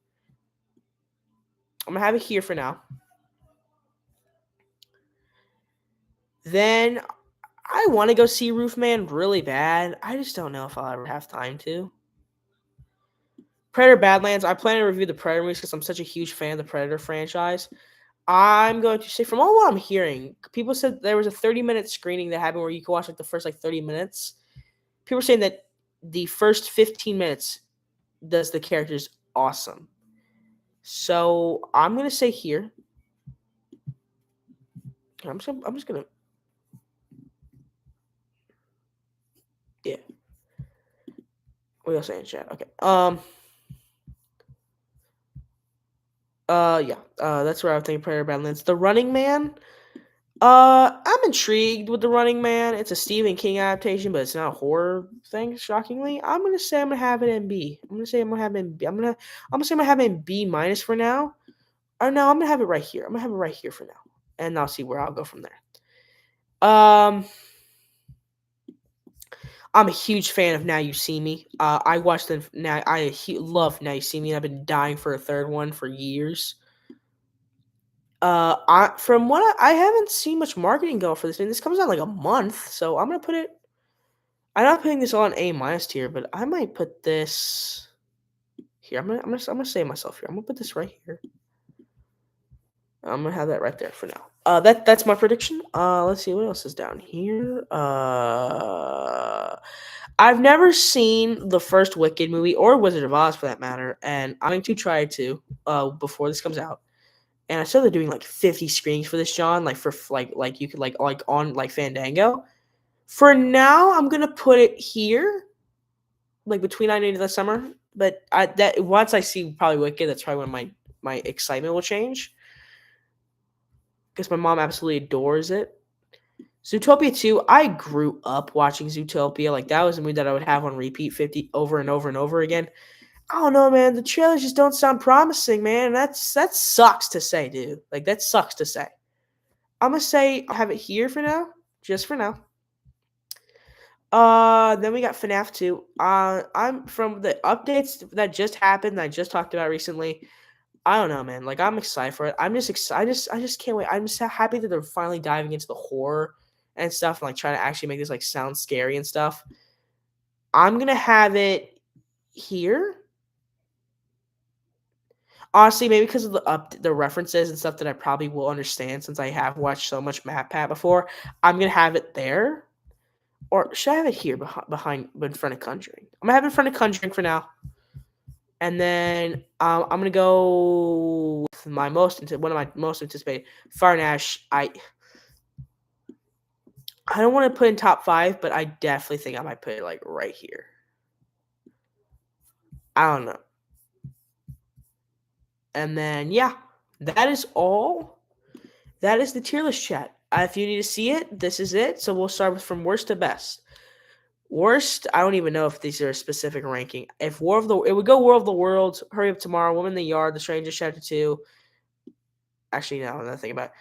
I'm gonna have it here for now. Then I want to go see Roofman really bad. I just don't know if I'll ever have time to. Predator Badlands. I plan to review the Predator movies because I'm such a huge fan of the Predator franchise. I'm going to say, from all what I'm hearing, people said there was a 30-minute screening that happened where you could watch like the first 30 minutes. People are saying that the first 15 minutes does the characters awesome. So I'm gonna say here. I'm just gonna. Yeah. What are you saying, chat? Okay. Yeah. That's where I think Predator Badlands. The Running Man. I'm intrigued with The Running Man. It's a Stephen King adaptation, but it's not a horror thing, shockingly. I'm gonna say I'm gonna have it in B. I'm gonna say I'm gonna have it in B. I'm gonna have it in B- for now. Or no, I'm gonna have it right here. I'm gonna have it right here for now. And I'll see where I'll go from there. I'm a huge fan of Now You See Me. I watched them now. Love Now You See Me. I've been dying for a third one for years. From what I haven't seen much marketing go for this, and this comes out like a month, so I'm gonna put it. I'm not putting this on A- tier, but I might put this here. I'm gonna save myself here. I'm gonna put this right here. I'm gonna have that right there for now. That's my prediction. Let's see what else is down here. I've never seen the first Wicked movie or Wizard of Oz for that matter, and I'm going to try to before this comes out. And I saw they're doing like 50 screenings for this, John. Like for like you could like on like Fandango. For now, I'm gonna put it here, like between now and the end of the summer. But that once I see probably Wicked, that's probably when my excitement will change. Because my mom absolutely adores it. Zootopia 2, I grew up watching Zootopia. Like that was a movie that I would have on repeat 50 over and over and over again. I don't know, man. The trailers just don't sound promising, man. That sucks to say, dude. Like that sucks to say. I'm gonna say I'll have it here for now, just for now. Then we got FNAF 2. I'm from the updates that just happened. That I just talked about recently. I don't know, man. Like I'm excited for it. I'm just excited. I just can't wait. I'm so happy that they're finally diving into the horror and stuff, and like trying to actually make this like sound scary and stuff. I'm gonna have it here. Honestly, maybe because of the references and stuff that I probably will understand since I have watched so much MatPat before. I'm gonna have it there, or should I have it here behind in front of Conjuring? I'm gonna have it in front of Conjuring for now, and then I'm gonna go with one of my most anticipated Fire and Ash. I don't want to put in top 5, but I definitely think I might put it like right here. I don't know. And then yeah, that is all. That is the tier list chat. If you need to see it, this is it. So we'll start with from worst to best. Worst, I don't even know if these are a specific ranking. If it would go War of the Worlds, Hurry Up Tomorrow, Woman in the Yard, The Strangers Chapter 2. Actually, no, I'm not thinking about it.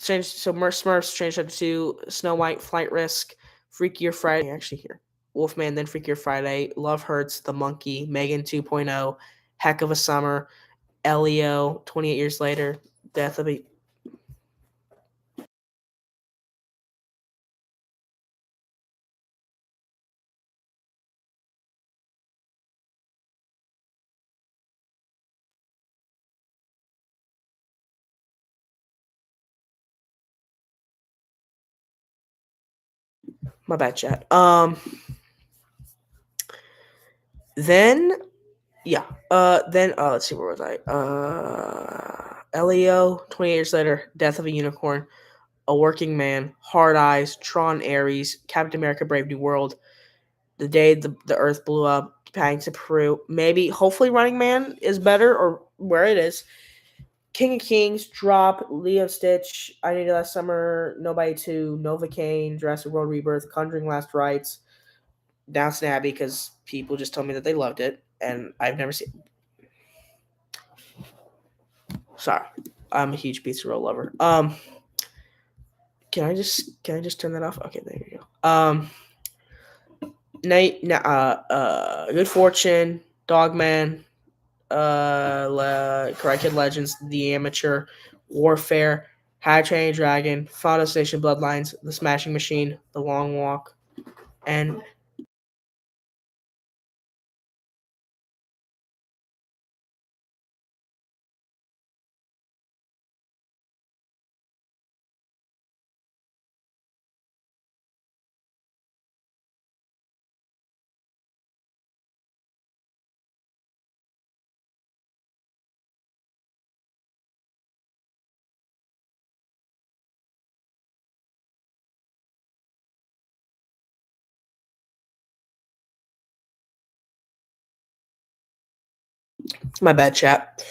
Smurfs, Strange Chapter 2, Snow White, Flight Risk, Freakier Friday. Actually, here. Wolfman, then Freakier Friday, Love Hurts, The Monkey, Megan 2.0, Heck of a Summer, Elio, 28 Years Later, Death of a My bad, chat. Then yeah. Then let's see, where was I? Elio, 28 Years Later, Death of a Unicorn, A Working Man, Hard Eyes, Tron Ares, Captain America Brave New World, The Day the Earth Blew Up, Paddington Peru. Maybe hopefully Running Man is better or where it is. King of Kings, Drop, Leo Stitch, I Need It Last Summer, Nobody 2, Novocaine, Jurassic World Rebirth, Conjuring Last Rites, Downton Abbey, because people just told me that they loved it, and I've never seen. Sorry, I'm a huge pizza roll lover. Can I just turn that off? Okay, there you go. Good Fortune, Dogman, Karate Kid Legends, The Amateur, Warfare, How to Train Your Dragon, Final Station Bloodlines, The Smashing Machine, The Long Walk, and my bad, chat.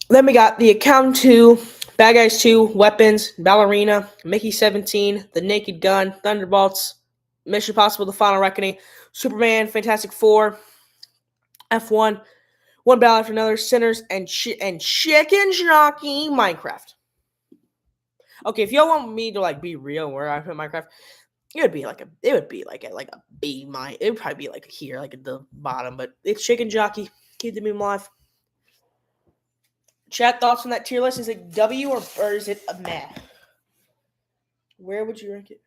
Then we got The Accountant 2, Bad Guys 2, Weapons, Ballerina, Mickey 17, The Naked Gun, Thunderbolts, Mission Impossible: The Final Reckoning, Superman, Fantastic Four, F1, One Battle After Another, Sinners, and Chicken Jockey, Minecraft. Okay, if y'all want me to like be real where I put Minecraft, it would be like a B minus. It would probably be like here, like at the bottom, but it's Chicken Jockey. Keep the meme alive. Chat, thoughts on that tier list? Is it W or is it a meh? Where would you rank it?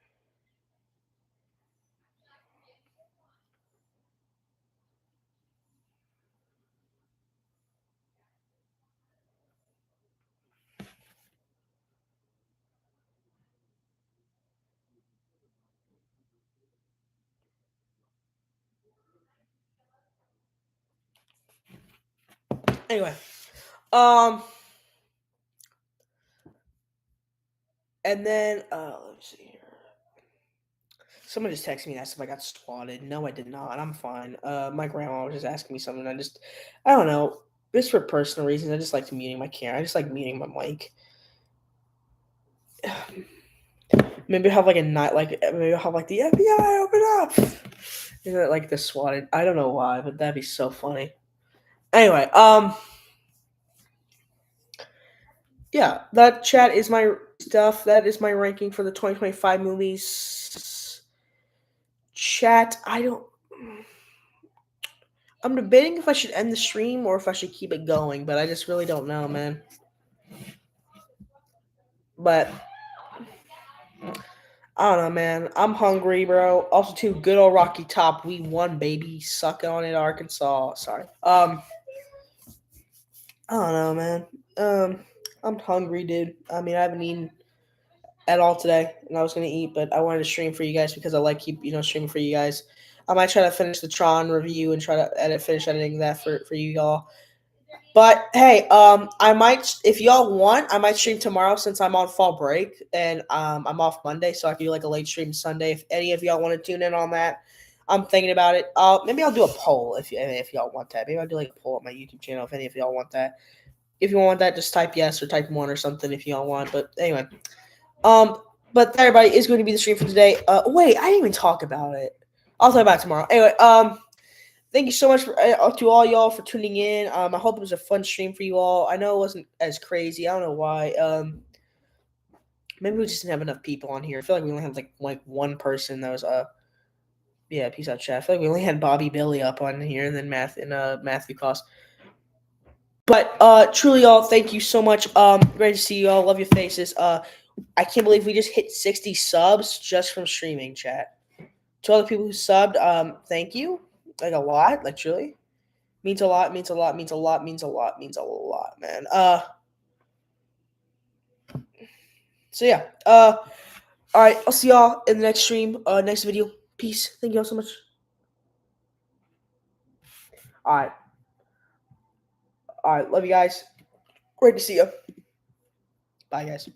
Anyway, and then let me see here. Someone just texted me and asked if I got swatted. No, I did not. I'm fine. My grandma was just asking me something. I don't know. Just for personal reasons, I just like muting my camera. I just like muting my mic. Maybe I'll have like a night, maybe I'll have like the FBI open up. Isn't it like the swatted? I don't know why, but that'd be so funny. Anyway, yeah, that chat is my stuff. That is my ranking for the 2025 movies. Chat, I'm debating if I should end the stream or if I should keep it going, but I just really don't know, man. But I don't know, man. I'm hungry, bro. Also, too, good old Rocky Top. We won, baby. Suck on it, Arkansas. Sorry. I don't know, man. I'm hungry, dude. I mean, I haven't eaten at all today, and I was gonna eat, but I wanted to stream for you guys because I like streaming for you guys. I might try to finish the Tron review and try to finish editing that for you y'all. But hey, I might, if y'all want, I might stream tomorrow since I'm on fall break and I'm off Monday, so I can do like a late stream Sunday. If any of y'all want to tune in on that, I'm thinking about it. Maybe I'll do a poll if y'all want that. Maybe I'll do like a poll on my YouTube channel if any of y'all want that. If you want that, just type yes or type 1 or something if y'all want. But anyway, but everybody is going to be the stream for today. Wait, I didn't even talk about it. I'll talk about it tomorrow. Anyway, thank you so much to all y'all for tuning in. I hope it was a fun stream for you all. I know it wasn't as crazy. I don't know why. Maybe we just didn't have enough people on here. I feel like we only had like one person that was yeah, peace out, chat. I feel like we only had Bobby Billy up on here and then Matthew Cost. But truly, y'all, thank you so much. Great to see you all. Love your faces. I can't believe we just hit 60 subs just from streaming, chat. To all the people who subbed, thank you. Like a lot, like truly. Means a lot, means a lot, means a lot, means a lot, means a lot, man. So yeah. All right, I'll see y'all in the next stream, next video. Peace. Thank you all so much. All right. Love you guys. Great to see you. Bye, guys.